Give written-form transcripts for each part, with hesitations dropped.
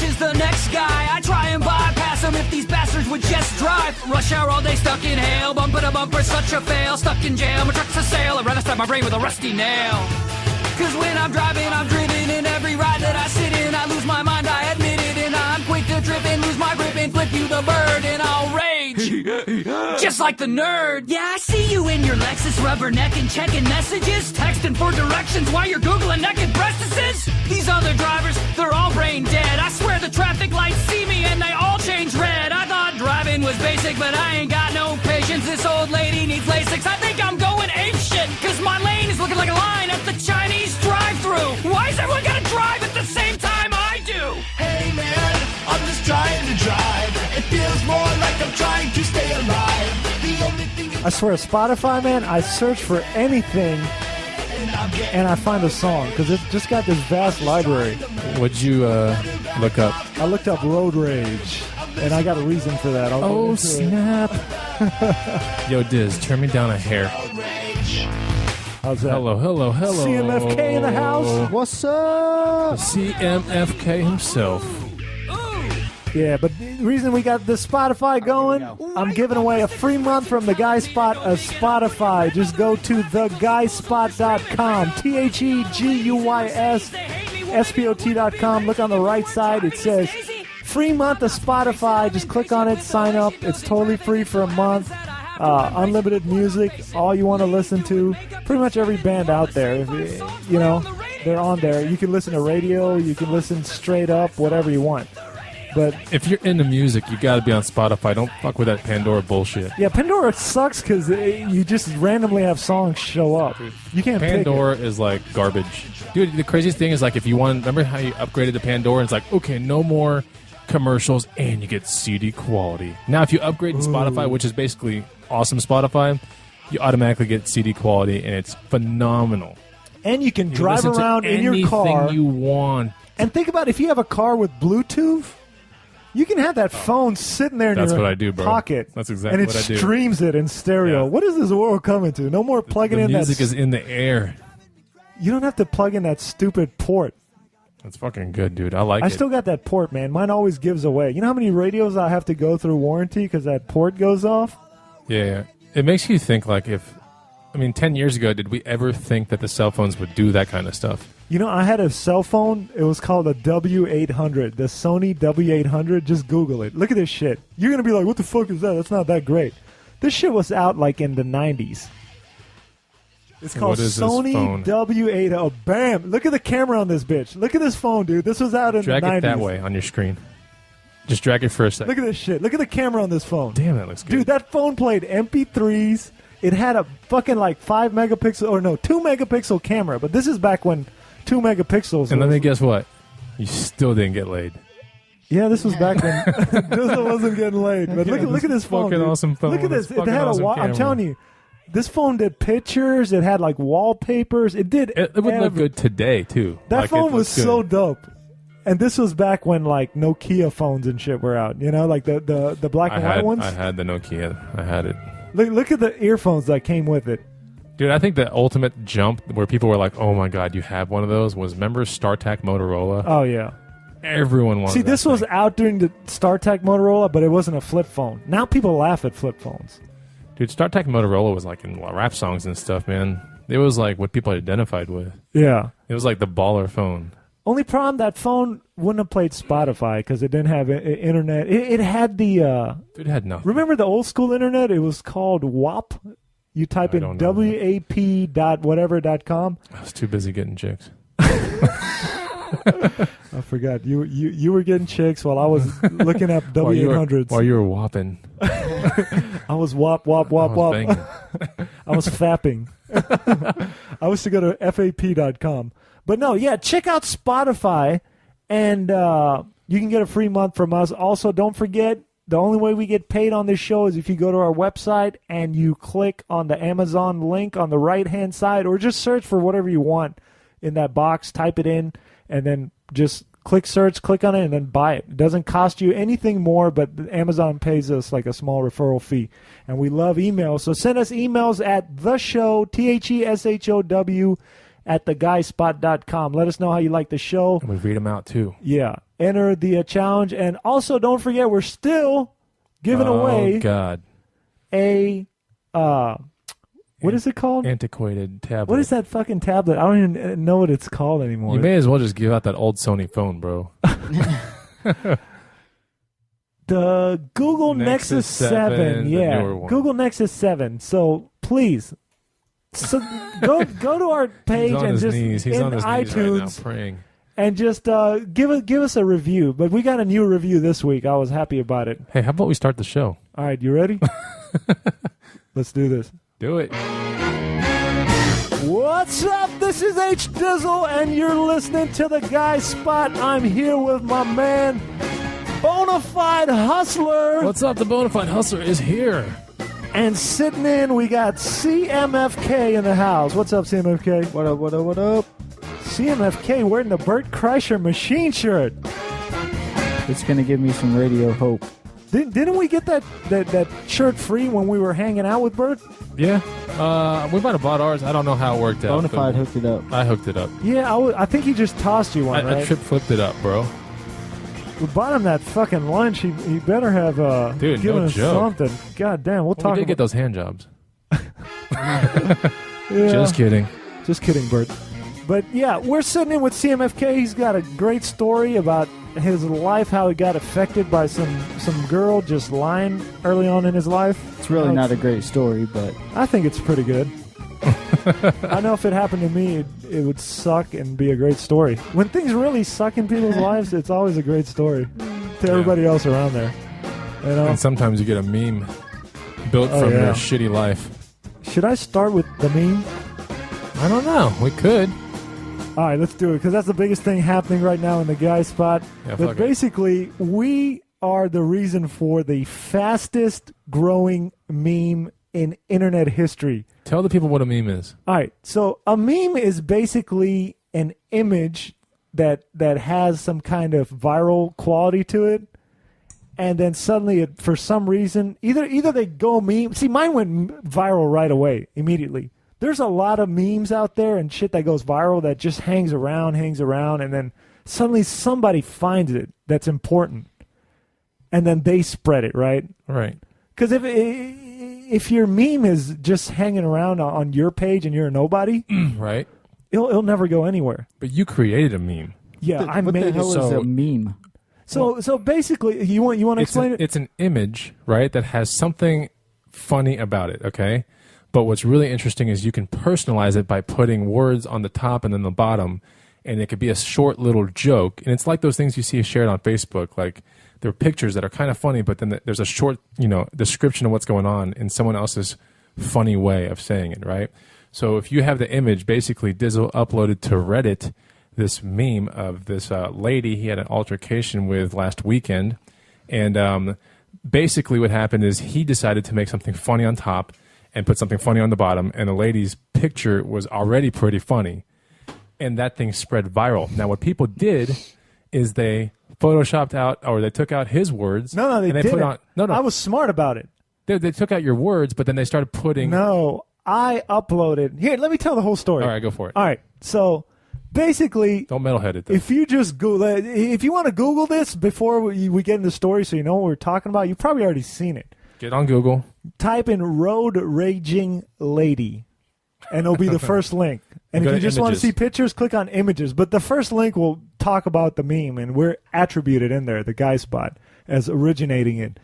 catches the next guy. I try and bypass them if these bastards would just drive. Rush hour all day stuck in hail, bumper to bumper, such a fail. Stuck in jail, my truck's a sail. I'd rather stab my brain with a rusty nail. Cause when I'm driving, I'm driven. In every ride that I sit in, I lose my mind, I admit it. And I'm quick to trip and lose my grip and flip you the bird. And I'll rage, just like the nerd. Yeah, I see you in your Lexus rubbernecking, checking messages, texting for directions while you're Googling naked breastises. These other drivers, they're all brain dead. I swear the traffic lights see me and they all change red. I thought driving was basic, but I ain't got no patience. This old lady needs LASIK. I think I'm going apeshit, cause my lane is looking like a line at the Chinese drive-thru. Why is everyone gotta drive at the same time I do? Hey man, I'm just trying to drive. It feels more like I'm trying to stay alive. The only thing I swear, Spotify, man, I search for anything and I find a song because it just got this vast library. What'd you look up? I looked up Road Rage, and I got a reason for that. Oh, snap. Yo, Diz, turn me down a hair. How's that? Hello. CMFK in the house. What's up? CMFK himself. Yeah, but the reason we got this Spotify going, I'm giving away a free month from the Guy Spot of Spotify. Just go to theGuyspot.com, TheGuysSpot.com. Look on the right side. It says free month of Spotify. Just click on it, sign up. It's totally free for a month. Unlimited music, all you want to listen to. Pretty much every band out there, you know, they're on there. You can listen to radio, you can listen straight up, whatever you want. But if you're into music, you got to be on Spotify. Don't fuck with that Pandora bullshit. Yeah, Pandora sucks because you just randomly have songs show up. You can't Pandora pick it. is like garbage. Dude, the craziest thing is like if you want, remember how you upgraded to Pandora and it's like, okay, no more commercials and you get CD quality. Now if you upgrade to Spotify, which is basically awesome Spotify, you automatically get CD quality and it's phenomenal. And you can drive around in your car. Anything you want. And think about if you have a car with Bluetooth, you can have that phone sitting there in That's your what I do, bro. pocket. That's exactly what I do. And it streams it in stereo. Yeah. What is this world coming to? No more plugging in that. The music is in the air. You don't have to plug in that stupid port. That's fucking good, dude. I like it. I still got that port, man. Mine always gives away. You know how many radios I have to go through warranty because that port goes off? Yeah. It makes you think, like, 10 years ago, did we ever think that the cell phones would do that kind of stuff? You know, I had a cell phone. It was called a W800, the Sony W800. Just Google it. Look at this shit. You're going to be like, what the fuck is that? That's not that great. This shit was out, like, in the 90s. It's called Sony W800. Oh, bam. Look at the camera on this bitch. Look at this phone, dude. This was out in the 90s. Drag it that way on your screen. Just drag it for a second. Look at this shit. Look at the camera on this phone. Damn, that looks good. Dude, that phone played MP3s. It had a fucking, like, 2 megapixel camera. But this is back when 2 megapixels. And let me guess what? You still didn't get laid. Yeah, this was back when Dizzle wasn't getting laid. But look at this phone. Fucking dude. awesome phone. Look at this. It had awesome I'm telling you, this phone did pictures. It had like wallpapers. It did. It would look good today too. That like, phone was so dope. And this was back when like Nokia phones and shit were out. You know, like the black and white ones. I had the Nokia. I had it. Look at the earphones that came with it. Dude, I think the ultimate jump where people were like, "Oh my god, you have one of those," was remember StarTAC Motorola? Oh yeah. Everyone wanted. See, this was out during the StarTAC Motorola, but it wasn't a flip phone. Now people laugh at flip phones. Dude, StarTAC Motorola was like in rap songs and stuff, man. It was like what people identified with. Yeah. It was like the baller phone. Only problem, that phone wouldn't have played Spotify because it didn't have internet. It had the... Dude, it had nothing. Remember the old school internet? It was called WAP. You type in WAP.whatever.com. I was too busy getting chicks. I forgot. You were getting chicks while I was looking up W800s. While you were whopping. I was wop. I was fapping. I was to go to FAP.com. But no, yeah, check out Spotify, and you can get a free month from us. Also, don't forget, the only way we get paid on this show is if you go to our website and you click on the Amazon link on the right-hand side, or just search for whatever you want in that box, type it in, and then just click search, click on it, and then buy it. It doesn't cost you anything more, but Amazon pays us like a small referral fee. And we love emails, so send us emails at theshow, THESHOW, at theguyspot.com. Let us know how you like the show. And we read them out, too. Yeah. enter the challenge. And also, don't forget, we're still giving away God. a what is it called? Antiquated tablet. What is that fucking tablet? I don't even know what it's called anymore. You may as well just give out that old Sony phone, bro. The Google Nexus 7. Yeah, Google Nexus 7. So please, go to our page and just He's in on his iTunes knees right now, praying. and just give us a review. But we got a new review this week. I was happy about it. Hey, how about we start the show? All right, you ready? Let's do this. Do it. What's up? This is Dizzle, and you're listening to The Guy Spot. I'm here with my man, Bonafide Hustler. What's up? The Bonafide Hustler is here. And sitting in, we got CMFK in the house. What's up, CMFK? What up, what up, what up? CMFK wearing the Bert Kreischer machine shirt. It's going to give me some radio hope. Didn't we get that shirt free when we were hanging out with Bert? Yeah. We might have bought ours. I don't know how it worked out. Bonafide hooked it up. I hooked it up. Yeah, I think he just tossed you one, right? I flipped it up, bro. We bought him that fucking lunch. He better have Dude, given no us joke. something. God damn, we'll talk We did about get those hand jobs. Yeah. Just kidding. Just kidding, Bert. But yeah, we're sitting in with CMFK. He's got a great story about his life, how he got affected by some girl just lying early on in his life. It's really not a great story, but I think it's pretty good. I know if it happened to me, it would suck and be a great story. When things really suck in people's lives, it's always a great story to everybody else around there. You know? And sometimes you get a meme built from your shitty life. Should I start with the meme? I don't know. We could. All right, let's do it, because that's the biggest thing happening right now in the Guy Spot. Yeah, but basically, we are the reason for the fastest growing meme in internet history. Tell the people what a meme is. All right, so a meme is basically an image that has some kind of viral quality to it, and then suddenly, for some reason, either they go meme. See, mine went viral right away, immediately. There's a lot of memes out there and shit that goes viral that just hangs around, and then suddenly somebody finds it that's important, and then they spread it, right? Right. Because if your meme is just hanging around on your page and you're a nobody, right, it'll never go anywhere. But you created a meme. Yeah, I what made the hell it. is a meme? So basically, you want to explain it? It's an image, right, that has something funny about it. Okay. But what's really interesting is you can personalize it by putting words on the top and then the bottom, and it could be a short little joke. And it's like those things you see shared on Facebook. Like there are pictures that are kind of funny, but then there's a short, description of what's going on in someone else's funny way of saying it, right? So if you have the image, basically Dizzle uploaded to Reddit this meme of this lady he had an altercation with last weekend. And basically what happened is he decided to make something funny on top and put something funny on the bottom, and the lady's picture was already pretty funny, and that thing spread viral. Now, what people did is they photoshopped out, or they took out his words. No, they didn't. Put on, no. I was smart about it. They took out your words, but then they started putting. No, I uploaded. Here, let me tell the whole story. All right, go for it. All right, so basically, don't metalhead it. Though. If you just Google, if you want to Google this before we get into the story, so you know what we're talking about, you've probably already seen it. Get on Google. Type in road raging lady, and it'll be the first link. And if you just want to see pictures, click on images. But the first link will talk about the meme, and we're attributed in there, the Guy Spot, as originating it.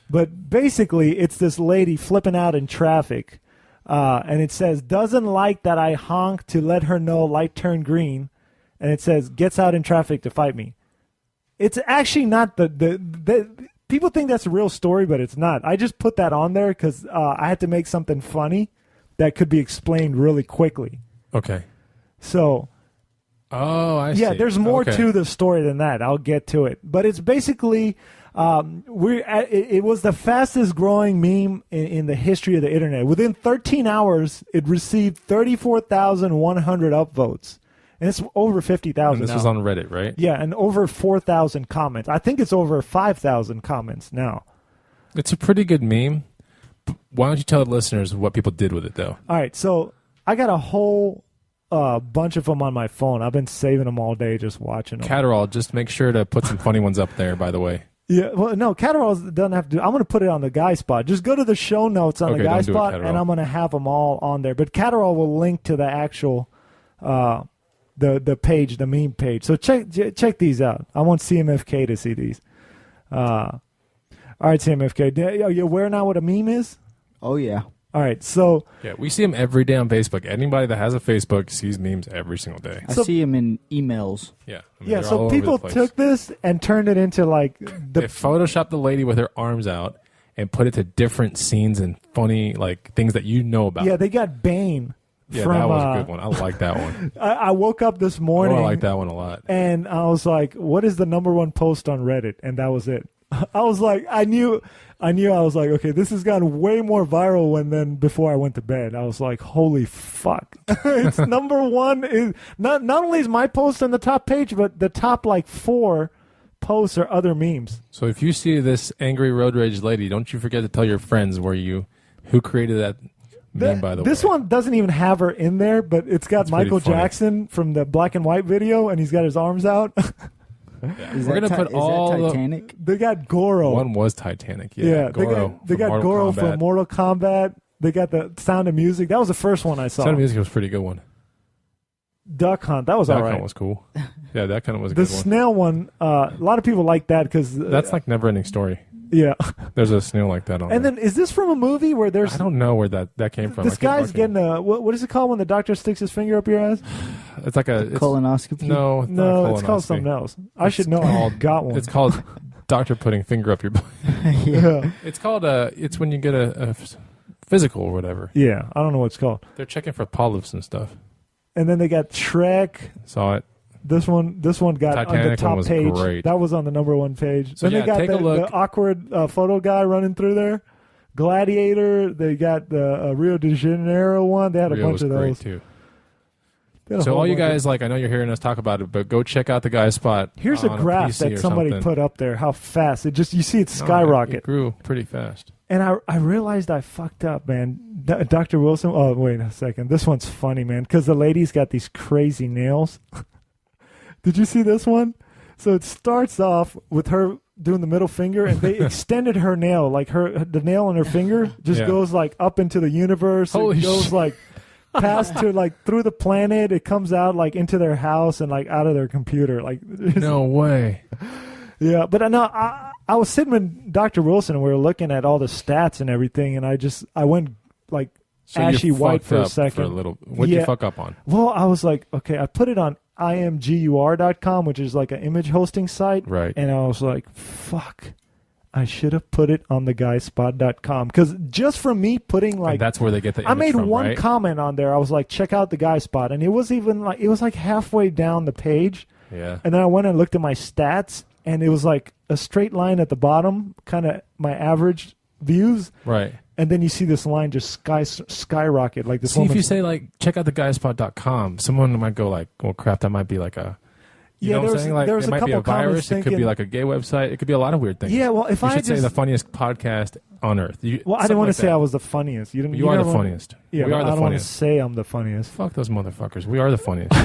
But basically, it's this lady flipping out in traffic, and it says, doesn't like that I honk to let her know light turned green, and it says, gets out in traffic to fight me. It's actually not the people think that's a real story, but it's not. I just put that on there because I had to make something funny that could be explained really quickly. Okay. So. Oh, I see. Yeah, there's more to the story than that. I'll get to it. But it's basically, it was the fastest growing meme in the history of the internet. Within 13 hours, it received 34,100 upvotes. And it's over 50,000 This was on Reddit, right? Yeah, and over 4,000 comments. I think it's over 5,000 comments now. It's a pretty good meme. Why don't you tell the listeners what people did with it, though? All right, so I got a whole a bunch of them on my phone. I've been saving them all day, just watching them. Catterall, just make sure to put some funny ones up there, by the way. Yeah, well, no, Catterall doesn't have to do. I'm going to put it on the Guy Spot. Just go to the show notes on the Guy Spot, and I'm going to have them all on there. But Catterall will link to the actual, the page, the meme page. So check these out. I want CMFK to see these. All right, CMFK, are you aware now what a meme is? Oh yeah. All right, so yeah, we see them every day on Facebook. Anybody that has a Facebook sees memes every single day. I see them in emails. Yeah, so people took this and turned it into like they photoshopped the lady with her arms out and put it to different scenes and funny like things that you know about. Yeah, they got Bane. Yeah, that was a good one. I like that one. I woke up this morning. I like that one a lot. And I was like, "What is the #1 post on Reddit?" And that was it. I was like, I knew. I was like, okay, this has gone way more viral than before I went to bed. I was like, holy fuck! It's #1. Is not only is my post on the top page, but the top like 4 posts are other memes. So if you see this angry road rage lady, don't you forget to tell your friends who created that meme. By the way, this one doesn't even have her in there, but it's got Michael Jackson from the black and white video, and he's got his arms out. Yeah. We're gonna put all Titanic. They got Goro. One was Titanic. Yeah, Goro. They got Goro from Mortal Kombat. They got the Sound of Music. That was the first one I saw. Sound of Music was a pretty good one. Duck Hunt. That was all right. Duck Hunt was cool. Yeah, that kind of was a good one. The snail one. A lot of people like that because that's like Never Ending Story. Yeah, there's a snail like that on. And then is this from a movie where there's? I don't know where that came from. This guy's getting a what is it called when the doctor sticks his finger up your ass? It's like a colonoscopy. No, it's called something else. I should know. I got one. It's called doctor putting finger up your butt. Yeah. It's called it's when you get a physical or whatever. Yeah, I don't know what it's called. They're checking for polyps and stuff. And then they got Shrek. Saw it. This one got Titanic on the top was page. Great. That was on the #1 page. So then they got the awkward photo guy running through there. Gladiator. They got the Rio de Janeiro one. They had a bunch of those too. So all you guys, I know you're hearing us talk about it, but go check out the Guy Spot. Here's a graph that somebody put up there. How fast you see it skyrocket. It grew pretty fast. And I realized I fucked up, man. Dr. Wilson. Oh, wait a second. This one's funny, man, because the lady's got these crazy nails. Did you see this one? So it starts off with her doing the middle finger, and they extended her nail, like the nail on her finger just goes like up into the universe. Holy it goes like past to like through the planet. It comes out like into their house and like out of their computer. Like no way. Yeah, but I was sitting with Dr. Wilson and we were looking at all the stats and everything, and I went like ashy white for a second. For a little. What'd you fuck up on? Well, I was like, okay, I put it on imgur.com, which is like an image hosting site. Right. And I was like, fuck, I should have put it on theguyspot.com. Because just from me putting like... And that's where they get the image I made from, one right? comment on there. I was like, check out the Guy Spot. And it was like halfway down the page. Yeah. And then I went and looked at my stats, and it was like a straight line at the bottom, kind of my average views. Right. And then you see this line just skyrocket like this. See, if you say like check out theguyspot.com, someone might go like, well, crap, that might be like a. You know what I'm saying? Like, there was it might be a virus. It could be like a gay website. It could be a lot of weird things. Yeah, well, if you I should say the funniest podcast on earth. I didn't want to say I was the funniest. You are the funniest. Yeah, we are the I don't funniest. want to say I'm the funniest. Fuck those motherfuckers. We are the funniest.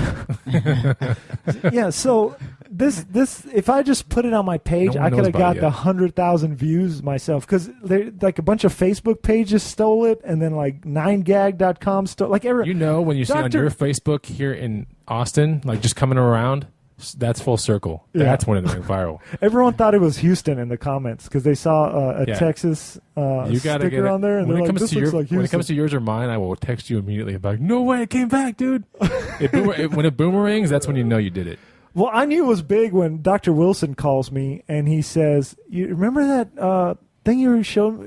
Yeah. So this, if I just put it on my page, I could have got the 100,000 views myself, because like a bunch of Facebook pages stole it, and then like 9gag.com stole like every. You know, when you see on your Facebook here in Austin, like just coming around. That's full circle. Yeah. That's when it went viral. Everyone thought it was Houston in the comments because they saw a Texas sticker on there, and when they're it like, comes to looks like Houston. When it comes to yours or mine, I will text you immediately about, no way, it came back, dude. When it boomerangs, that's when you know you did it. Well, I knew it was big when Dr. Wilson calls me and he says, "You remember that thing you showed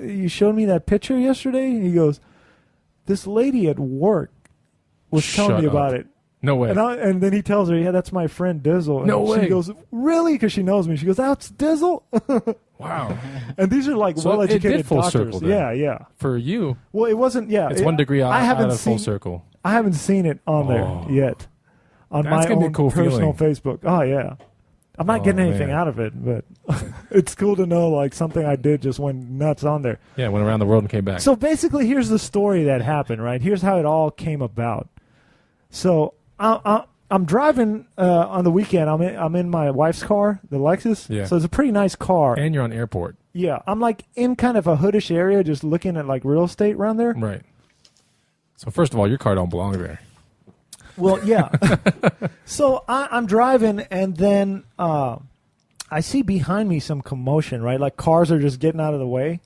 me that picture yesterday?" And he goes, "This lady at work was telling me about it." No way. And then he tells her, "Yeah, that's my friend Dizzle." And no way. She goes, "Really?" Because she knows me. She goes, "That's Dizzle." Wow. And these are like well-educated full doctors. circle then. Yeah. For you. Well, it wasn't. Yeah, it's 1 degree out of full circle. I haven't seen it on there yet. On my own personal Facebook. Oh yeah. I'm not getting anything out of it, but it's cool to know like something I did just went nuts on there. Yeah, went around the world and came back. So basically, here's the story that happened. Right. Here's how it all came about. So I'm driving on the weekend. I'm in my wife's car, the Lexus. Yeah. So it's a pretty nice car. And you're on airport. Yeah, I'm like in kind of a hoodish area, just looking at like real estate around there. Right. So first of all, your car don't belong there. Well, yeah. So I'm driving, and then I see behind me some commotion, right? Like cars are just getting out of the way.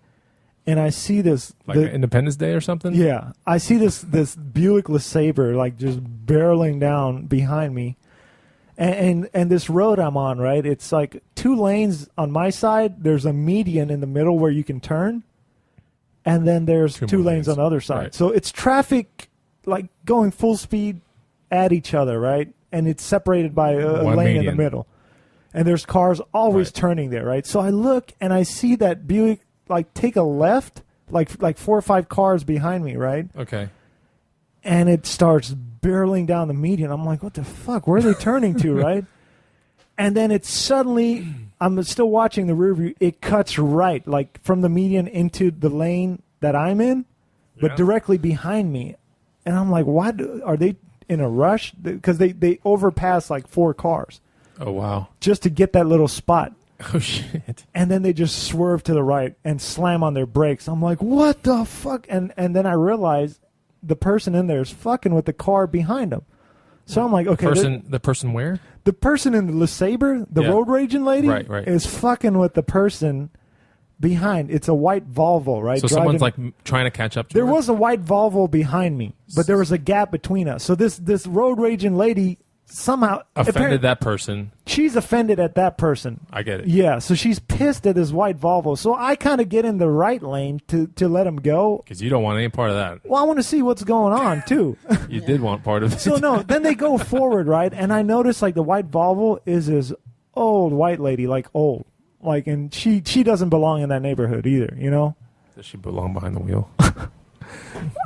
And I see this... Like Independence Day or something? Yeah. I see this Buick LeSabre like just barreling down behind me. And this road I'm on, right? It's like 2 lanes on my side. There's a median in the middle where you can turn. And then there's 2 lanes on the other side. Right. So it's traffic like going full speed at each other, right? And it's separated by a lane median in the middle. And there's cars always turning there, right? So I look and I see that Buick like take a left, like 4 or 5 cars behind me, right? Okay. And it starts barreling down the median. I'm like, what the fuck? Where are they turning to, right? And then it suddenly, I'm still watching the rear view. It cuts right, like from the median into the lane that I'm in, but directly behind me. And I'm like, why are they in a rush? Because they overpass like 4 cars. Oh, wow. Just to get that little spot. Oh, shit. And then they just swerve to the right and slam on their brakes. I'm like, what the fuck? And then I realize the person in there is fucking with the car behind them. So I'm like, okay. The person where? The person in the LeSabre, the road raging lady, right. is fucking with the person behind. It's a white Volvo, right? So someone's like trying to catch up to her? There was a white Volvo behind me, but there was a gap between us. So this road raging lady somehow offended that person. She's offended at that person. I get it. Yeah, so she's pissed at this white Volvo. So I kind of get in the right lane to let him go. Because you don't want any part of that. Well, I want to see what's going on, too. You did want part of it. So, no, then they go forward, right? And I notice, like, the white Volvo is this old white lady, like, old. Like, and she doesn't belong in that neighborhood either, you know? Does she belong behind the wheel?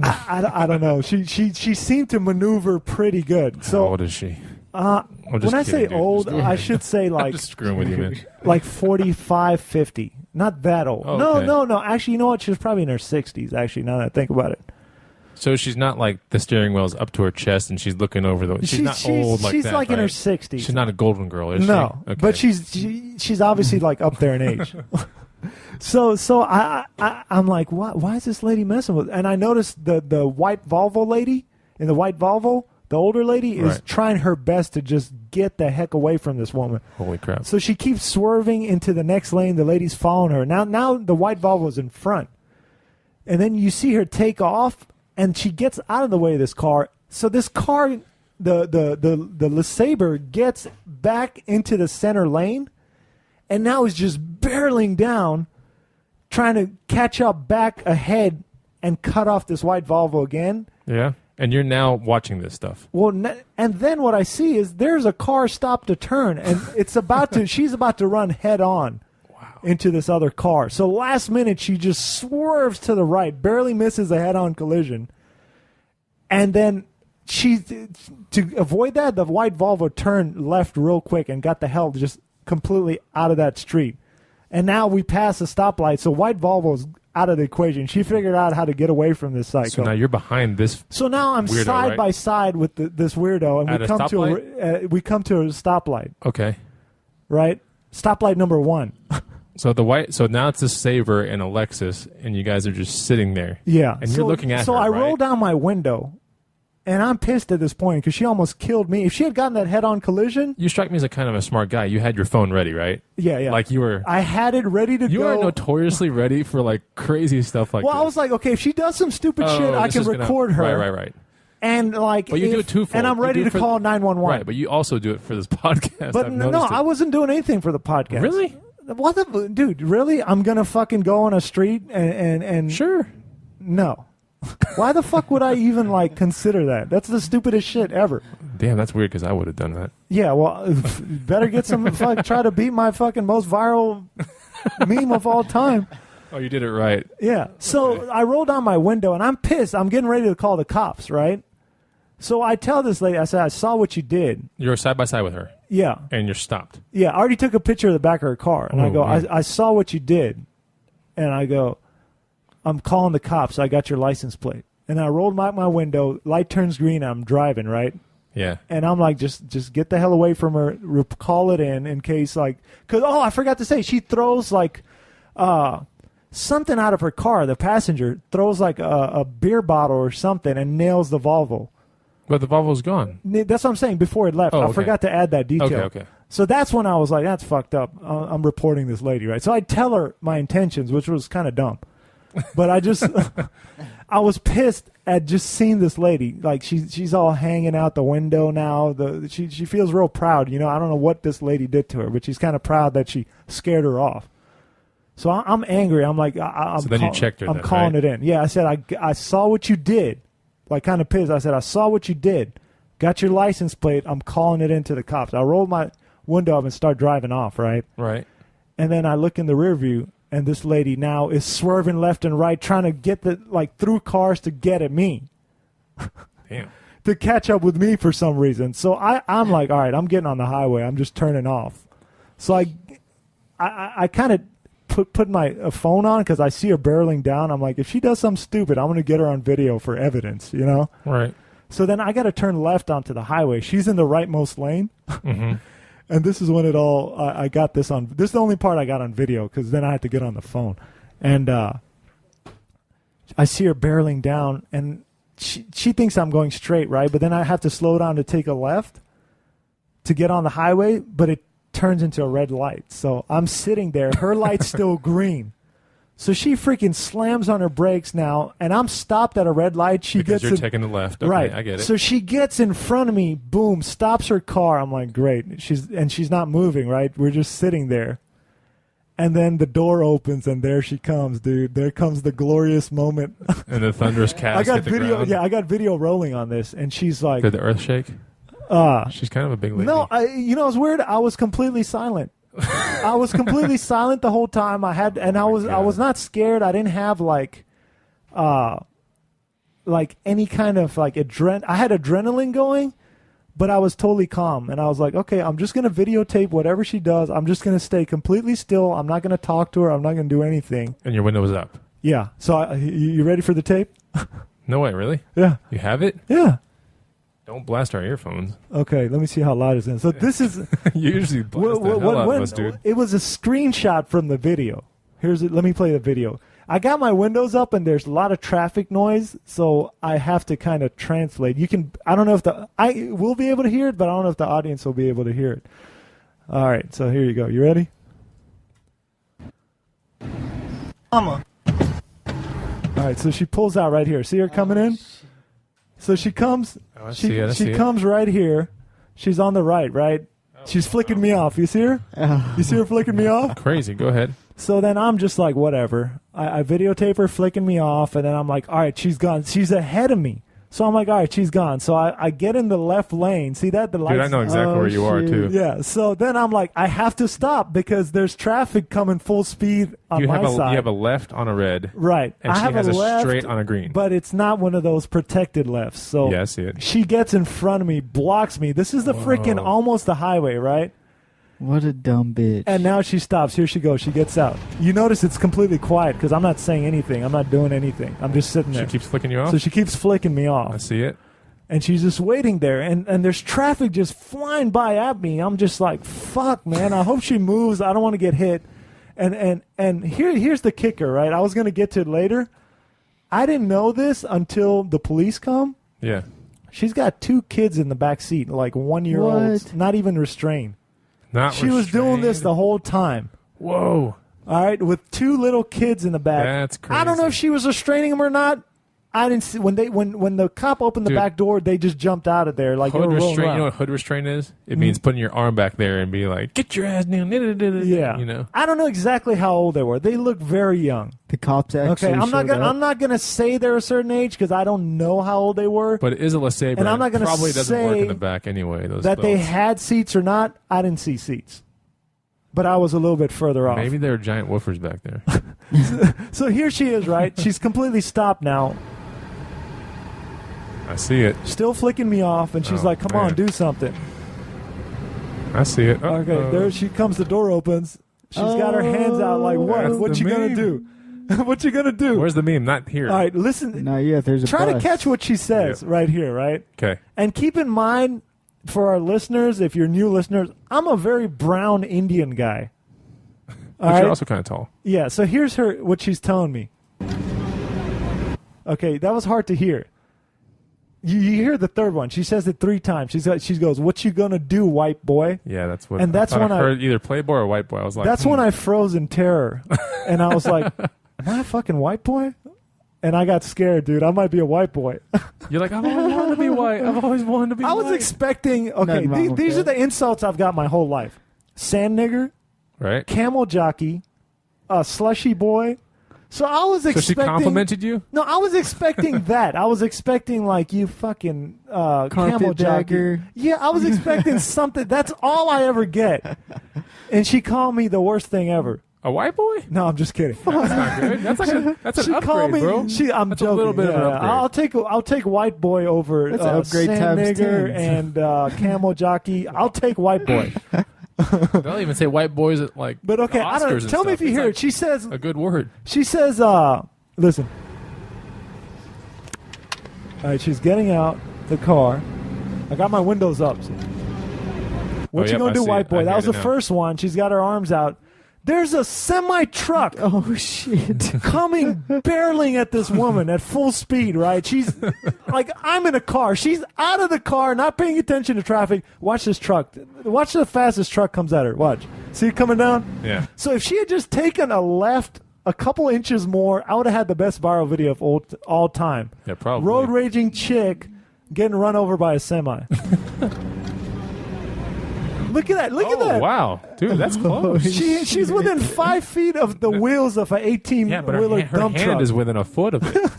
I don't know. She seemed to maneuver pretty good. So, how old is she? When I say old, I should say like... I'm just screwing with you, man. Like 45, 50. Not that old. Oh, okay. No. Actually, you know what? She was probably in her 60s, actually, now that I think about it. So she's not like the steering wheel's up to her chest and she's looking over the... She's not old like that, She's like in her 60s. She's not a golden girl, is she? No, okay. but she's obviously like up there in age. So I'm like, why is this lady messing with? And I noticed the white Volvo lady in the white Volvo, the older lady is trying her best to just get the heck away from this woman. Holy crap! So she keeps swerving into the next lane. The lady's following her. Now the white Volvo's in front, and then you see her take off, and she gets out of the way of this car. So this car, the LeSabre gets back into the center lane, and now is just barreling down, trying to catch up back ahead and cut off this white Volvo again. Yeah, and you're now watching this stuff. Well, and then what I see is there's a car stopped to turn, and it's about to. She's about to run head on into this other car. So last minute, she just swerves to the right, barely misses a head-on collision, and then to avoid that, the white Volvo turned left real quick and got the hell just completely out of that street. And now we pass a stoplight, so white Volvo's out of the equation. She figured out how to get away from this cycle. So now you're behind this. So now I'm weirdo, side right? by side with this weirdo, and we come to a stoplight. Okay. Right, stoplight number 1. So now it's a Sabre and a Lexus, and you guys are just sitting there. Yeah, and you're looking at her. So I right? roll down my window. And I'm pissed at this point because she almost killed me. If she had gotten that head-on collision... You strike me as a kind of a smart guy. You had your phone ready, right? Yeah. Like you were... I had it ready to go. You are notoriously ready for like crazy stuff like that. Well, I was like, okay, if she does some stupid shit, I can record her. Right. And like... But you do it twofold. And I'm ready to call 911. Right, but you also do it for this podcast. But no, I wasn't doing anything for the podcast. Really? What the... Dude, really? I'm going to fucking go on a street and... Sure. No. Why the fuck would I even like consider that? That's the stupidest shit ever. Damn, that's weird because I would have done that. Yeah, well, better get some try to beat my fucking most viral meme of all time. Oh, you did it right. Yeah. So I roll down my window and I'm pissed. I'm getting ready to call the cops, right? So I tell this lady, I said, I saw what you did. You're side by side with her. Yeah. And you're stopped. Yeah, I already took a picture of the back of her car. And I go, I saw what you did. And I go, I'm calling the cops. I got your license plate. And I rolled out my window. Light turns green. I'm driving, right? Yeah. And I'm like, just get the hell away from her. Call it in case like, cause I forgot to say, she throws like, something out of her car. The passenger throws like a beer bottle or something and nails the Volvo. But the Volvo's gone. That's what I'm saying. Before it left, I forgot to add that detail. Okay. So that's when I was like, that's fucked up. I'm reporting this lady, right? So I tell her my intentions, which was kind of dumb. But I just, I was pissed at just seeing this lady. Like she's all hanging out the window now. She feels real proud. You know, I don't know what this lady did to her, but she's kind of proud that she scared her off. So I'm angry. I'm like, so then you checked her. I'm calling it in. Yeah, I said I saw what you did. Like kind of pissed. I said I saw what you did. Got your license plate. I'm calling it into the cops. I rolled my window up and start driving off. Right. Right. And then I look in the rear view. And this lady now is swerving left and right, trying to get through cars to get at me. Damn. To catch up with me for some reason. So I'm like, all right, I'm getting on the highway. I'm just turning off. So I kind of put my phone on because I see her barreling down. I'm like, if she does something stupid, I'm going to get her on video for evidence, you know? Right. So then I got to turn left onto the highway. She's in the rightmost lane. Mm-hmm. And this is when it all, I got this on, this is the only part I got on video because then I had to get on the phone. And I see her barreling down and she thinks I'm going straight, right? But then I have to slow down to take a left to get on the highway, but it turns into a red light. So I'm sitting there, her light's still green. So she freaking slams on her brakes now, and I'm stopped at a red light. Because you're taking the left. Okay, right. I get it. So she gets in front of me, boom, stops her car. I'm like, great. She's not moving, right? We're just sitting there. And then the door opens, and there she comes, dude. There comes the glorious moment. And the thunderous cast hit the ground. Yeah, I got video rolling on this, and she's like... Did the earth shake? She's kind of a big lady. No, it's weird. I was completely silent. I was completely silent the whole time. I was not scared. I didn't have like any kind of like I had adrenaline going, but I was totally calm. And I was like, okay, I'm just gonna videotape whatever she does. I'm just gonna stay completely still. I'm not gonna talk to her. I'm not gonna do anything. And your window was up. Yeah. So you ready for the tape? No way, really? Yeah. You have it? Yeah. Don't blast our earphones. Okay, let me see how loud it's in. So this is... You usually blast the hell out of us, dude. It was a screenshot from the video. Let me play the video. I got my windows up and there's a lot of traffic noise, so I have to kind of translate. I don't know if I will be able to hear it, but I don't know if the audience will be able to hear it. All right, so here you go. You ready? Mama. All right, so she pulls out right here. See her coming in? So she comes. Oh, she comes right here. She's on the right? She's flicking me off. You see her? You see her flicking me off? Crazy. Go ahead. So then I'm just like, whatever. I videotape her flicking me off, and then I'm like, all right, she's gone. She's ahead of me. So I'm like, all right, she's gone. So I get in the left lane. See that? The lights. Dude, I know exactly where you are, too. Yeah. So then I'm like, I have to stop because there's traffic coming full speed on my side. You have a left on a red. Right. And she has a left, straight on a green. But it's not one of those protected lefts. So yeah, I see it. She gets in front of me, blocks me. This is the freaking almost the highway, right? What a dumb bitch. And now she stops. Here she goes. She gets out. You notice it's completely quiet because I'm not saying anything. I'm not doing anything. I'm just sitting there. She keeps flicking you off? So she keeps flicking me off. I see it. And she's just waiting there. And there's traffic just flying by at me. I'm just like, fuck, man. I hope she moves. I don't want to get hit. And here's the kicker, right? I was going to get to it later. I didn't know this until the police come. Yeah. She's got 2 kids in the back seat, like 1-year-olds, not even restrained. She was doing this the whole time. Whoa. All right, with 2 little kids in the back. That's crazy. I don't know if she was restraining them or not. I didn't see when the cop opened the back door, they just jumped out of there like hood restraint. You know what hood restraint is? It means putting your arm back there and be like, "Get your ass down." Yeah, you know. I don't know exactly how old they were. They look very young. The cops actually. Okay, I'm not gonna say they're a certain age because I don't know how old they were. But it is a LeSabre, and I'm not gonna probably say doesn't work in the back anyway. Those that belts. they had seats or not. I didn't see seats, but I was a little bit further off. Maybe there are giant woofers back there. So here she is, right? She's completely stopped now. I see it. Still flicking me off, and she's like, come on, do something. I see it. Okay, there she comes. The door opens. She's got her hands out like, what? What you going to do? What you gonna do? Where's the meme? Not here. All right, listen. Not yet. There's a Try to bus. catch what she says right here, right? Okay. And keep in mind, for our listeners, if you're new listeners, I'm a very brown Indian guy. But you're also kind of tall. Yeah, so here's what she's telling me. Okay, that was hard to hear. You hear the third one. She says it 3 times. She goes, "What you gonna do, white boy?" Yeah, that's what. And that's when I heard either Playboy or White Boy. I was like, that's when I froze in terror, and I was like, "Am I a fucking white boy?" And I got scared, dude. I might be a white boy. You're like, I've always wanted to be white. I've always wanted to be I white. was expecting. Okay, Nothing wrong with these that. are the insults I've got my whole life: sand nigger, Right? camel jockey, slushy boy. So I was So expecting. she complimented you? No, I was expecting that. I was expecting like you fucking camel jockey. Carpetbagger. Yeah, I was expecting something. That's all I ever get. And she called me the worst thing ever. A white boy? No, I'm just kidding. That's not good. That's like that's an She upgrade, called me. bro. I'm That's joking. a little bit of an Yeah, upgrade. I'll take white boy over That's an upgrade sand times nigger 10. and camel jockey. I'll take white boy. They'll even say white boys at like But okay, the I Oscars don't. and Tell me stuff. if you It's hear like it. She says. a good word. She says. Listen. All right, she's getting out the car. I got my windows up. So. What you yep, gonna I do, see white it. boy? I That hear was it the now. first one. She's got her arms out. There's a semi truck Oh shit! coming barreling at this woman at full speed, right? She's like, I'm in a car. She's out of the car, not paying attention to traffic. Watch this truck. Watch the fastest truck comes at her. Watch. See it coming down? Yeah. So if she had just taken a left a couple inches more, I would have had the best viral video of all time. Yeah, probably. Road raging chick getting run over by a semi. Look at that. Look at that. Wow. Dude, that's close. She's within 5 feet of the wheels of an 18 Yeah, but wheeler her dump hand truck. is within a foot of it.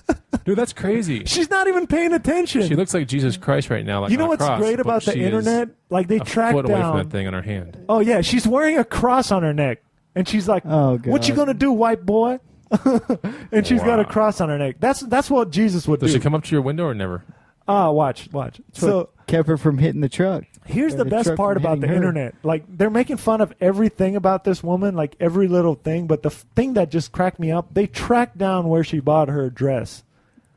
Dude, that's crazy. She's not even paying attention. She looks like Jesus Christ right now. Like You know on a what's cross, great but about the she is internet? Like they a track foot away from down. that thing on her hand. Oh yeah, she's wearing a cross on her neck, and she's like, Oh, "What you God. gonna do, white boy?" And she's got a Wow. cross on her neck. That's what Jesus would Does do. she come up to your window or never? Watch. So Kept her from hitting the truck. here's the The best truck part from about the hitting her. internet. Like they're making fun of everything about this woman, like every little thing. But the thing that just cracked me up, they tracked down where she bought her dress.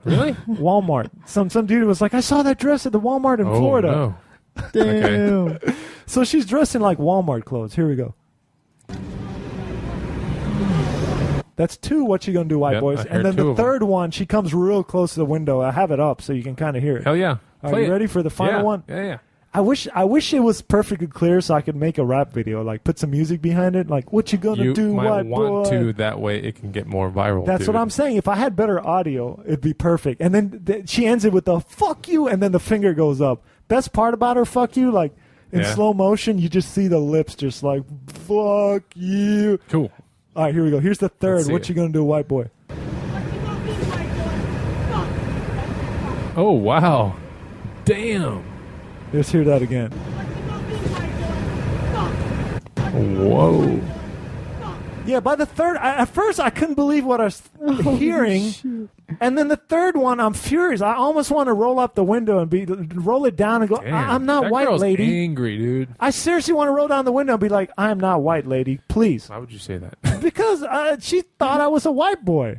Really? Walmart. Some dude was like, "I saw that dress at the Walmart in Oh, Florida." no. Damn. So she's dressed in like Walmart clothes. Here we go. That's 2. What you gonna do, white Yep, boys? I heard And then 2 the of 'em. third one, she comes real close to the window. I have it up so you can kind of hear it. Hell yeah. Are Play you it. ready for the final Yeah. one? Yeah, yeah. I wish it was perfectly clear so I could make a rap video, like put some music behind it, like "What you gonna You do, might white want boy?" to. That way it can get more viral. That's dude. what I'm saying. If I had better audio, it'd be perfect. And then she ends it with the "fuck you," and then the finger goes up. Best part about her "fuck you," like in Yeah. slow motion, you just see the lips just like "fuck you." Cool. All right, here we go. Here's the third. Let's see What it. you gonna do, white boy? Oh, wow. Damn. Let's hear that again. Whoa. Yeah, by the third, at first I couldn't believe what I was hearing, and then the third one, I'm furious. I almost want to roll up the window and roll it down and go, Damn. "I'm not That white, girl's lady." angry, dude. I seriously want to roll down the window and be like, "I'm not white, lady, please," Why would you say that? because she thought I was a white boy.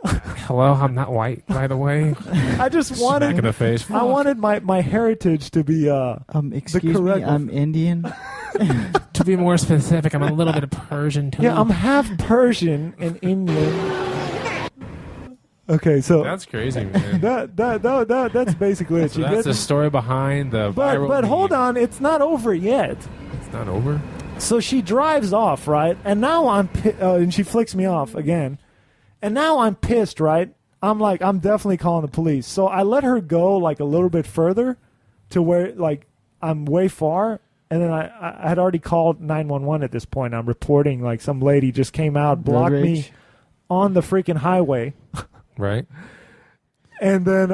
Hello, I'm not white, by the way. I just Smack in wanted, the face. I wanted my heritage to be Excuse me, correct- I'm Indian. To be more specific, I'm a little bit of Persian, too. Yeah, I'm half Persian and Indian. Okay, so That's crazy, man. that's basically it. So You that's get- the story behind the viral but hold meme. on, it's not over yet. It's not over? So she drives off, right? And now and she flicks me off again. And now I'm pissed, right? I'm like, I'm definitely calling the police. So I let her go like a little bit further to where like I'm way far. And then I had already called 911 at this point. I'm reporting like some lady just came out, blocked me Rage. on the freaking highway. Right? And then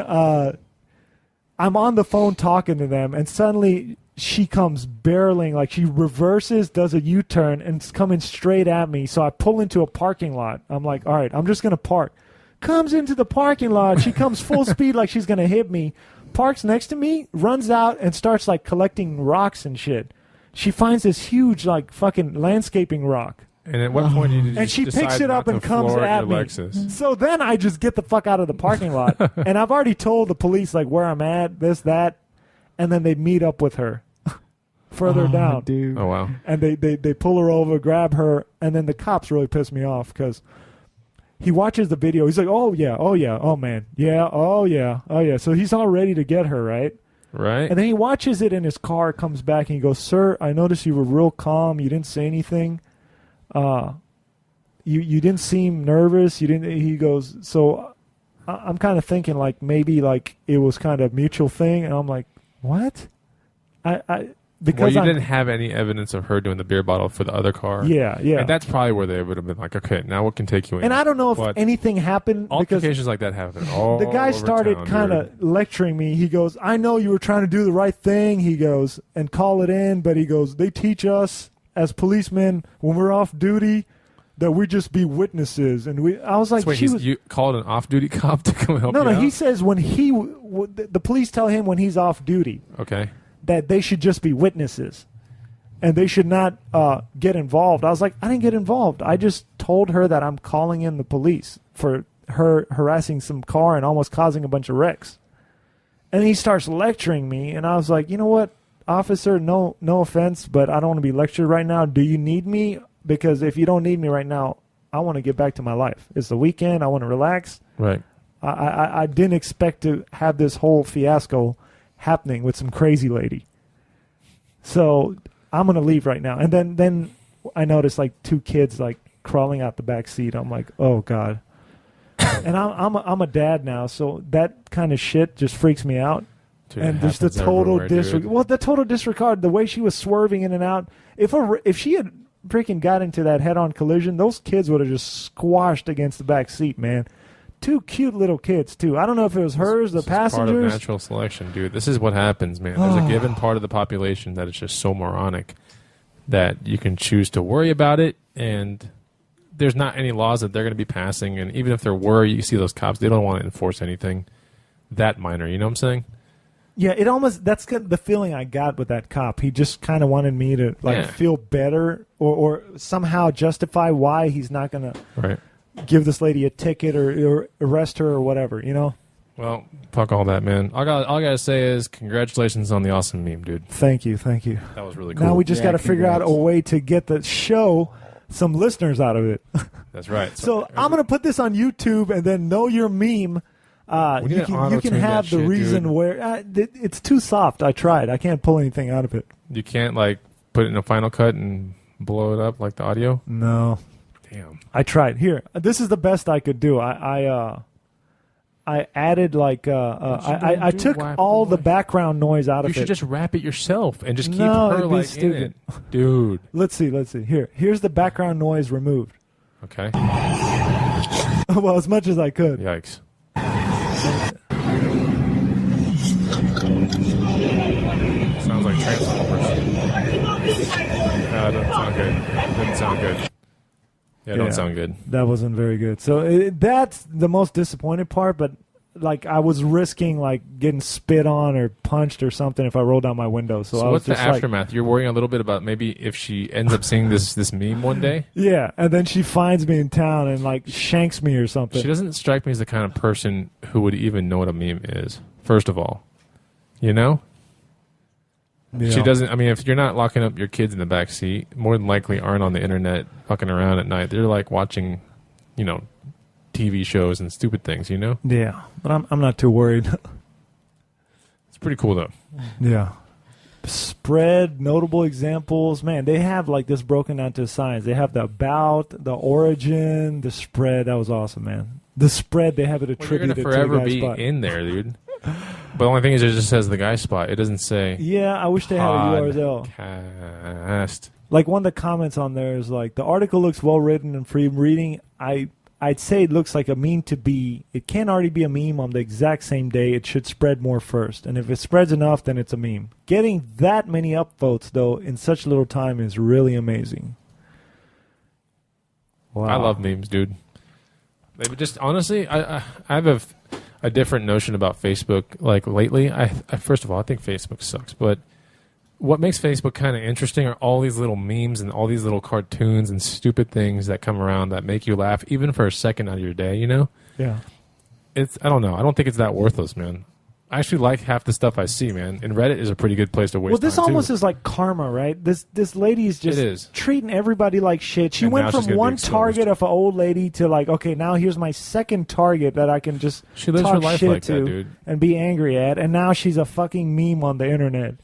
I'm on the phone talking to them, and suddenly she comes barreling, like she reverses, does a U-turn, and it's coming straight at me. So I pull into a parking lot. I'm like, all right, I'm just going to park. Comes into the parking lot. She comes full speed like she's going to hit me. Parks next to me, runs out, and starts like collecting rocks and shit. She finds this huge like fucking landscaping rock. And at what point did you just And she decide picks it up not and to comes floor at your me. Lexus? So then I just get the fuck out of the parking lot. And I've already told the police like where I'm at, this, that, and then they meet up with her further down. Dude. Oh, wow. And they pull her over, grab her, and then the cops really piss me off because he watches the video. He's like, oh man, yeah, oh yeah. So he's all ready to get her, right? Right. And then he watches it in his car, comes back, and he goes, sir, I noticed you were real calm. You didn't say anything. You didn't seem nervous. You didn't. He goes, so I'm kind of thinking like maybe like it was kind of mutual thing. And I'm like, what? Because you didn't have any evidence of her doing the beer bottle for the other car. Yeah. And that's probably where they would have been like, okay, now what can take you in? And I don't know if anything happened because altercations like that happen all the guy over started town, kind dude. of lecturing me. He goes, I know you were trying to do the right thing. He goes, and call it in. But he goes, they teach us as policemen when we're off duty that we just be witnesses. And I was like, So wait, you called an off-duty cop to come help no, you out? he says when the police tell him when he's off duty Okay. that they should just be witnesses and they should not get involved. I was like, I didn't get involved. I just told her that I'm calling in the police for her harassing some car and almost causing a bunch of wrecks. And he starts lecturing me, and I was like, you know what, officer, no offense, but I don't want to be lectured right now. Do you need me? Because if you don't need me right now, I want to get back to my life. It's the weekend. I want to relax. Right. I didn't expect to have this whole fiasco happening with some crazy lady. So I'm going to leave right now. And then I noticed like two kids like crawling out the back seat. I'm like, oh, God. And I'm a dad now, so that kind of shit just freaks me out. Dude, and it just the happens total everywhere, disregard. dude. Well, the total disregard, the way she was swerving in and out. If she had freaking got into that head-on collision, those kids would have just squashed against the back seat, man. Two cute little kids, too. I don't know if it was hers, the This is part of passengers. natural selection, dude. This is what happens, man. There's a given part of the population that is just so moronic that you can choose to worry about it, and there's not any laws that they're going to be passing, and even if there were, you see those cops, they don't want to enforce anything that minor, you know what I'm saying? Yeah, that's the feeling I got with that cop. He just kind of wanted me to feel better or somehow justify why he's not going to give this lady a ticket or arrest her or whatever, you know? Well, fuck all that, man. All I got to say is congratulations on the awesome meme, dude. Thank you. That was really cool. Now we just got to figure out a way to get the show some listeners out of it. That's right. So I'm going to put this on YouTube and then know your meme. You can have the reason dude. Where it's too soft. I tried. I can't pull anything out of it. You can't like put it in a Final Cut and blow it up like the audio? No. Damn. I tried. Here, this is the best I could do. I added like I took all the background noise out of it. You should just wrap it yourself and just keep her like in stupid. it, dude. Let's see. Here's the background noise removed. Okay. Well, as much as I could. Yikes. Sounds like Transformers. Doesn't sound good. Didn't sound good. Yeah, don't sound good. That wasn't very good. So that's the most disappointing part, but like I was risking like getting spit on or punched or something if I rolled down my window. So I was what's the just aftermath? You're worrying a little bit about maybe if she ends up seeing this meme one day? Yeah, and then she finds me in town and like shanks me or something. She doesn't strike me as the kind of person who would even know what a meme is, first of all. You know? Yeah. She doesn't. I mean, if you're not locking up your kids in the back seat, more than likely aren't on the internet fucking around at night. They're like watching, TV shows and stupid things, you know? Yeah, but I'm not too worried. It's pretty cool, though. Yeah. Spread, notable examples. Man, they have like this broken down to science. They have the about, the origin, the spread. That was awesome, man. The spread, they have it attributed to the guy's spot. You're going to forever be spot. in there, dude. But the only thing is it just says the guy spot. It doesn't say... Yeah, I wish they had a URL. Podcast. Like one of the comments on there is like, the article looks well written and free reading. I'd say it looks like a meme to be. It can't already be a meme on the exact same day. It should spread more first. And if it spreads enough, then it's a meme. Getting that many upvotes, though, in such little time is really amazing. Wow. I love memes, dude. They would just, honestly, I have a different notion about Facebook. Like lately, I first of all, I think Facebook sucks. But what makes Facebook kind of interesting are all these little memes and all these little cartoons and stupid things that come around that make you laugh even for a second out of your day, you know? Yeah. I don't know. I don't think it's that worthless, man. I actually like half the stuff I see, man. And Reddit is a pretty good place to waste Well, this time, almost too. is like karma, right? This lady's just It is. treating everybody like shit. She And went now she's from gonna be one exposed. target of an old lady to like, okay, now here's my second target that I can just She lives talk her life shit like to that, dude. and be angry at, and now she's a fucking meme on the internet.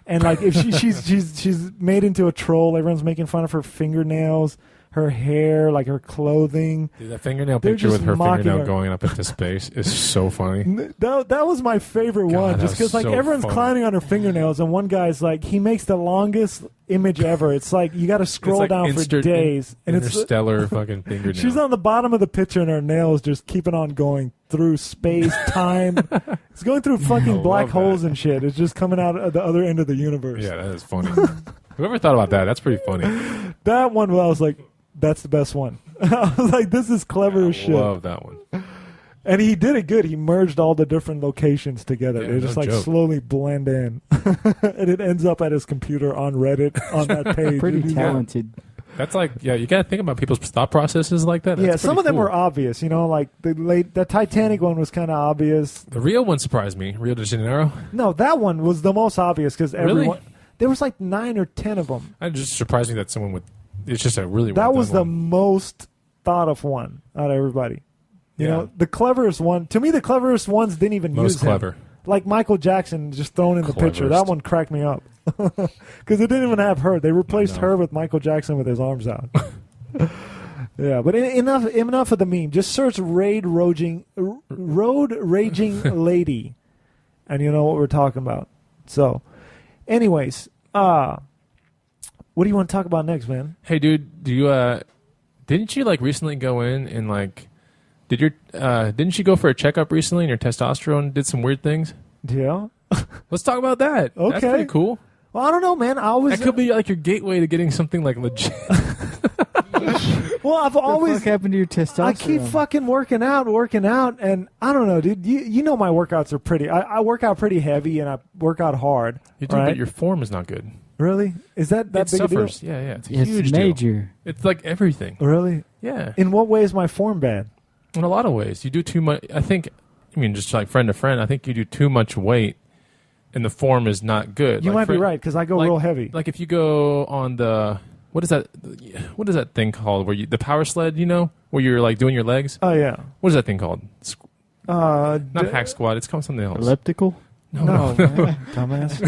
And like, if she's made into a troll, everyone's making fun of her fingernails, her hair, like her clothing. Dude, that fingernail They're picture with just her mocking fingernail her. going up into space is so funny. That was my favorite God, one, that just was because like so everyone's funny. clowning on her fingernails, and one guy's like, he makes the longest image ever. It's like you got to scroll It's like down for days, and it's interstellar fucking fingernail. she's on the bottom of the picture, and her nails just keeping on going through space, time. It's going through fucking I black love holes that. and shit. It's just coming out of the other end of the universe. Yeah, that is funny. Whoever thought about that? That's pretty funny. That one, I was like, that's the best one. I was like, this is clever as I shit. love that one. And he did it good. He merged all the different locations together. Yeah, They just no like joke. slowly blend in. And it ends up at his computer on Reddit on that page. Pretty And he's talented. That's like, yeah, you got to think about people's thought processes like that. like- That's yeah, some pretty of them cool. were obvious. You know, like the Titanic one was kind of obvious. The Rio one surprised me. Rio de Janeiro. No, that one was the most obvious because Really? everyone. There was like 9 or 10 of them. It just surprised me that someone would. It's just a really. That well was done the one. most thought of one out of everybody. You Yeah. know, the cleverest one. To me, the cleverest ones didn't even Most use him. clever. Like Michael Jackson just thrown in the picture. Cleverest. That one cracked me up. Because it didn't even have her. They replaced No. her with Michael Jackson with his arms out. Yeah, but enough of the meme. Just search road raging lady, and you know what we're talking about. So, anyways, what do you want to talk about next, man? Hey, dude, do you? Didn't you like recently go in and like? Didn't you go for a checkup recently and your testosterone did some weird things? Yeah. Let's talk about that. Okay. That's pretty cool. Well, I don't know, man. I always That could be like your gateway to getting something like legit. well, I've What always the fuck happened to your testosterone? I keep fucking working out, and I don't know, dude. You know my workouts are pretty. I work out pretty heavy, and I work out hard. You do, right? but your form is not good. Really? Is that It big suffers. a deal? Yeah, it's a It's huge deal. major. It's like everything. Really? Yeah. In what way is my form bad? In a lot of ways, you do too much. I mean, just like friend to friend, I think you do too much weight, and the form is not good. You Like, might be for- right because I go like- real heavy. Like if you go on the what is that thing called? Where the power sled, you know, where you're like doing your legs. Oh yeah. What is that thing called? Not d- hack squat. It's called something else. Elliptical? No, man. Dumbass.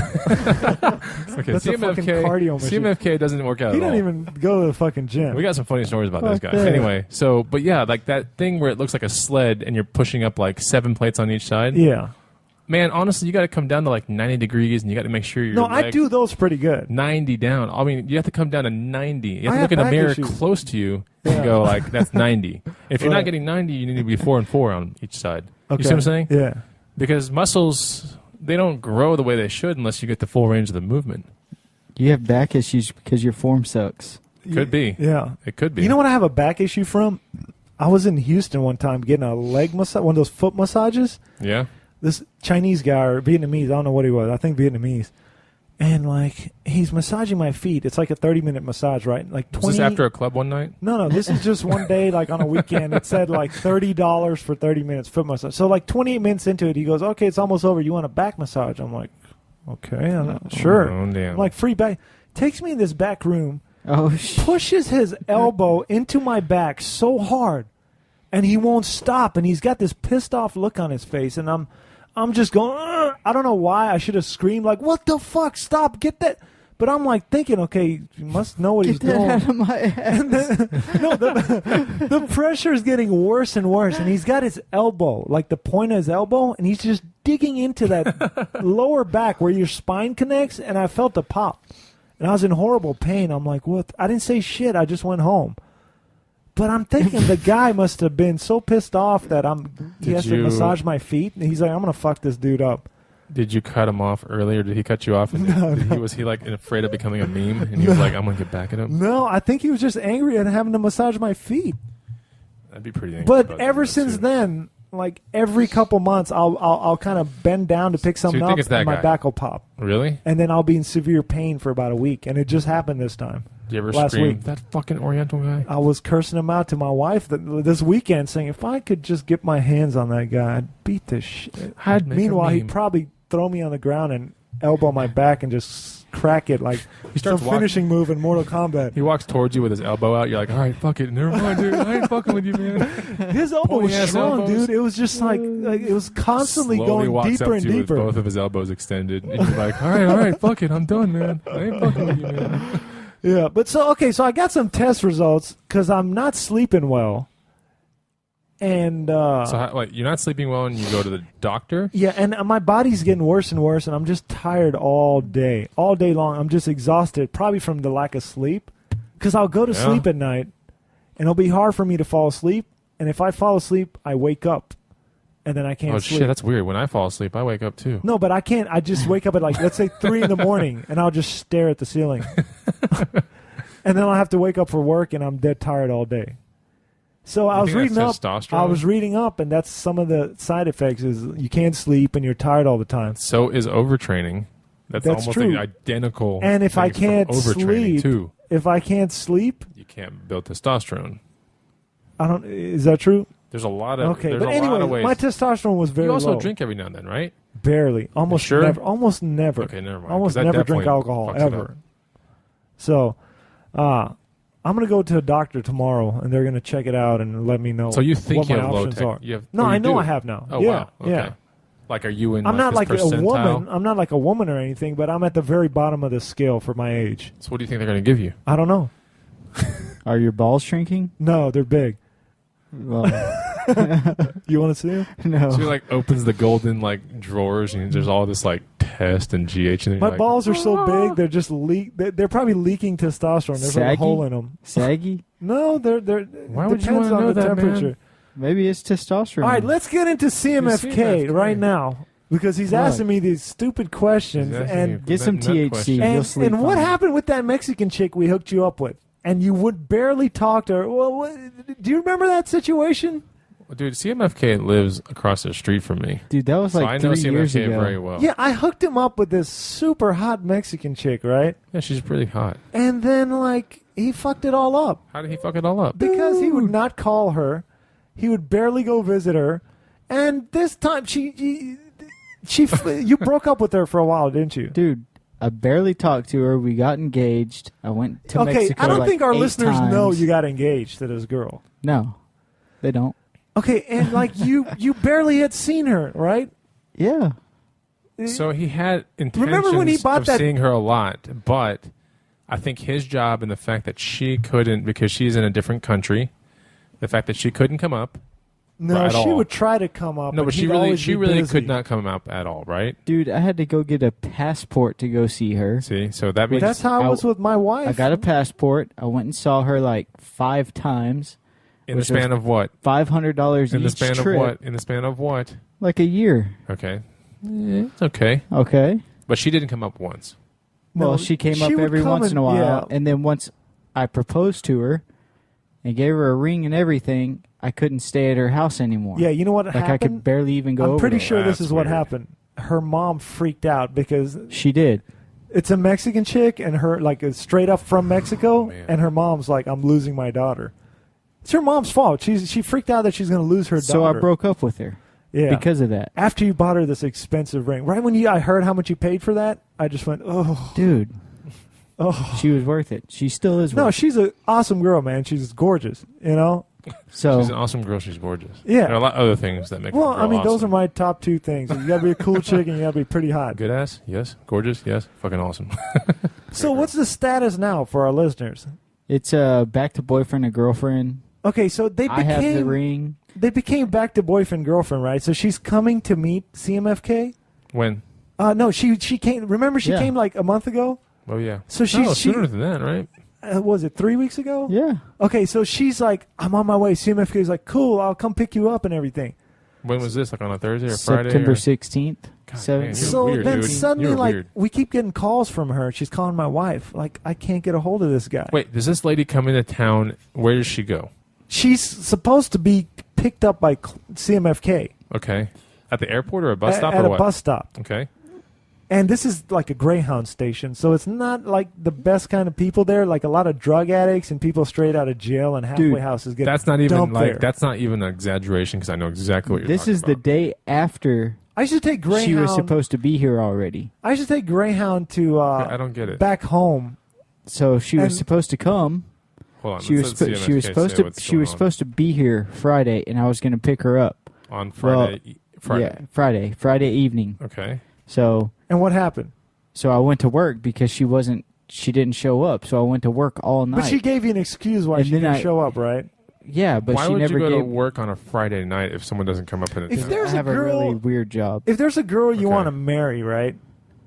Okay, That's a fucking cardio machine. CMFK doesn't work out He at all. don't even go to the fucking gym. We got some funny stories about this Fuck guy. that. Anyway, but yeah, like that thing where it looks like a sled and you're pushing up like 7 plates on each side. Yeah. Man, honestly, you got to come down to like 90 degrees and you got to make sure your No, I legs- do those pretty good. 90 down. I mean, you have to come down to 90. You have I to have look in a back mirror issues. close to you Yeah. and go like, that's 90. If you're Right. not getting 90, you need to be 4 and 4 on each side. Okay. You see what I'm saying? Yeah. Because muscles, they don't grow the way they should unless you get the full range of the movement. You have back issues because your form sucks. Could be. Yeah. It could be. You know what I have a back issue from? I was in Houston one time getting a leg massage, one of those foot massages. Yeah. This Chinese guy or Vietnamese, I don't know what he was. I think Vietnamese. And like he's massaging my feet. It's like a 30-minute massage, right? Like 20. Was this after a club one night? No, this is just one day, like on a weekend. It said like $30 for 30 minutes foot massage. So like 28 minutes into it, he goes, "Okay, it's almost over. You want a back massage?" I'm like, "Okay, sure." Oh, damn. I'm like, free back. Takes me in this back room, Oh, shit. pushes his elbow into my back so hard, and he won't stop. And he's got this pissed off look on his face, and I'm just going, "Ugh." I don't know why. I should have screamed like, "What the fuck? Stop! Get that!" But I'm like thinking, okay, he must know what he's Get that doing. out of my ass. No, the pressure is getting worse and worse, and he's got his elbow, like the point of his elbow, and he's just digging into that lower back where your spine connects, and I felt a pop. And I was in horrible pain. I'm like, what? I didn't say shit. I just went home. But I'm thinking the guy must have been so pissed off that he has to massage my feet. And he's like, I'm going to fuck this dude up. Did you cut him off earlier? Did he cut you off? And was he like afraid of becoming a meme? And he was like, I'm going to get back at him? No, I think he was just angry at having to massage my feet. That'd be pretty angry But about ever that, since too. then, like every couple months, I'll kind of bend down to pick something you think up, it's that and my guy? back will pop, Really? and then I'll be in severe pain for about a week. And it just happened this time. Do you ever Last scream, week. that fucking Oriental guy? I was cursing him out to my wife this weekend, saying if I could just get my hands on that guy, I'd beat the shit. I'd make a Meanwhile, meme. he'd probably throw me on the ground and elbow my back and just crack it like some starts walking- finishing move in Mortal Kombat. He walks towards you with his elbow out. You're like, all right, fuck it. Never mind, dude. I ain't fucking with you, man. His elbow was Pointy-ass strong, elbows. dude. It was just like it was constantly Slowly going walks deeper up and to you with deeper. both of his elbows extended. And you're like, all right, fuck it. I'm done, man. I ain't fucking with you, man. Yeah, but so I got some test results because I'm not sleeping well, and You're not sleeping well and you go to the doctor? yeah, and my body's getting worse and worse, and I'm just tired all day long. I'm just exhausted, probably from the lack of sleep, because I'll go to Yeah. sleep at night, and it'll be hard for me to fall asleep, and if I fall asleep, I wake up, and then I can't Oh, sleep. shit, that's weird. When I fall asleep, I wake up too. No, but I can't. I just wake up at like, let's say 3 in the morning, and I'll just stare at the ceiling. And then I'll have to wake up for work, and I'm dead tired all day. So I You was think reading that's up. testosterone? I was reading up, and that's some of the side effects is you can't sleep and you're tired all the time. So is overtraining. That's almost true. the identical. And if I thing from can't overtraining sleep, too, if I can't sleep, you can't build testosterone. I don't. Is that true? There's a lot of Okay, there's but a lot of anyway, ways. my testosterone was very You also low. drink every now and then, right? Barely, almost sure? never, almost never. Okay, never mind, 'cause Almost that never drink definitely alcohol fucks it ever. up. So, I'm gonna go to a doctor tomorrow, and they're gonna check it out and let me know. So you think what you my have low options tech? are. You have, No, oh, you I know do? I have now. Oh yeah, wow. Okay. yeah. Like, are you in? I'm not like a this percentile? woman. I'm not like a woman or anything, but I'm at the very bottom of the scale for my age. So what do you think they're going to give you? I don't know. Are your balls shrinking? No, they're big. Well, You want to see them? no. So he like opens the golden like drawers and there's all this like test and GH and My like, balls are so big; they're just They're probably leaking testosterone. There's like a Saggy? hole in them. Saggy? No, they're. Why would you depends wanna on know the that, man? temperature. Maybe it's testosterone. All right, let's get into CMFK CMFK. right now because he's What? asking me these stupid questions He's asking and you Get some that nut THC. question. You'll and, sleep and what fine. happened with that Mexican chick we hooked you up with? And you would barely talk to her. Well, do you remember that situation? Dude, CMFK lives across the street from me. Dude, that was So like I know 3 years CMFK ago. very well. Yeah, I hooked him up with this super hot Mexican chick, right? Yeah, she's pretty hot. And then, like, he fucked it all up How did he fuck it all up? because he would not call her. He would barely go visit her. And this time, you broke up with her for a while, didn't you? Dude, I barely talked to her. We got engaged. I went to Okay, Mexico I don't like think our 8 listeners know times. you got engaged to this girl. No, they don't. Okay, and like you barely had seen her, right? Yeah. So he had intentions Remember when he bought of that- seeing her a lot, but I think his job and the fact that she couldn't, because she's in a different country, the fact that she couldn't come up. No, At she all. would try to come up. No, and but she he'd really, always she be really busy. could not come up at all, right? Dude, I had to go get a passport to go see her. See, so that means That's how I was with my wife. I got a passport. I went and saw her like 5 times. in the which was span of what? $500 In the each span trip. of what? In the span of what? Like a year. Okay, it's okay. Okay. But she didn't come up once. No, Well, she came she up would every come once in a while. yeah. And then once I proposed to her and gave her a ring and everything, I couldn't stay at her house anymore. Yeah, you know what Like happened? I could barely even go I'm over pretty there. sure this That's is what weird. happened. Her mom freaked out because She did. it's a Mexican chick and her like is straight up from Mexico, man. and her mom's like, "I'm losing my daughter." It's her mom's fault. She freaked out that she's going to lose her So I daughter. broke up with her yeah. because of that. After you bought her this expensive ring, right when I heard how much you paid for that, I just went, "Oh, Dude, oh." she was worth it. She still is No, worth she's an awesome girl, man. She's gorgeous, you know. it. So She's an awesome girl. She's gorgeous. Yeah. There are a lot of other things that make Well, her a girl I mean, those awesome. are my top 2 things. You got to be a cool chick and you got to be pretty hot. Good ass, yes. Gorgeous, yes. Fucking awesome. So, what's the status now for our listeners? it's back to boyfriend and girlfriend. Okay, so they I have the became ring. they became back to boyfriend girlfriend, right? So she's coming to meet CMFK. When? No, she came. Remember, she Yeah. came like a month ago. Oh yeah. So she sooner than that, right? Was it 3 weeks ago? Yeah. Okay, so she's like, I'm on my way. CMFK is like, cool. I'll come pick you up and everything. When was this? Like on a Thursday or Friday? September or? 16th. God, Seven- man, you're So weird, then dude. suddenly, You're like, weird. we keep getting calls from her. She's calling my wife. Like, I can't get a hold of this guy. Wait, does this lady come into town? Where does she go? she's supposed to be picked up by CMFK. Okay. At the airport or a bus stop at or a what? bus stop. Okay. And this is like a Greyhound station, so it's not like the best kind of people there. Like a lot of drug addicts and people straight out of jail and halfway houses get That's not even dumped like there. that's not even an exaggeration because I know exactly what you're This talking is the about. day after I should take Greyhound. she was supposed to be here already. I should take Greyhound to I don't get it. back home. So she was And- supposed to come. Hold on. She was supposed to be here Friday, and I was going to pick her up. on Friday. Yeah, Friday evening. Okay. So And what happened? I went to work because she didn't show up. So I went to work all night. But she gave you an excuse why And she then didn't I- show up, right? Yeah, but Why she would never you go gave. to work on a Friday night if someone doesn't come up in a If time? there's I have a girl, really weird job. if there's a girl you Okay. want to marry, right,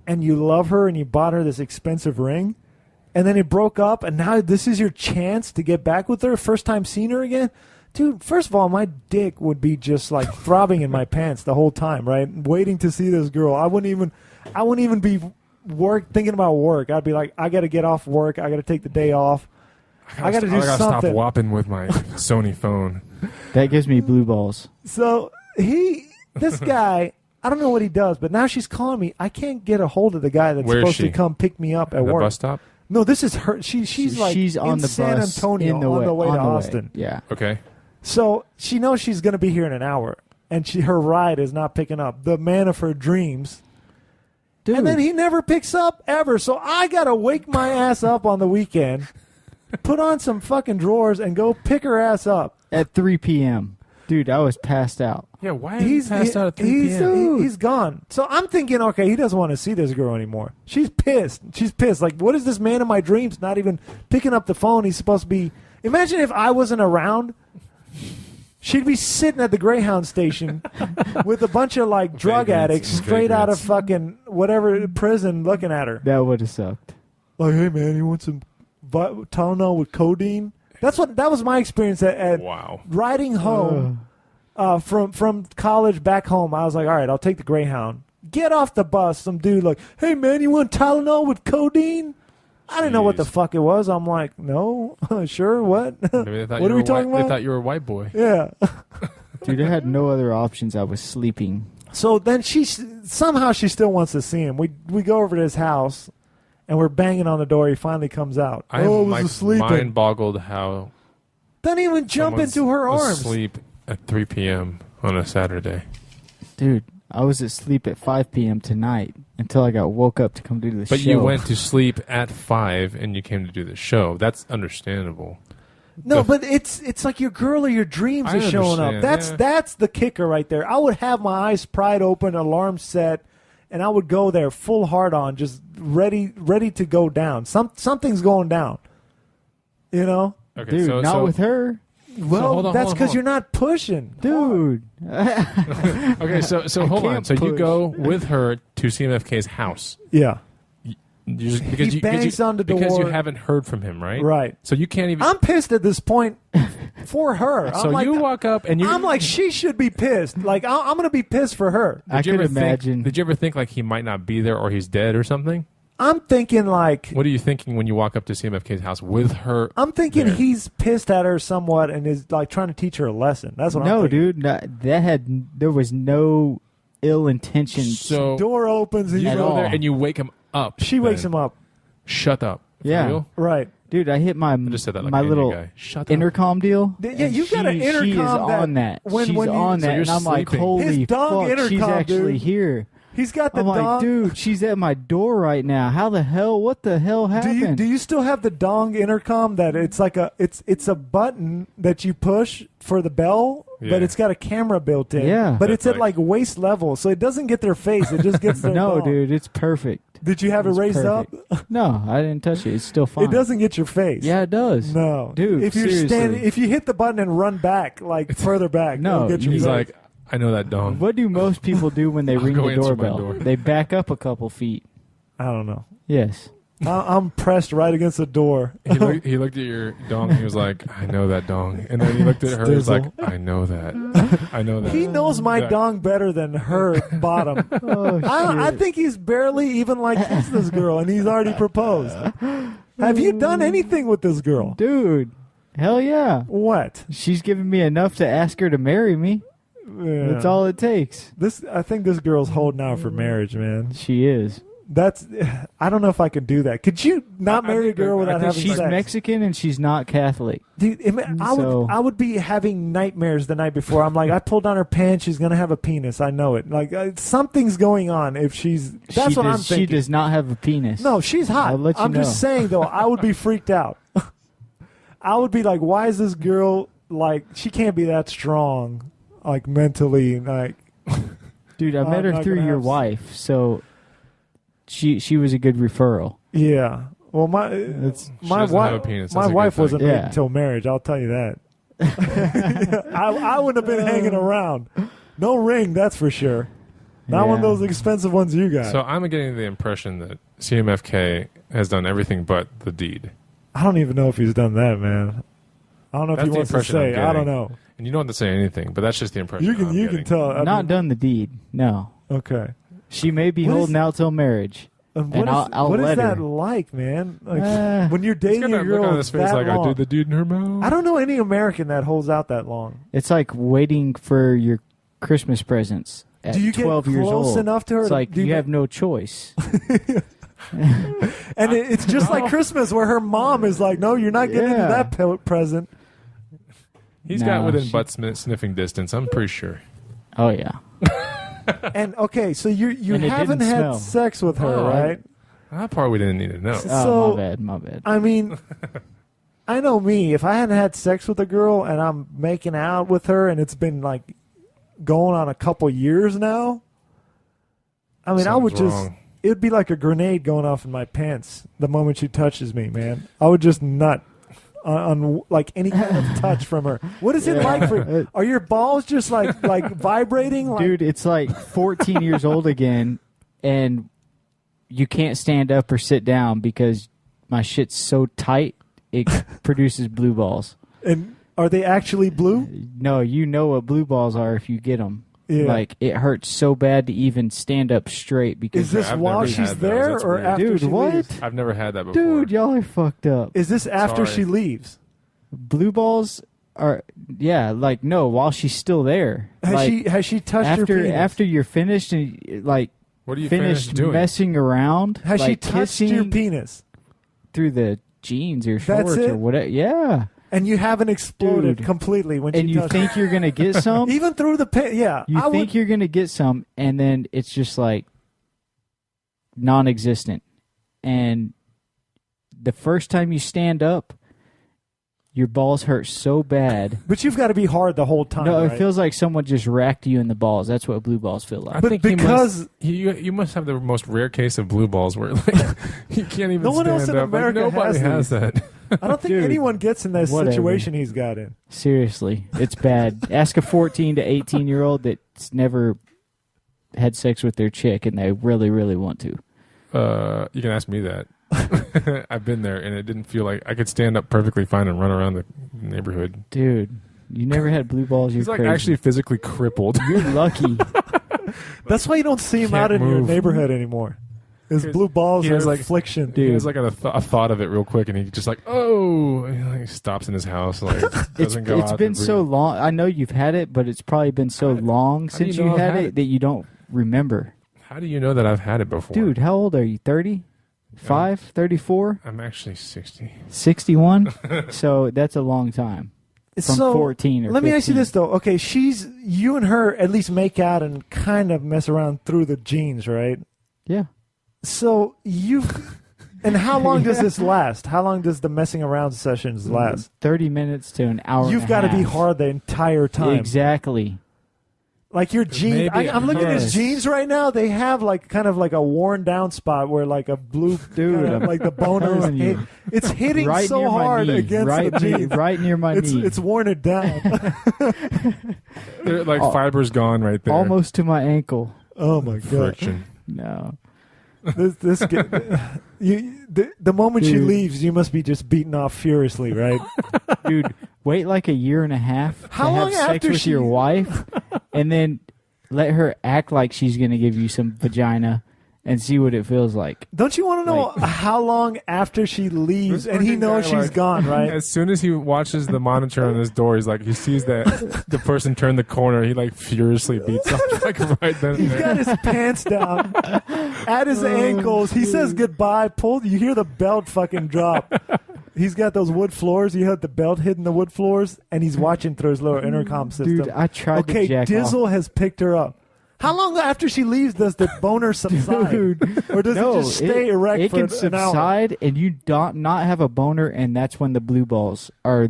and you love her and you bought her this expensive ring, and then it broke up, and now this is your chance to get back with her, first time seeing her again, dude. First of all, my dick would be just like throbbing in my pants the whole time, right, waiting to see this girl. I wouldn't even be thinking about work. I'd be like, I got to get off work. I got to take the day off. I got to do stop something. whopping with my Sony phone. That gives me blue balls. So this guy, I don't know what he does, but now she's calling me. I can't get a hold of the guy that's Where is supposed she? to come pick me up at The work. bus stop. No, this is her. She's like on in the San bus Antonio in the on the way to on the Austin. Yeah. Okay. So she knows she's going to be here in an hour, and her ride is not picking up. The man of her dreams. Dude, And then he never picks up ever. So I got to wake my ass up on the weekend, put on some fucking drawers, and go pick her ass up. at 3 p.m. Dude, I was passed out. Yeah. Why he's passed out at 3 he's, p.m.? he's gone. So I'm thinking, okay, he doesn't want to see this girl anymore. She's pissed. She's pissed. Like, what is this man of my dreams not even picking up the phone? He's supposed to be. Imagine if I wasn't around. She'd be sitting at the Greyhound station with a bunch of like drug Vagrants addicts and straight out of vagrants. fucking whatever prison looking at her. That would have sucked. Like, hey man, you want some Tylenol with codeine? That was my experience at Wow. riding home from college back home. I was like, all right, I'll take the Greyhound. Get off the bus. Some dude like, hey man, you want Tylenol with codeine? I didn't know what the Jeez. fuck it was. I'm like, no, sure, what? Maybe they thought What you are we were talking They about? thought you were a white boy. Yeah. Dude, I had no other options. I was sleeping. So then somehow she still wants to see him. We go over to his house, and we're banging on the door. He finally comes out. I was am asleep. mind boggled how Doesn't even jump someone's into her arms. asleep at 3 p.m. on a Saturday. Dude, I was asleep at 5 p.m. tonight until I got woke up to come do the show. But you went to sleep at 5 and you came to do the show. That's understandable. No, but it's like your girl or your dreams I is showing up. understand, That's the kicker right there. I would have my eyes pried open, alarm set, and I would go there full hard on, just ready to go down. Something's going down. You know? Okay, Dude, not with her. Well, hold on, that's hold on, because hold on. you're not pushing. Dude. Okay, so hold on. can't So you push. go with her to CMFK's house. Yeah. Because He bangs on the because you door. haven't heard from him, right? Right. So you can't even. I'm pissed at this point for her. so I'm like, you walk up and you. I'm like, she should be pissed. Like, I'm going to be pissed for her. I Did you could ever think- imagine. Did you ever think like he might not be there or he's dead or something? I'm thinking like, What are you thinking when you walk up to CMFK's house with her? I'm thinking there? he's pissed at her somewhat and is like trying to teach her a lesson. That's what I'm No, thinking. dude. There was no ill intention. So Door opens and you he's At go like, there all. and you wake him up. she wakes then. him up. Shut up. For Yeah. real? Right. Dude, I hit my I just said that like my an Indian little guy. Shut up. intercom deal. Yeah, and you've got an She is intercom that on that. when- She's when you- on so that, you're and I'm like, sleeping. holy His dong fuck, she's intercom, actually dude. here. He's got the I'm like, dong. dude, she's at my door right now. How the hell? What the hell Do happened? you still have the dong intercom that it's like it's a button that you push for the bell, Yeah. but it's got a camera built in. Yeah. But That's it's at like- like waist level, so it doesn't get their face. It just gets their No, dong. dude, it's perfect. Did you have it It's raised perfect. up? No, I didn't touch it. It's still fine. It doesn't get your face. Yeah, it does. No, Dude, If you're seriously. standing, if you hit the button and run back, like further back, No, it'll get your He's face. like, I know that dong. What do most people do when they I'll ring go the answer my doorbell? door. They back up a couple feet. I don't know. Yes. I'm pressed right against the door. He looked at your dong and he was like, I know that dong. And then he looked at her and was like, Dizzle. I know that. I know that. He knows my Yeah. dong better than her bottom. Oh, I shit. think he's barely even like kissed this girl, and he's already proposed. Have you done anything with this girl? Dude, Hell yeah. What? She's given me enough to ask her to marry me. Yeah. That's all it takes. I think this girl's holding out for marriage, man. She is. I don't know if I could do that. Could you not marry a girl without having she's sex? Mexican and she's not Catholic. Dude, I would be having nightmares the night before. I'm like, I pulled down her pants. She's gonna have a penis. I know it. Like something's going on. If that's what I'm thinking. She does not have a penis. No, she's hot. I'll let you I'm know. just saying though, I would be freaked out. I would be like, why is this girl like? She can't be that strong, like mentally, like. Dude, I met her through your wife, so. She was a good referral. Yeah. Well, my wife wasn't made until marriage. I'll tell you that. I wouldn't have been hanging around. No ring, that's for sure. Not one of those expensive ones you got. So I'm getting the impression that CMFK has done everything but the deed. I don't even know if he's done that, man. I don't know if he wants to say. I don't know. And you don't have to say anything, but that's just the impression. You can tell. Not done the deed. No. Okay. She may be holding out till marriage. What is that like, man? Like, when you're dating a girl look on his face like long, I did the deed in her mouth. I don't know any American that holds out that long. It's like waiting for your Christmas presents at do you 12 get years close old. enough to her? It's like you have no choice. And it's just like Christmas where her mom is like, no, you're not getting into that present. He's got within butt sniffing distance, I'm pretty sure. Oh, yeah. And okay, so you haven't had sex with her, right? That part we didn't need to know. So, my bad. I mean, I know me. If I hadn't had sex with a girl and I'm making out with her and it's been like going on a couple years now, I mean, I would just, it'd be like a grenade going off in my pants the moment she touches me, man. I would just nut on like any kind of touch from her. What is it like for? Are your balls just like vibrating? Dude, it's like 14 years old again, and you can't stand up or sit down because my shit's so tight it produces blue balls. And are they actually blue? No, you know what blue balls are if you get them. Yeah. Like it hurts so bad to even stand up straight because is this while she's there or after she leaves? I've never had that before. Dude, y'all are fucked up. Is this after she leaves? Blue balls are no, while she's still there. Has she touched your penis? After you're finished and what are you finished doing? Messing around? Has she touched your penis through the jeans or shorts or whatever? Yeah. And you haven't exploded completely when and she you touched think you're gonna get some, even through the pit. Yeah, you think you're gonna get some, and then it's just like non-existent. And the first time you stand up, your balls hurt so bad. But you've got to be hard the whole time. No, it right? feels like someone just racked you in the balls. That's what blue balls feel like. I think because you must have the most rare case of blue balls where like you can't even. No one stand else in up. America Nobody has that. I don't think anyone gets in that situation he's got in. Seriously, it's bad. Ask a 14 to 18-year-old that's never had sex with their chick and they really, really want to. You can ask me that. I've been there, and it didn't feel like I could stand up perfectly fine and run around the neighborhood. Dude, you never had blue balls. You're He's like crazy. actually physically crippled. You're lucky. That's why you don't see him out in your neighborhood anymore. His blue balls are affliction. He has like a thought of it real quick, and he just like, oh, and he stops in his house. Like, doesn't go it's out been so long. I know you've had it, but it's probably been so long since you had it that you don't remember. How do you know that I've had it before? Dude, how old are you? 35? 34? I'm actually 60. 61? So that's a long time. From 14 or 15. Let me ask you this, though. Okay, you and her at least make out and kind of mess around through the jeans, right? Yeah. So and how long does this last? How long does the messing around sessions last? 30 minutes to an hour. You've got to be hard the entire time. Exactly. Like your jeans. I'm looking at his jeans right now. They have like kind of like a worn down spot where like a blue dude, like the boner is it's hitting right so hard against the jeans. Right near my knee. It's worn it down. They're like fibers gone right there. Almost to my ankle. Oh my god. Friction. No. The moment she leaves, you must be just beaten off furiously, right? Dude, wait like a year and a half to have sex with your wife, and then let her act like she's going to give you some vagina, and see what it feels like. Don't you want to know how long after she leaves and he knows she's gone, right? As soon as he watches the monitor on his door, he's like, he sees that the person turned the corner, he like furiously beats up like right then and He's there. got his pants down at his ankles. He says goodbye. You hear the belt fucking drop. He's got those wood floors. You have the belt hitting the wood floors, and he's watching through his little intercom system. Dude, I tried to Okay, jack Dizzle off. has picked her up. How long after she leaves does the boner subside? Or does it just stay erect it for can an hour? subside, and you don't not have a boner, and that's when the blue balls are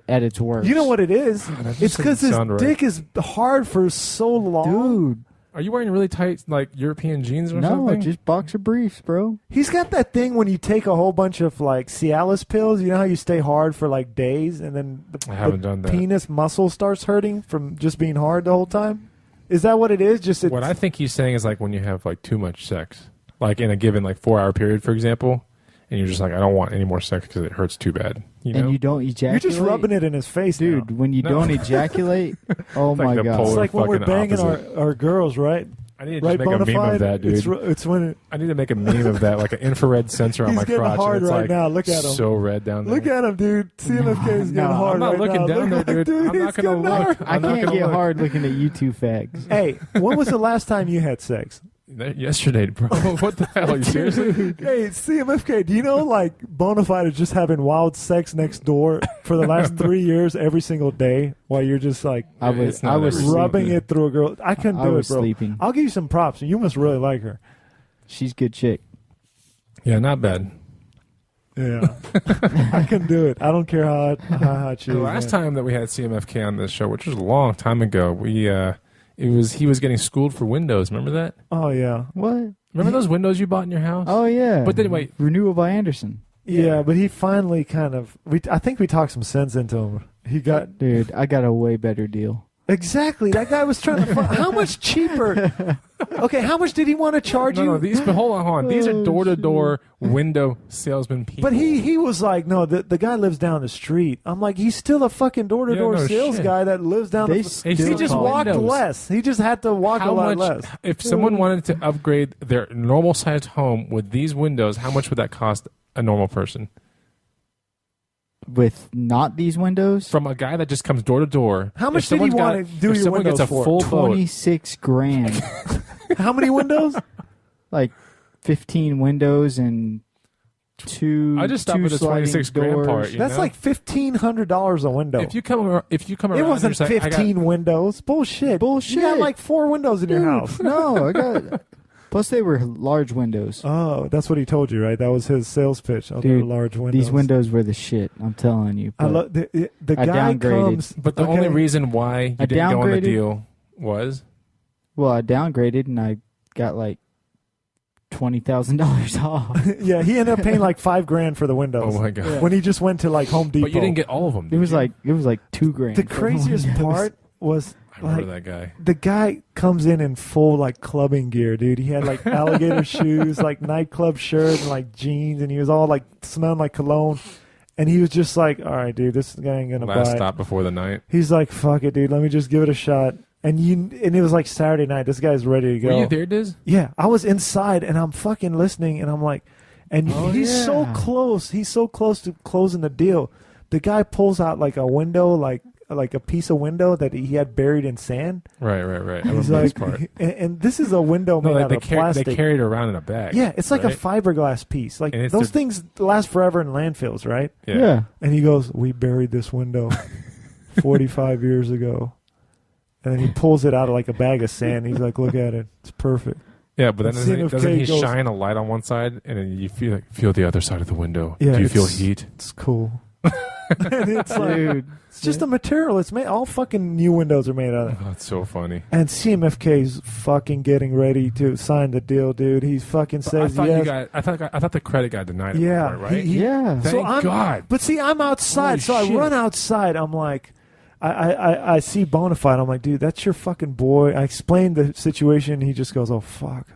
at its worst. You know what it is? that just It's because doesn't his sound right. dick is hard for so long. dude? Are you wearing really tight like European jeans or No, something? just boxer briefs, bro. He's got that thing when you take a whole bunch of like Cialis pills. You know how you stay hard for like days, and then I haven't the done that. penis muscle starts hurting from just being hard the whole time. Is that what it is? Just What I think he's saying is like when you have like too much sex, like in a given like 4-hour period, for example, and you're just like, I don't want any more sex because it hurts too bad. You know? And you don't you're ejaculate. just rubbing it in his face, dude. now. When you No. don't ejaculate, oh It's like my the god! It's polar like when we're fucking banging opposite. our girls, right? I need to just Right, make a meme Bonafide? of that, dude. It's when it, I need to make a meme of that, like an infrared sensor on He's my getting crotch. hard and it's right like now. Look at him. So red down there. look at him, dude. CMFK is getting No, hard I'm not right looking now. down Look there, at- dude. I'm not he's gonna getting look. hard. I I'm not can't gonna get look. hard looking at you two fags. Hey, when was the last time you had sex? Yesterday, bro. What the hell? Are you seriously? Hey, CMFK, do you know like Bonafide is just having wild sex next door for the last 3 years every single day while you're just like I was It's not every rubbing single- it through a girl? I couldn't I do was it, bro. sleeping. I'll give you some props. You must really like her. She's a good chick. Yeah, not bad. Yeah. I couldn't do it. I don't care how hot she is. The last man. time that we had CMFK on this show, which was a long time ago, he was getting schooled for Windows. Remember that? Oh, yeah. What? Remember those Windows you bought in your house? Oh yeah. But then wait. Renewal by Anderson. Yeah, but he finally kind of. I think we talked some sense into him. He got. Dude, I got a way better deal. Exactly. That guy was trying to. How much cheaper? Okay, how much did he want to charge you? No, these. But hold on. These are door-to-door window salesman people. But he was like, no, the guy lives down the street. I'm like, he's still a fucking door-to-door Yeah, no sales shit. guy that lives down They the still He just call walked windows. less. He just had to walk a how lot much? less. If someone wanted to upgrade their normal-sized home with these windows, how much would that cost a normal person? With not these windows, From a guy that just comes door to door. How much did he want to do if your someone windows gets a for? full boat, 26 grand. How many windows? Like 15 windows and two. I just stopped two with the sliding 26 grand doors. part. You That's know? like $1,500 a window. If you come around, It wasn't and you're saying, 15 windows. Bullshit. Bullshit. You got like 4 windows in your Dude, house. No, I got. Plus, they were large windows. Oh, that's what he told you, right? That was his sales pitch. Oh, they're Dude, large windows. These windows were the shit. I'm telling you. I but love the I guy downgraded. comes. But the okay. only reason why you I didn't go on the downgraded. deal was Well, I downgraded and I got like $20,000 off. Yeah, he ended up paying like $5,000 for the windows. oh my god. When he just went to like Home Depot. But you didn't get all of them. It did was you? like $2,000. the for craziest windows. part was I remember like that guy. the guy comes in full like clubbing gear, dude. He had like alligator shoes, like nightclub shirt, and like jeans, and he was all like smelling like cologne. And he was just like, "All right, dude, this guy ain't gonna Last buy it." stop before the night. He's like, "Fuck it, dude. Let me just give it a shot." And it was like Saturday night. This guy's ready to go. Were you there, Diz? Yeah, I was inside and I'm fucking listening and I'm like, and he's so yeah. close. He's so close to closing the deal. The guy pulls out like a window, like a piece of window that he had buried in sand. Right. I He's remember this like, part. and this is a window No, made like out they, of they plastic. carried it around in a bag. Yeah, it's like a right? fiberglass piece. Like And it's those the- things last forever in landfills, right? Yeah. And he goes, "We buried this window 45 years ago." And then he pulls it out of like a bag of sand. He's like, "Look at it. It's perfect." Yeah, but then And CMFK doesn't he goes- shine a light on one side and then you feel the other side of the window? Yeah, Do you feel it's- heat? It's cool. And it's like, Dude. it's just a material. It's made. All fucking new windows are made out of it. Oh, that's so funny. And CMFK's fucking getting ready to sign the deal, dude. He fucking I says thought yes. I thought the credit guy denied it. Yeah, before, right? Yeah. Thank I'm, God. But see, I'm outside, Holy so shit. I run outside. I'm like, I see Bonafide. I'm like, dude, that's your fucking boy. I explained the situation. He just goes, "Oh fuck."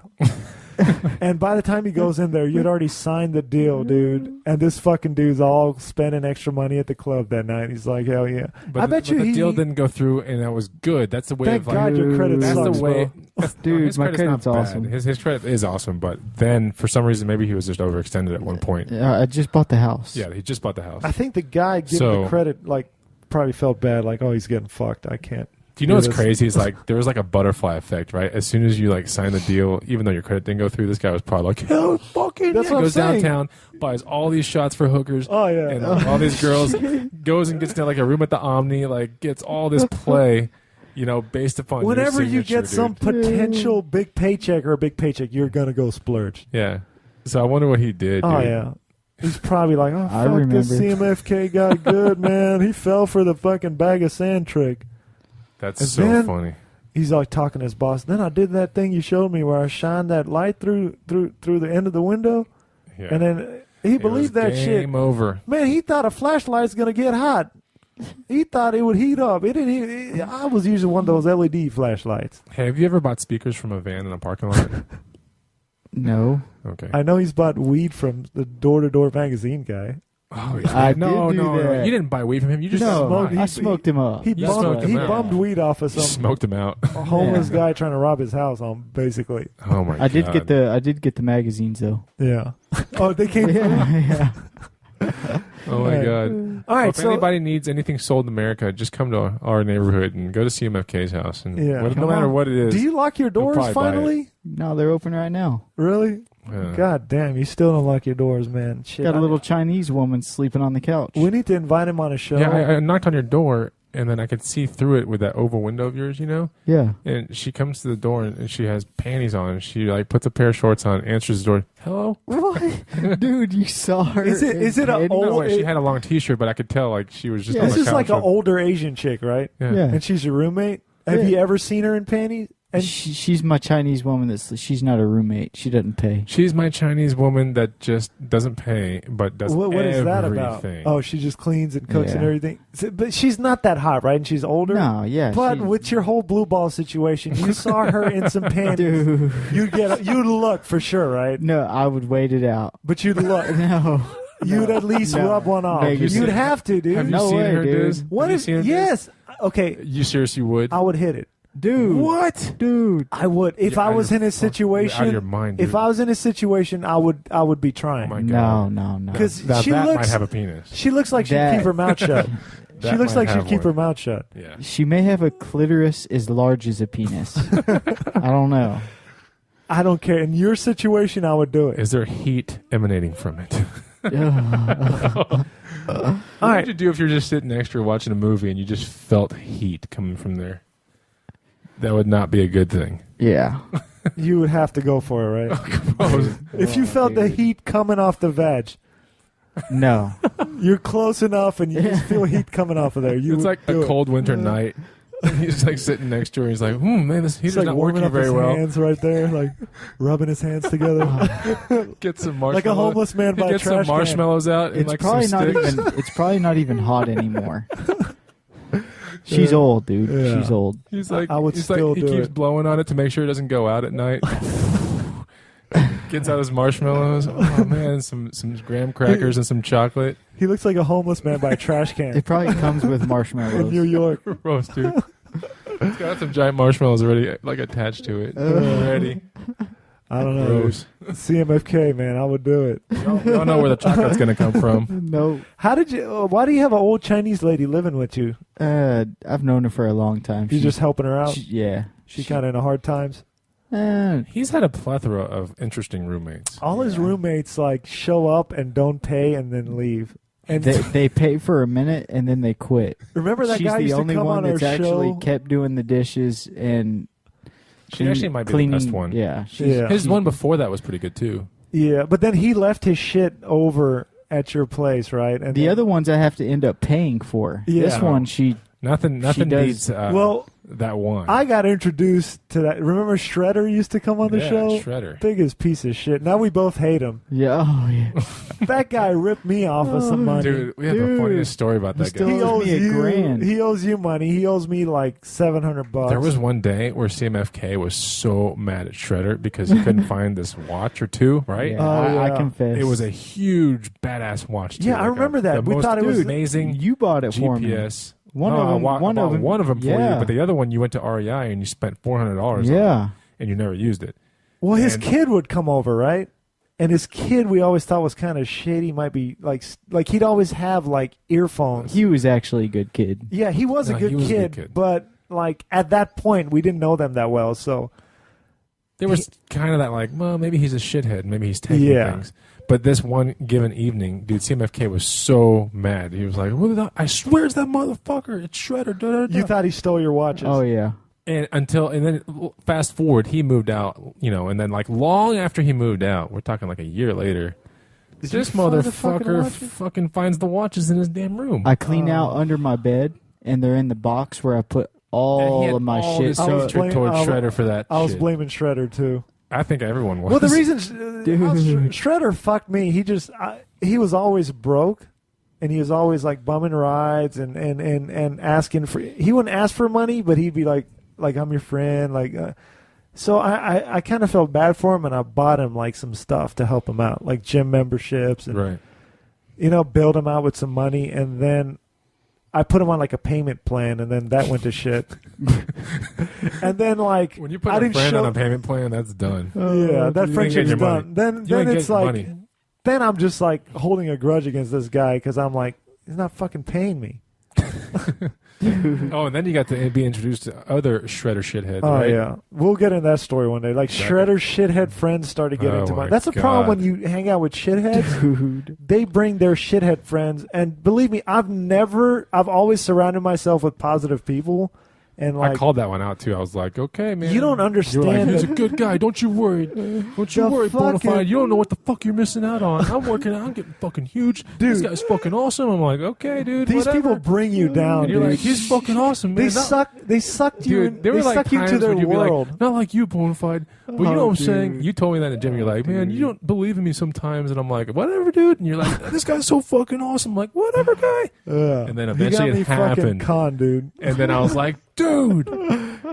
And by the time he goes in there, you'd already signed the deal, dude. And this fucking dude's all spending extra money at the club that night. He's like, hell yeah. But the deal didn't go through, and that was good. That's the way. Thank God your credit That's sucks, the way. bro. Dude, his my credit's credit's not awesome. bad. His credit is awesome, but then for some reason maybe he was just overextended at one point. I just bought the house. Yeah, he just bought the house. I think the guy giving the credit, like, probably felt bad. Like, oh, he's getting fucked. I can't. Do you know what's crazy? Is like there was like a butterfly effect, right? As soon as you like sign the deal, even though your credit didn't go through, this guy was probably like, hell, fucking. That's what I'm goes saying. downtown, buys all these shots for hookers. Oh yeah, and all these girls, goes and gets to like a room at the Omni, like gets all this play, based upon. Whenever your you get signature, some dude. potential big paycheck or a big paycheck, you're gonna go splurge. Yeah. So I wonder what he did. Oh dude. yeah. He's probably like, oh, I fuck, this remember. CMFK guy good, man. He fell for the fucking bag of sand trick. That's And so then funny. He's like talking to his boss. Then I did that thing you showed me where I shined that light through the end of the window. Yeah. And then he believed that shit. Game over. Man, he thought a flashlight's going to get hot. He thought it would heat up. It didn't. I was using one of those LED flashlights. Hey, have you ever bought speakers from a van in a parking lot? No. Okay. I know he's bought weed from the door-to-door magazine guy. Oh, I no, did do no, that. You didn't buy weed from him. You just No, smoked. I smoked him up. He You smoked him out. bummed weed off of You some smoked him out. homeless Yeah. guy trying to rob his house. Basically, Oh my god. I did get the magazines though. yeah. Oh, they came. Yeah. Oh my Right. god. All Well, right, if so anybody needs anything sold in America, just come to our neighborhood and go to CMFK's house. And Yeah. no Come matter on. what it is. do you lock your doors probably buy it. finally? No, they're open right now. Really? Yeah. God damn, you still don't lock your doors, man. Shit. Got a little Chinese woman sleeping on the couch. We need to invite him on a show. Yeah, I knocked on your door, and then I could see through it with that oval window of yours, Yeah. And she comes to the door, and she has panties on. She, like, puts a pair of shorts on, answers the door. Hello? What? Dude, you saw her. Is it a in old- No, Oh, wait, she it- had a long T-shirt, but I could tell, like, she was just Yeah, on This the is couch. like an with- older Asian chick, right? Yeah. Yeah. And she's your roommate. Have Yeah. you ever seen her in panties? And She's my Chinese woman. She's not a roommate. She doesn't pay. She's my Chinese woman that just doesn't pay, but does what is that about? everything. Oh, she just cleans and cooks and Yeah. everything. But she's not that hot, right? And she's older. No, yeah. But she- with your whole blue ball situation, you saw her in some panties. dude, You'd look for sure, right? no, I would wait it out. But you'd look. No, You'd at least No. rub one off. Vegas. You'd have to, dude. Have you No seen way, her, dude. Diz? What Have you if? seen her, Diz? Yes. Okay. You seriously would? I would hit it. dude. What? dude? I would if You're I out of was your in his fuck- you're situation. out of your mind, if dude. I was in his situation, I would be trying. Oh my No, god. no. Because Now she that might looks. have a penis. She looks like she'd That- keep her mouth shut. She That looks might like she'd have keep her one. mouth shut. Yeah. She may have a clitoris as large as a penis. I don't know. I don't care. In your situation, I would do it. Is there heat emanating from it? Ugh. All What right. would you do if you're just sitting next to her watching a movie and you just felt heat coming from there? That would not be a good thing. Yeah. You would have to go for it, right? If you felt the dude. heat coming off the veg, No. you're close enough and you just feel heat coming off of there. You It's would like a do it. cold winter night. And he's like sitting next to her. He's like, man, this It's heater's like not warming working up very his well. hands right there, like rubbing his hands together, Get some marshmallows. like a homeless man He by a gets some trash can. marshmallows out and It's like probably some not sticks. even. It's probably not even hot anymore. She's old, dude. Yeah. She's old. He's like, I would he's still like, he do keeps it. blowing on it to make sure it doesn't go out at night. Gets out his marshmallows. Oh man, some graham crackers and some chocolate. He looks like a homeless man by a trash can It probably comes with in New marshmallows. York. Roast, dude. It's got some giant marshmallows already, like attached to it. Already. I don't know. Gross. CMFK, man, I would do it. You don't know where the chocolate's gonna come from. No. How did you? Why do you have an old Chinese lady living with you? I've known her for a long time. You just helping her out. yeah. She kind of in a hard times. He's had a plethora of interesting roommates. All his roommates like show up and don't pay and then leave. And they pay for a minute and then they quit. remember that She's guy the used to only come one on our that's actually show. kept doing the dishes and She actually might be cleaning. the best one. Yeah. Yeah. His one before that was pretty good too. Yeah, but then he left his shit over at your place, right? And The then- other ones I have to end up paying for. Yeah. This one she Nothing does. beats Well, that one. I got introduced to that. Remember Shredder used to come on the Yeah, show? Shredder. Biggest piece of shit. Now we both hate him. Yeah. Oh yeah. That guy ripped me off of some money. Dude, we have the funniest story about that guy. still- He owes me you $1,000. He owes you money. He owes me like $700. There was one day where CMFK was so mad at Shredder because he couldn't find this watch or two, right? Yeah, Oh, I yeah. confess. It was a huge badass watch. Too. Yeah, I remember that. The We most thought it was- amazing You bought it for me. GPS. One No, of them. I bought one of them for yeah. you, but the other one you went to REI and you spent $400 on it, Yeah. and you never used it. Well, his And- kid would come over, right? And his kid, we always thought was kind of shady. Might be like he'd always have like earphones. He was actually a good kid. Yeah, he was, No, a, good he was a kid, good kid. but like at that point, we didn't know them that well. So There was kind of that like, well, maybe he's a shithead. Maybe he's taking Yeah. things. But this one given evening, dude, CMFK was so mad. He was like, I swear it's that motherfucker. It's Shredder. Da, da, da. you thought he stole your watches? Oh yeah. And then fast forward, he moved out, and then like long after he moved out, we're talking like a year later, Did this you find the fucking motherfucker watches? fucking finds the watches in his damn room. I clean out under my bed, and they're in the box where I put And he all had of my all shit. this I was hatred blame- towards I was- Shredder for that I was shit. blaming Shredder too. I think everyone was. Well, the reason Dude. Shredder fucked me, he was always broke, and he was always like bumming rides and asking for. He wouldn't ask for money, but he'd be like I'm your friend, like. So I kind of felt bad for him, and I bought him like some stuff to help him out, like gym memberships, and right. build him out with some money, and then I put him on like a payment plan, and then that went to shit. And then like When you put I a didn't friend show, on a payment plan, that's done. yeah, that You friendship's ain't getting your done. Then You ain't it's getting like money. then I'm just like holding a grudge against this guy because I'm like he's not fucking paying me. Oh, and then you got to be introduced to other Shredder shitheads, Oh right? yeah, we'll get in that story one day. Like Exactly. Shredder shithead friends started getting Oh, to my That's the problem God. when you hang out with shitheads. Dude. They bring their shithead friends, and believe me, I've always surrounded myself with positive people, and I like called that one out too. I was like, okay, man. you don't You're like, understand. he's a that- good guy. Don't you worry. Don't you The worry, fucking- Bonafide. You don't know what the fuck you're missing out on. I'm working out. I'm getting fucking huge. This Dude. guy's fucking awesome. I'm like, okay, dude. These whatever. people bring you down. And you're dude. like, he's fucking awesome, man. They sucked you. Dude, there they were like suck you times to their when you'd be world. like, not like you, Bonafide. But you know Oh, what I'm saying? dude. You told me that in the gym. You're like, man, you don't believe in me sometimes. And I'm like, whatever, dude. And you're like, this guy's so fucking awesome. I'm like, whatever, guy. Yeah. And then he eventually got me it happened. fucking con, dude. And then I was like, dude.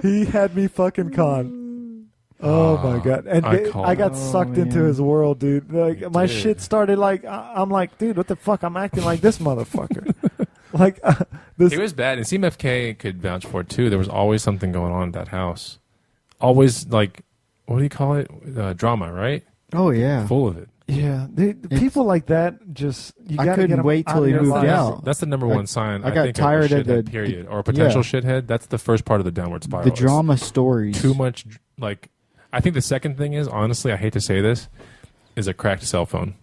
He had me fucking con. Oh my god! And I called I got it. sucked Oh, into man. his world, dude. Like You my did. shit started like I'm like, dude, what the fuck? I'm acting like this motherfucker. Like this. It was bad. And CMFK could vouch for it too. There was always something going on at that house. Always like, what do you call it? Drama, right? Oh yeah. Full of it. Yeah, people like that just you I gotta couldn't get 'em wait out till of he your moved life. out. That's the number one sign. I got think, tired of of a shithead, the- period, or a potential yeah. shithead. That's the first part of the downward spiral. The is drama stories. Too much. Like, I think the second thing is, honestly, I hate to say this, is a cracked cell phone.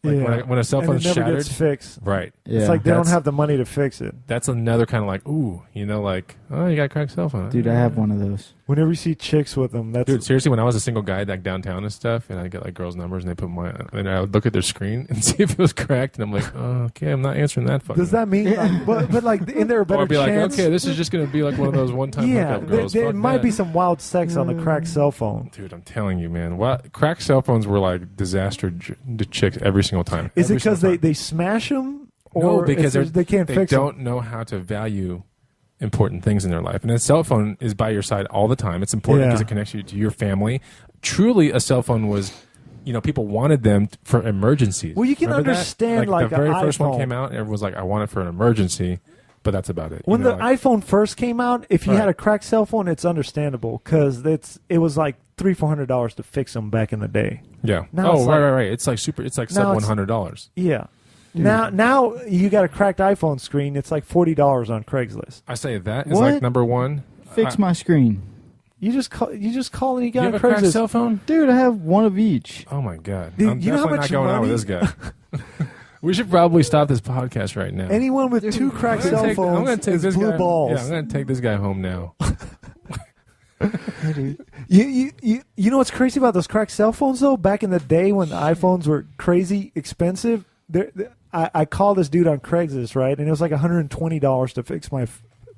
Like Yeah. when a cell And phone's it never shattered, gets fixed. right? Yeah. It's like they don't That's- have the money to fix it. That's another kind of like, ooh, like, oh, you got a cracked cell phone, Dude, I have one of those. Whenever you see chicks with them, that's Dude, seriously, when I was a single guy, like downtown and stuff, and I get like girls' numbers, and they put and I would look at their screen and see if it was cracked, and I'm like, oh, okay, I'm not answering that fucking. does that mean? Like, but like, in there a Or better I'd be chance? like, okay, this is just gonna be like one of those one-time yeah, hookup girls. there Fuck might that. be some wild sex on the cracked cell phone. Dude, I'm telling you, man. What cracked cell phones were like disaster to chicks every single time. Is it Every because single time. they smash them, No, or because they can't they fix don't them? know how to value important things in their life. And a cell phone is by your side all the time. It's important Yeah. because it connects you to your family. Truly, a cell phone was, people wanted them for emergencies. Well, you can Remember that? understand, like, the very an first one iPhone. came out, everyone was like, I want it for an emergency, but that's about it. When You know, the like- iPhone first came out, if you Right. had a cracked cell phone, it's understandable because it was like $300-400 to fix them back in the day. yeah. now Oh, it's right, like- right. It's like super. It's like Now sub it's- $100. Yeah. Now you got a cracked iPhone screen. It's like $40 on Craigslist. I say that is What? like number one. Fix my screen. You just call and you You got have a a cracked Craigslist. cell phone? Dude, I have one of each. Oh my god! Dude, I'm you know how definitely much not going out with money- this guy. We should probably stop this podcast right now. Anyone with two cracked cell I'm phones gonna take is this blue guy, balls. Yeah, I'm gonna take this guy home now. You know what's crazy about those cracked cell phones though? Back in the day when the iPhones were crazy expensive, I called this dude on Craigslist, right? And it was like $120 to fix my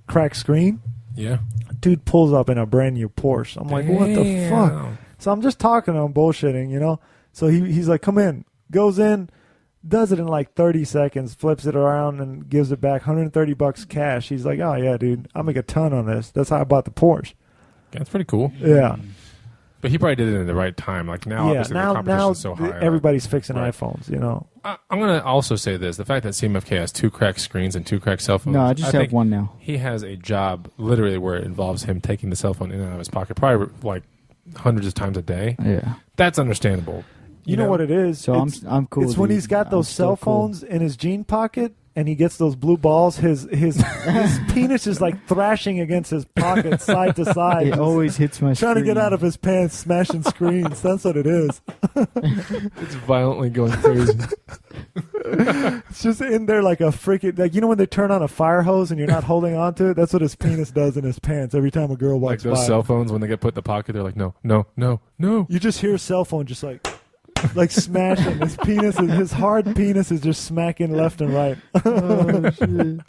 cracked screen. Yeah. Dude pulls up in a brand new Porsche. I'm like, what the fuck? So I'm just talking to him, bullshitting, you know? So he's like, come in. Goes in, does it in like 30 seconds, flips it around and gives it back, $130 cash. He's like, oh, yeah, dude, I'll make a ton on this. That's how I bought the Porsche. That's pretty cool. Yeah. But he probably did it in the right time. Like now, obviously, the competition's so high. Everybody's fixing iPhones, you know? I'm going to also say this. The fact that CMFK has 2 cracked screens and 2 cracked cell phones. No, I just have one now. He has a job literally where it involves him taking the cell phone in and out of his pocket probably like hundreds of times a day. Yeah. That's understandable. You know what it is? So I'm cool. It's when he's got those cell phones in his jean pocket and he gets those blue balls. His penis is like thrashing against his pocket side to side. It always hits my trying screen. to get out of his pants, smashing screens. That's what it is. It's violently going crazy. It's just in there like a freaking, like, you know when they turn on a fire hose and you're not holding on to it? That's what his penis does in his pants every time a girl walks like those by. cell phones, when they get put in the pocket, they're like, no, no, no, no. You just hear cell phone just like smashing. His hard penis is just smacking left and right. Oh, shit.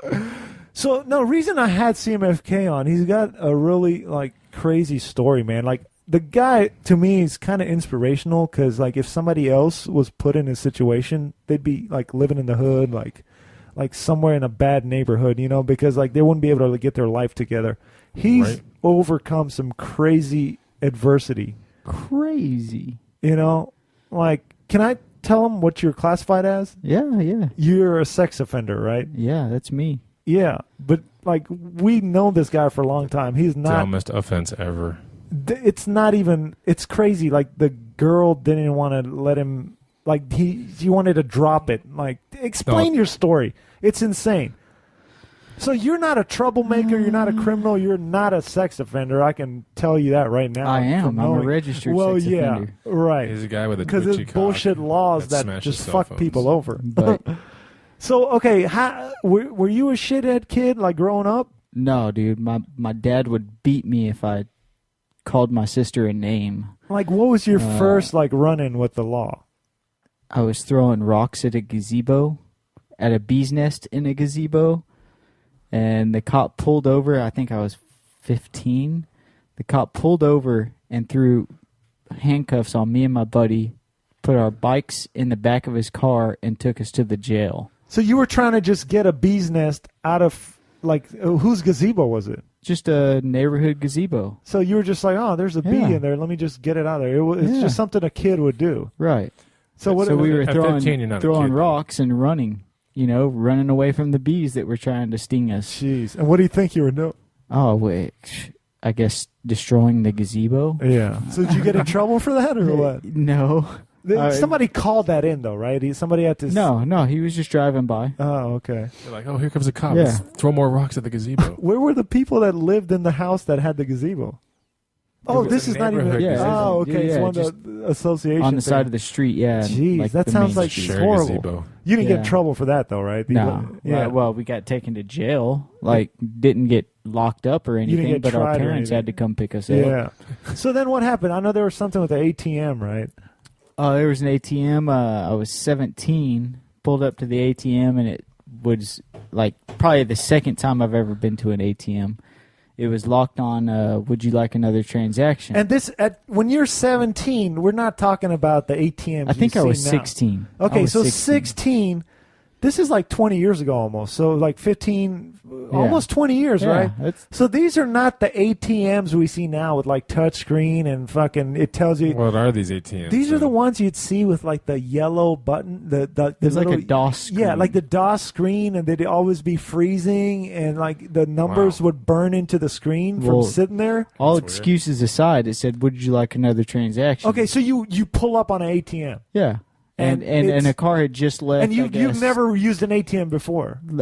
So, no, reason I had CMFK on, he's got a really, like, crazy story, man. Like, the guy, to me, is kind of inspirational because, like, if somebody else was put in his situation, they'd be, like, living in the hood, like somewhere in a bad neighborhood, you know, because, like, they wouldn't be able to get their life together. He's overcome some crazy adversity. Crazy. You know? Like, can I tell him what you're classified as? Yeah. You're a sex offender, right? Yeah, that's me. Yeah, but like we know this guy for a long time. He's not dumbest offense ever. It's not even. It's crazy. Like the girl didn't want to let him. Like he wanted to drop it. Like explain your story. It's insane. So you're not a troublemaker. You're not a criminal. You're not a sex offender. I can tell you that right now. I am. I'm a registered sex offender. Right. He's a guy with a because there's bullshit laws that just fuck phones. people over. But so okay, were you a shithead kid like growing up? no, dude, my dad would beat me if I called my sister a name. Like what was your first like run-in with the law? I was throwing rocks at a gazebo, at a bee's nest in a gazebo. And the cop pulled over. I think I was 15. The cop pulled over and threw handcuffs on me and my buddy, put our bikes in the back of his car, and took us to the jail. So you were trying to just get a bee's nest out of, like, whose gazebo was it? Just a neighborhood gazebo. So you were just like, oh, there's a bee in there. Let me just get it out of there. It's just something a kid would do. Right. So what? So we were at 15, you're not a throwing kid, rocks and running. You know, running away from the bees that were trying to sting us. Jeez. And what do you think you were doing? Oh, wait. I guess destroying the gazebo? Yeah. So did you get in trouble for that or what? No. Somebody called that in, though, right? Somebody had to... No, he was just driving by. Oh, okay. They're like, oh, here comes a cop. Yeah. Let's throw more rocks at the gazebo. Where were the people that lived in the house that had the gazebo? Oh, this is not even... neighborhood gazebo. Oh, okay. Yeah, it's one of the association on the thing. side of the street, yeah. Jeez, that the sounds main like street. Share horrible. gazebo. You didn't get in Yeah. trouble for that, though, right? No. Yeah. Well, we got taken to jail. Like, didn't get locked up or didn't anything, get but our tried or parents anything. had to come pick us up. Yeah. So then what happened? I know there was something with the ATM, right? There was an ATM. I was 17, pulled up to the ATM, and it was like probably the second time I've ever been to an ATM. It was locked on, would you like another transaction? And this, when you're 17, we're not talking about the ATMs. I think I was now. 16. Okay, I was so 16. This is like 20 years ago almost. So like 15, almost 20 years, Yeah, right? that's- So these are not the ATMs we see now with like touch screen and fucking, it tells you. What are these ATMs? These are the ones you'd see with like the yellow button. The There's like little, a DOS screen. Yeah, like the DOS screen, and they'd always be freezing, and like the numbers would burn into the screen from Well, sitting there. All That's weird. excuses aside, it said, would you like another transaction? Okay, so you pull up on an ATM. Yeah. And And it's- a car had just left. And I you've guess, never used an ATM before. Second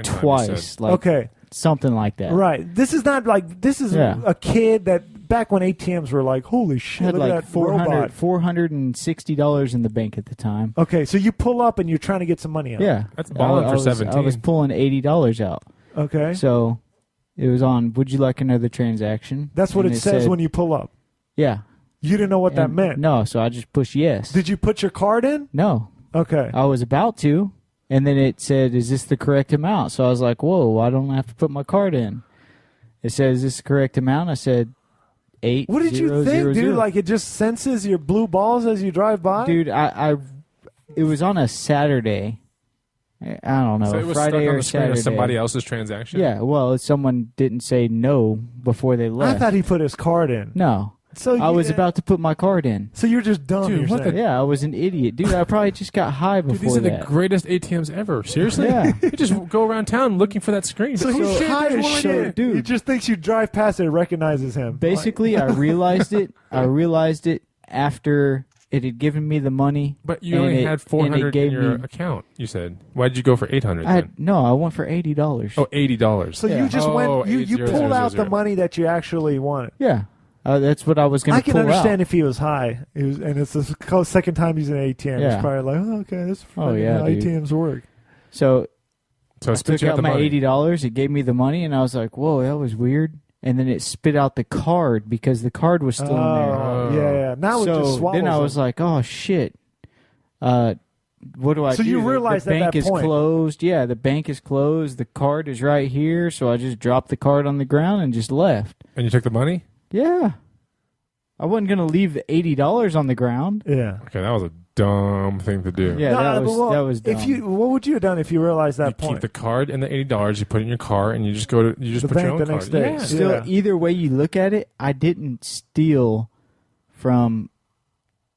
time you twice. said. Like Okay. something like that. Right. This is not like, this is Yeah. a kid that back when ATMs were like, holy shit, Had look like at that robot. $460 in the bank at the time. Okay, so you pull up and you're trying to get some money out. Yeah. That's balling for I was 17. pulling $80 out. Okay. So it was on, would you like another transaction? That's what And it says said- when you pull up. Yeah. You didn't know what that And- meant. No, so I just pushed yes. Did you put your card in? No. Okay. I was about to. And then it said, "Is this the correct amount?" So I was like, "Whoa, why don't I have to put my card in?" It says, "Is this the correct amount?" I said, 8. What did you think, dude? Like it just senses your blue balls as you drive by? Dude, it was on a Saturday. I don't know, So it was Friday stuck on or the screen Saturday. of somebody else's transaction? Yeah, well, someone didn't say no before they left. I thought he put his card in. No. So I was about to put my card in. So you're just dumb. Dude, you're what saying. Yeah, I was an idiot. Dude, I probably just got high before Dude, these are that. the greatest ATMs ever. Seriously? Yeah. You just go around town looking for that screen. So he's So- high as so, shit. dude. He just thinks you drive past it and recognizes him. Basically, I realized it. I realized it after it had given me the money. But you and only it- had and it 400 in gave your me- account, you said. Why did you go for 800 I then? went for $80. Oh, $80. So Yeah. you just went. You 80, pulled out 000. the money that you actually wanted. Yeah. That's what I was going I to can pull understand out. if he was high, and it's the second time using an ATM. Yeah. He's probably like, "Oh, okay, this is Oh, yeah, how dude. ATMs work." So So I it spit took you out out the my money. $80. It gave me the money, and I was like, "Whoa, that was weird." And then it spit out the card because the card was still in there. Oh, yeah. Now it just So swallows then I them. was like, "Oh shit, what do I So do?" you The- realized the at bank that is point. closed. Yeah, the bank is closed. The card is right here, so I just dropped the card on the ground and just left. And you took the money? Yeah, I wasn't gonna leave the $80 on the ground. yeah. Okay, that was a dumb thing to do. Yeah, No, that but was well, that was dumb. If you, what would you have done if you realized that You point? keep the card and the $80, you put it in your car, and you just go to, you just The put your bank own the next card. day. Yeah. Still, Yeah. either way you look at it, I didn't steal from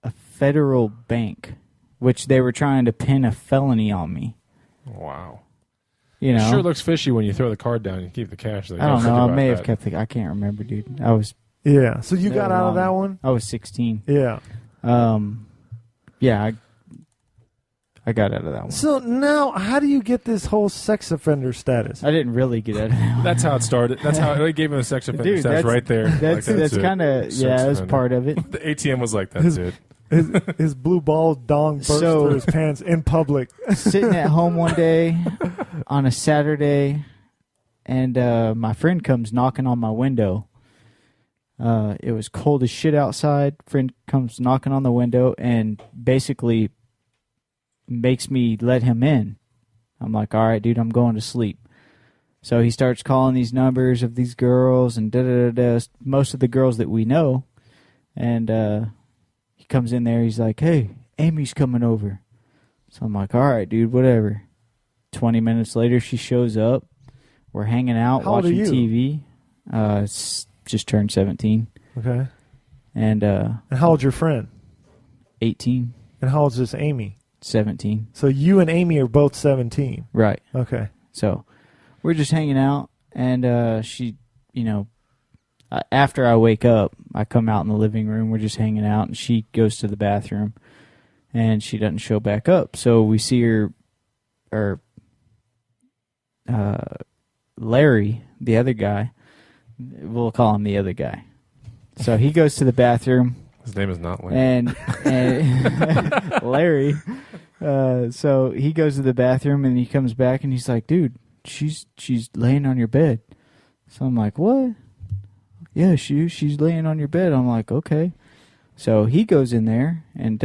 a federal bank, which they were trying to pin a felony on me. Wow. You know, It sure looks fishy when you throw the card down and you keep the cash. Though. You I don't gotta know. think I about may have that. kept the. I can't remember, dude. I was yeah. So you That got was out of that long. one. I was 16. Yeah. Yeah, I got out of that one. So now, how do you get this whole sex offender status? I didn't really get out of that one. That's how it started. That's how they gave him a sex offender Dude, status that's- right there. That's Like, it. kind of Sex yeah. That's offender. part of it. The ATM was like, that's it. His blue ball dong burst So- through his pants in public. Sitting at home one day on a Saturday, and my friend comes knocking on my window. It was cold as shit outside. Friend comes knocking on the window and basically makes me let him in. I'm like, all right, dude, I'm going to sleep. So he starts calling these numbers of these girls and da-da-da-da, most of the girls that we know. And he comes in there. He's like, hey, Amy's coming over. So I'm like, all right, dude, whatever. 20 minutes later, she shows up. We're hanging out, How old are watching you? TV. Just turned 17. Okay. And And how old's your friend? 18, And how old's this Amy? 17. So you and Amy are both 17. Right. Okay. So we're just hanging out, and she, after I wake up, I come out in the living room. We're just hanging out, and she goes to the bathroom, and she doesn't show back up. So we see her, or Larry, the other guy. We'll call him the other guy. So he goes to the bathroom. His name is not Larry. And Larry. So he goes to the bathroom and he comes back and he's like, "Dude, she's laying on your bed." So I'm like, "What?" "Yeah, she's laying on your bed." I'm like, "Okay." So he goes in there and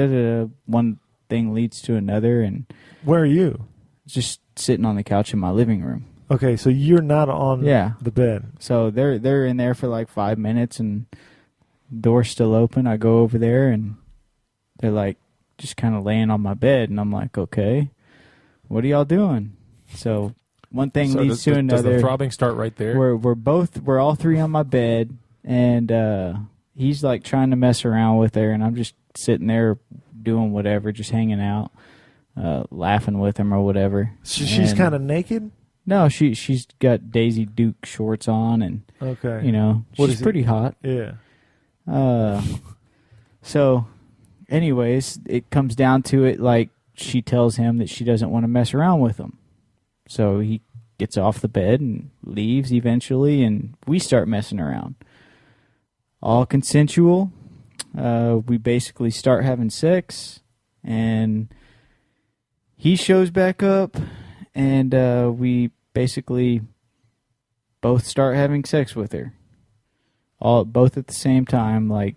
one thing leads to another, and Where are you? just sitting on the couch in my living room. Okay, so you're not on Yeah. the bed. So they're in there for like 5 minutes and door's still open. I go over there and they're like just kind of laying on my bed, and I'm like, okay, what are y'all doing? So one thing So leads to does another. the throbbing start right there? We're all three on my bed, and he's like trying to mess around with her, and I'm just sitting there doing whatever, just hanging out, laughing with him or whatever. She's And- kind of naked? No, she's got Daisy Duke shorts on, and Okay. she's is he- pretty hot. Yeah. So anyways, it comes down to it, like she tells him that she doesn't want to mess around with him. So he gets off the bed and leaves eventually, and we start messing around. All consensual. We basically start having sex, and he shows back up, and we basically both start having sex with her. Both at the same time, like,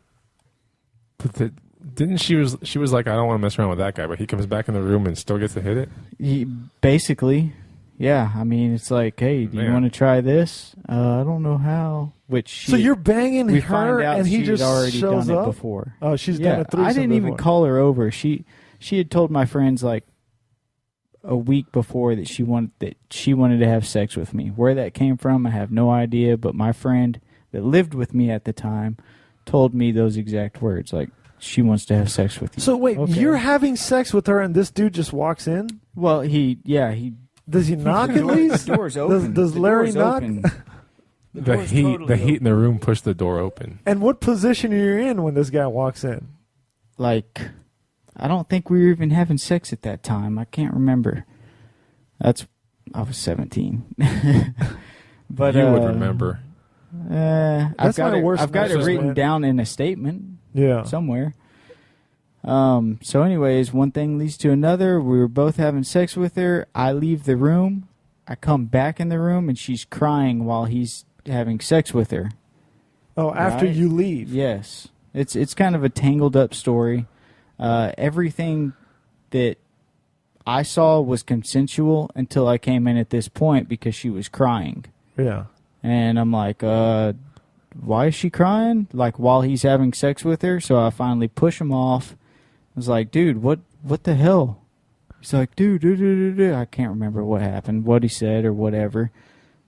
Didn't she was like, I don't want to mess around with that guy, but he comes back in the room and still gets to hit it? Basically, yeah. I mean, it's like, hey, do you want to try this? I don't know how. So you're banging her, and he just already shows done up? it before. Oh, she's done it through. I didn't even call her over. She had told my friends like a week before that she wanted to have sex with me. Where that came from, I have no idea. But my friend that lived with me at the time told me those exact words, like, she wants to have sex with you. So wait, you're having sex with her, and this dude just walks in? Well, he does he knock at least? The door's open. Does Larry knock? The heat in the room pushed the door open. And what position are you in when this guy walks in? Like, I don't think we were even having sex at that time. I can't remember. I was 17. But you would remember. I've got it written down in a statement. Yeah. Somewhere. So anyways, one thing leads to another. We were both having sex with her. I leave the room. I come back in the room, and she's crying while he's having sex with her. Oh, after you leave? Yes. It's kind of a tangled up story. Everything that I saw was consensual until I came in at this point because she was crying. Yeah. And I'm like, why is she crying? Like, while he's having sex with her. So I finally push him off. I was like, dude, what the hell? He's like, dude. I can't remember what happened, what he said or whatever.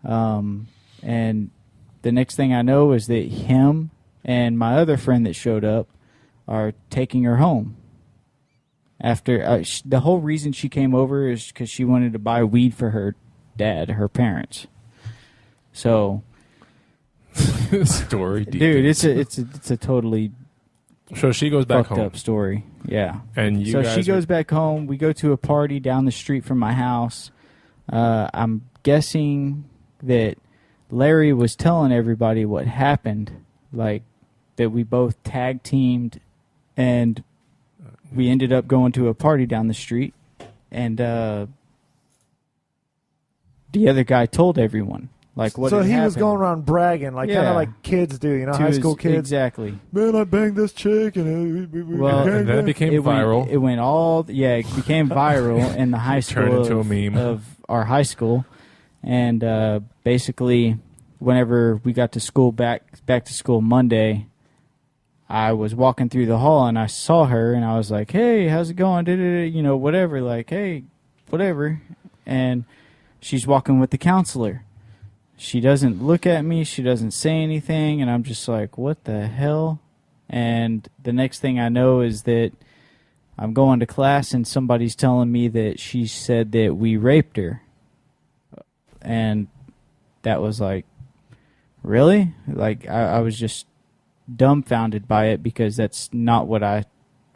And the next thing I know is that him and my other friend that showed up are taking her home. After the whole reason she came over is because she wanted to buy weed for her dad, her parents. So, story, dude, it's a totally so she goes back fucked home. Up story. Yeah, and she goes back home. We go to a party down the street from my house. I'm guessing that Larry was telling everybody what happened, like that we both tag teamed, and we ended up going to a party down the street, and the other guy told everyone. Like what so he happened. Was going around bragging, like kind of like kids do, you know, high school kids. Exactly. Man, I banged this chick, and and then it became viral. It became viral in the high school. Turned into a meme of our high school, and basically, whenever we got to school back to school Monday, I was walking through the hall and I saw her, and I was like, "Hey, how's it going?" You know, whatever. Like, hey, whatever. And she's walking with the counselor. She doesn't look at me. She doesn't say anything. And I'm just like, what the hell? And the next thing I know is that I'm going to class and somebody's telling me that she said that we raped her. And that was like, really? Like, I was just dumbfounded by it because that's not what I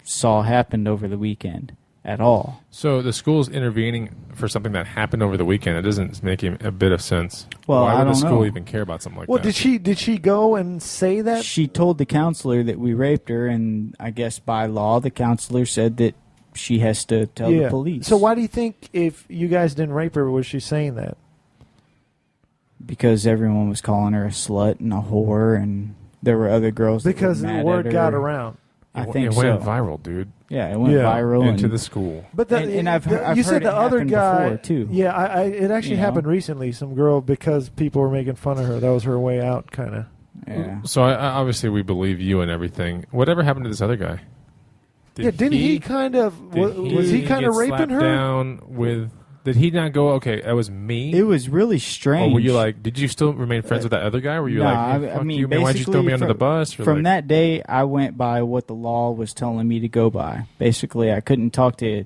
saw happened over the weekend at all. So the school's intervening for something that happened over the weekend. It doesn't make a bit of sense. Well, why would the school know. even care about something like that? Well, did she go and say that? She told the counselor that we raped her, and I guess by law, the counselor said that she has to tell the police. So why do you think if you guys didn't rape her, was she saying that? Because everyone was calling her a slut and a whore, and there were other girls. Because that were the mad word at her. got around. I think it so. went viral, dude. Yeah, it went viral into the school. But I've you heard said the it other happened guy before, too. Yeah, it actually happened recently. Some girl, because people were making fun of her, that was her way out, kind of. Yeah. So obviously we believe you and everything. Whatever happened to this other guy? Didn't he kind of was he kind of raping her? Down with. Did he not go, okay, that was me? It was really strange. Or were you like, did you still remain friends with that other guy? Or were you like, hey, fuck you, man, why'd you throw me under the bus? Or from that day, I went by what the law was telling me to go by. Basically, I couldn't talk to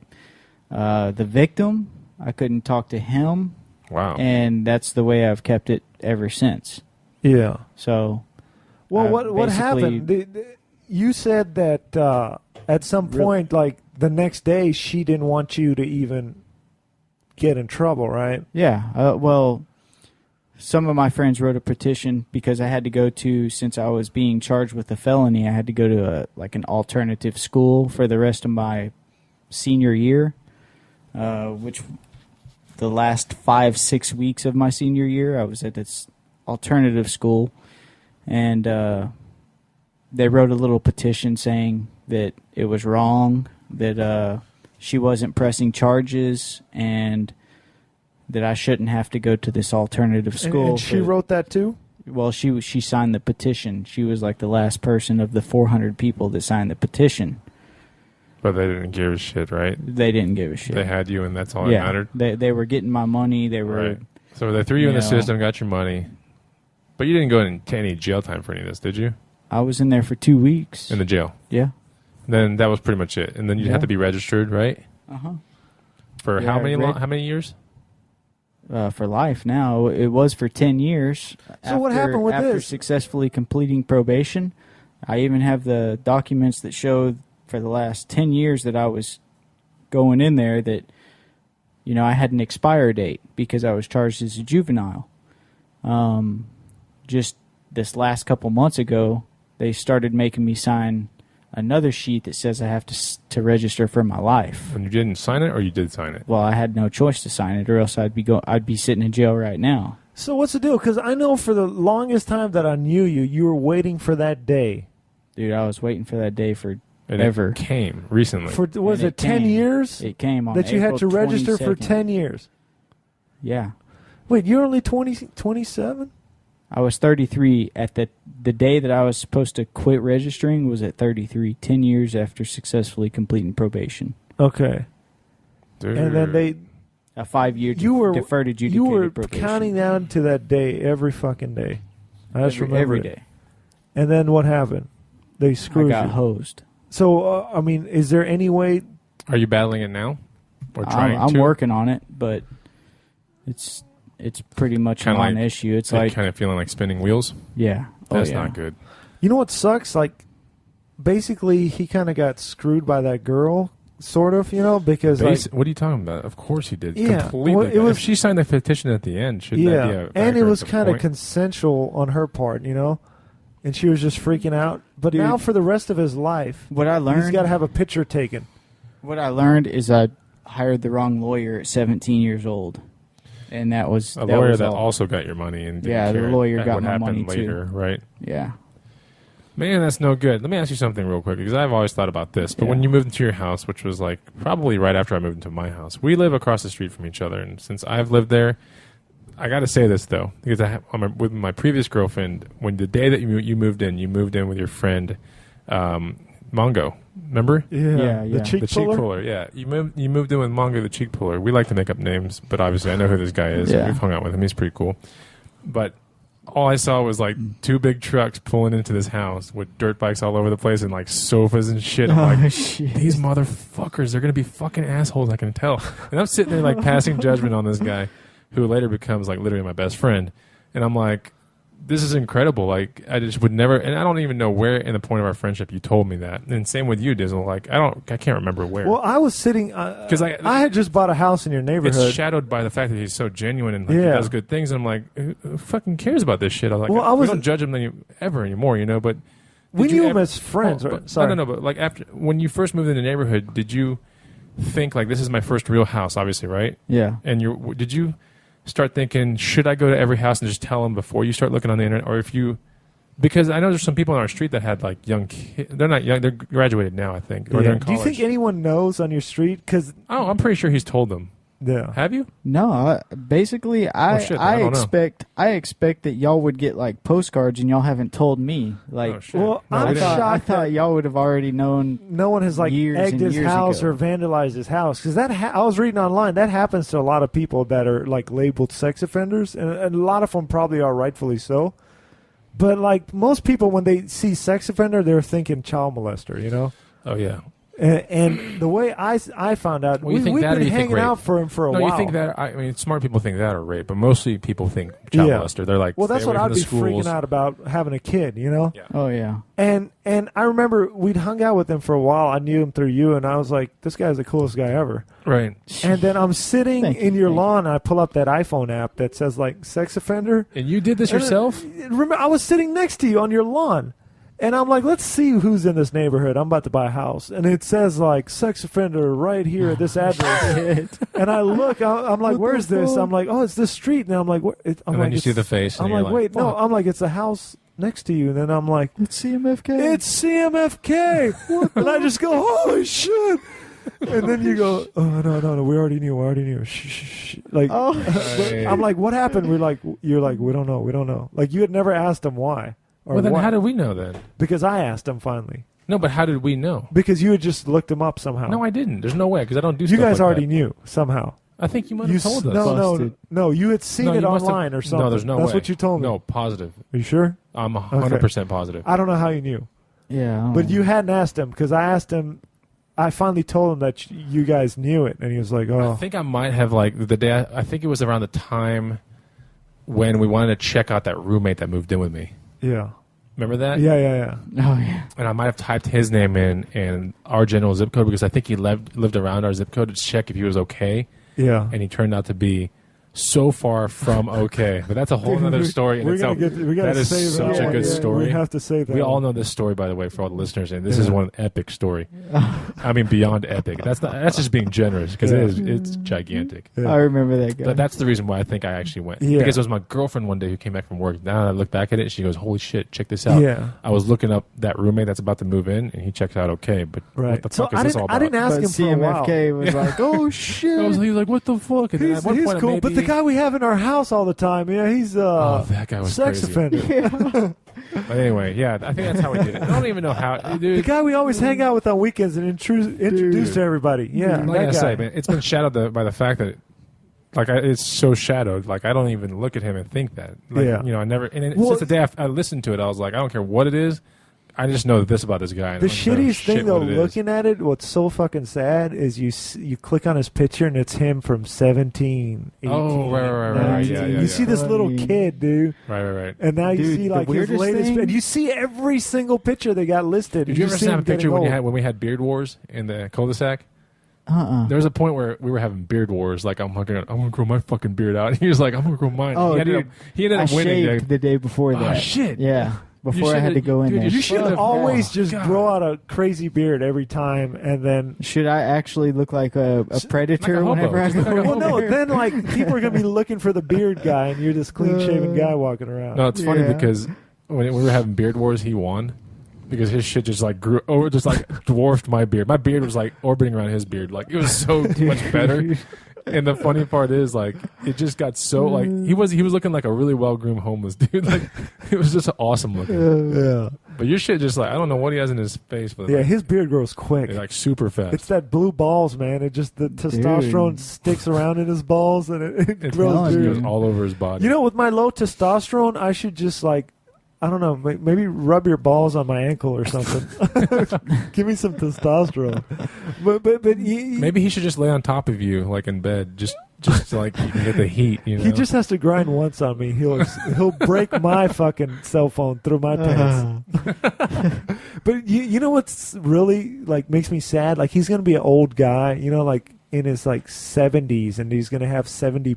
the victim. I couldn't talk to him. Wow. And that's the way I've kept it ever since. Yeah. So, well, what happened? You said that at some point, like the next day, she didn't want you to even get in trouble, right? Yeah. Well, some of my friends wrote a petition because I had to go to, since I was being charged with a felony, I had to go to an alternative school for the rest of my senior year, which the last 5-6 weeks of my senior year, I was at this alternative school. And they wrote a little petition saying that it was wrong, that she wasn't pressing charges, and that I shouldn't have to go to this alternative school. And she wrote that too? Well, she signed the petition. She was like the last person of the 400 people that signed the petition. But they didn't give a shit, right? They didn't give a shit. They had you, and that's all that Yeah, mattered? they were getting my money. They were... Right. So they threw you in the know. system, got your money. But you didn't go into any jail time for any of this, did you? I was in there for 2 weeks. In the jail? Yeah. Then that was pretty much it. And then you Yeah. had to be registered, right? Uh-huh. For Yeah, how many years? For life now. It was for 10 years. So what happened with after this? successfully completing probation, I even have the documents that show for the last 10 years that I was going in there that, you know, I had an expire date because I was charged as a juvenile. Just this last couple months ago, they started making me sign another sheet that says I have to register for my life. And you didn't sign it, or you did sign it? Well, I had no choice to sign it, or else I'd be sitting in jail right now. So what's the deal? Because I know for the longest time that I knew you, you were waiting for that day. Dude, I was waiting for that day for And ever. it came recently. For was And it 10 came. years It came on that you had to April register for 22nd. 10 years? Yeah. Wait, you're only 27? I was 33 at the day that I was supposed to quit registering was at 33, 10 years after successfully completing probation. Okay. Dude. And then they A 5-year you were deferred adjudicated you were probation. counting down to that day every fucking day. I just remember every it. day. And then what happened? They I screwed got you. hosed. So I mean, is there any way? Are you battling it now? Or trying I'm to? working on it, but it's pretty much a Kinda like- non-issue. It's Like like, kind of feeling like spinning wheels? yeah. That's oh, yeah. not good. You know what sucks? Like, basically, he kind of got screwed by that girl, sort of. You know, because What are you talking about? Of course he did. Yeah, Completely. well, it was- if she signed the petition at the end, shouldn't that be a and it factor was at the kind of point? consensual on her part, you know, and she was just freaking out. But Dude. now, for the rest of his life, What I learned, he's got to have a picture taken. What I learned is I hired the wrong lawyer at 17 years old, and that was a that lawyer was that all. also got your money and didn't Yeah, the care lawyer at got what my happened money, too. later, right? Yeah. Man, that's no good. Let me ask you something real quick, because I've always thought about this. But when Yeah. you moved into your house, which was like probably right after I moved into my house, we live across the street from each other. And since I've lived there, I got to say this, though, because with my previous girlfriend, when the day that you moved in with your friend, Mongo. Remember? Yeah, the yeah. cheek The cheek puller. puller, yeah. You moved in with Mongo, the cheek puller. We like to make up names, but obviously I know who this guy is. Yeah. We've hung out with him. He's pretty cool. But all I saw was like 2 big trucks pulling into this house with dirt bikes all over the place and like sofas and shit. I'm like, shit. these motherfuckers, they're going to be fucking assholes, I can tell. And I'm sitting there like passing judgment on this guy who later becomes like literally my best friend. And I'm like, this is incredible. Like, I just would never, and I don't even know where in the point of our friendship you told me that. And same with you, Dizzle. Like, I can't remember where. Well, I was sitting because I had just bought a house in your neighborhood. It's shadowed by the fact that he's so genuine and like, he Yeah. does good things. And I'm like, who fucking cares about this shit? I was like, Well, we don't judge him ever anymore, you know. But we did you knew him ever- as friends. Oh, right? but- Sorry. No. But like after when you first moved in the neighborhood, did you think like this is my first real house? Obviously, right? Yeah. And did you start thinking, should I go to every house and just tell them before you start looking on the internet, or if you? Because I know there's some people on our street that had like young kids. They're not young. They're graduated now, I think, or Yeah. they're in Do college. you think anyone knows on your street? Because Oh, I'm pretty sure he's told them. yeah, Have you? No, basically, I shit, I don't know. I expect that y'all would get like postcards, and y'all haven't told me. Like, Oh, shit. Well, No, I'm we didn't. shocked I thought y'all would have already known. no one has like Years egged and his years house ago. or vandalized his house. Because I was reading online that happens to a lot of people that are like labeled sex offenders, and a lot of them probably are rightfully so. But like most people, when they see sex offender, they're thinking child molester, you know. Oh yeah. And the way I found out, Well, you think we've that or been you think hanging rape? out for him for a No, while. you think that? I mean, smart people think that or rape, but mostly people think child Yeah. molester. They're like, Well, that's stay what away I'd from be the schools. freaking out about having a kid, you know. Yeah. Oh yeah. And I remember we'd hung out with him for a while. I knew him through you, and I was like, this guy's the coolest guy ever. Right. And then I'm sitting Thank in you, your thank you. lawn, and I pull up that iPhone app that says like sex offender. And you did this And yourself? remember, I was sitting next to you on your lawn, and I'm like, let's see who's in this neighborhood. I'm about to buy a house, and it says like sex offender right here at this address. And I look, I'm like, where's this? I'm like, oh, it's this street. And I'm like, I'm And like, then you see it's- the face. And I'm you're like, wait, no. fuck. I'm like, it's a house next to you, and then I'm like, It's CMFK. it's CMFK, and I just go, holy shit. And then you go, oh no, we already knew. Shh. Like, I'm like, what happened? You're like, we don't know. Like, you had never asked him why. Or Well, then what. how did we know then? Because I asked him finally. No, but how did we know? Because you had just looked him up somehow. No, I didn't. There's no way because I don't do. You stuff guys like already that. knew somehow. I think you might You have told us. No. You had seen No, it you must have- online or something. No, there's no way. That's what you told me. No, positive. Are you sure? I'm 100% positive. I don't know how you knew, Yeah. but you hadn't asked him because I asked him. I finally told him that you guys knew it, and he was like, "Oh." I think I might have the day. I think it was around the time when we wanted to check out that roommate that moved in with me. Yeah. Remember that? Yeah. Oh yeah. And I might have typed his name in and our general zip code because I think he lived around our zip code to check if he was okay, Yeah. and he turned out to be so far from okay. But that's a whole other story in We itself. gotta That is save such that a one. good Yeah, story. We have to save that. We all one. know this story, by the way, for all the listeners, and this Yeah. is one epic story. I mean, beyond epic. That's just being generous because it's gigantic. Yeah. I remember that guy. But that's the reason why I think I actually went. Yeah. Because it was my girlfriend one day who came back from work. Now I look back at it, she goes, "Holy shit, check this out." Yeah. I was looking up that roommate that's about to move in, and he checks out okay. But Right. what the So fuck is this all about? I didn't ask but him for a while. CMFK was like, "Oh shit." He was like, "What the fuck?" And then He's at one point, cool, but the maybe- guy we have in our house all the time, yeah, he's that guy was sex crazy. offender. But anyway, yeah, I think that's how we did it. I don't even know how. The Dude, guy we always hang out with on weekends and introduce to everybody. Yeah, like that I guy. say, man, it's been shadowed by the fact that, it's so shadowed. Like, I don't even look at him and think that. Like, Yeah. I never. And Well, since the day I listened to it, I was like, I don't care what it is. I just know this about this guy. And The I don't give a shittiest shit thing, though, what it is. looking at it, what's so fucking sad is you click on his picture and it's him from 17, 18, Oh, right. 19. Yeah, You see this little Funny. kid, dude, Right. and now you Dude, see the like his weirdest latest, thing- and you see every single picture they got listed. Did you ever see snap him a picture getting when old. we had beard wars in the cul-de-sac? Uh-uh. There was a point where we were having beard wars. Like, I'm gonna grow my fucking beard out. He was like, I'm gonna grow mine. Oh, he ended dude. up I winning. shaved the day before Oh, that. shit. Yeah. Before I had to should've- go in dude, there. you You should should've- always just God. grow out a crazy beard every time, and then. Should I actually look like a predator hobo. whenever I Just go look like a over Well, no, there? then like people are gonna be looking for the beard guy, and you're this clean-shaven guy walking around. No, it's funny Yeah. because when we were having beard wars, he won because his shit just like grew over, just like dwarfed my beard. My beard was like orbiting around his beard. Like, it was so much better. And the funny part is, like, it just got so like he was looking like a really well groomed homeless dude. Like, it was just awesome looking. Yeah, But your shit just like, I don't know what he has in his face, but yeah, like, his beard grows quick. it's like super fast. It's that blue balls, man. It just the testosterone sticks around in his balls, and it It grows. telling goes Beard. you. all over his body. You know, with my low testosterone, I should just like, I don't know, maybe rub your balls on my ankle or something. Give me some testosterone. But Maybe he should just lay on top of you, like in bed, just so, like, you can get the heat. You know, he just has to grind once on me. He'll break my fucking cell phone through my pants. But you know what's really like makes me sad? Like, he's gonna be an old guy, like in his like 70s, and he's gonna have 60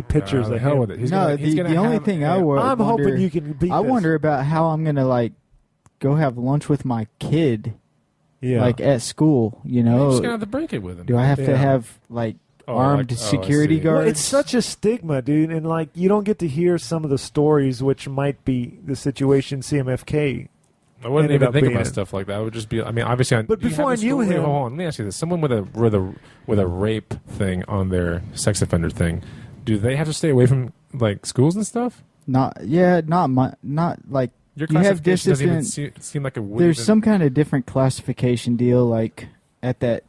pictures the of hell him. with it. He's No, gonna, he's the gonna only have- thing I yeah. would I'm wonder, hoping you can beat I this. wonder about how I'm gonna like go have lunch with my kid, Yeah. like at school. You You're know, just gonna have to break it with him. do I have Yeah. to have like armed I security see. guards? Well, it's such a stigma, dude, and like you don't get to hear some of the stories, which might be the situation CMFK. I wouldn't ended even up think being about it. stuff like that. I would just be. I mean, obviously. But you before have I the knew school- wait, him- hold on. Let me ask you this: someone with a rape thing on their sex offender thing, do they have to stay away from like schools and stuff? not like Your you have classification doesn't even different. seem like it would. There's even- some kind of different classification deal. Like at that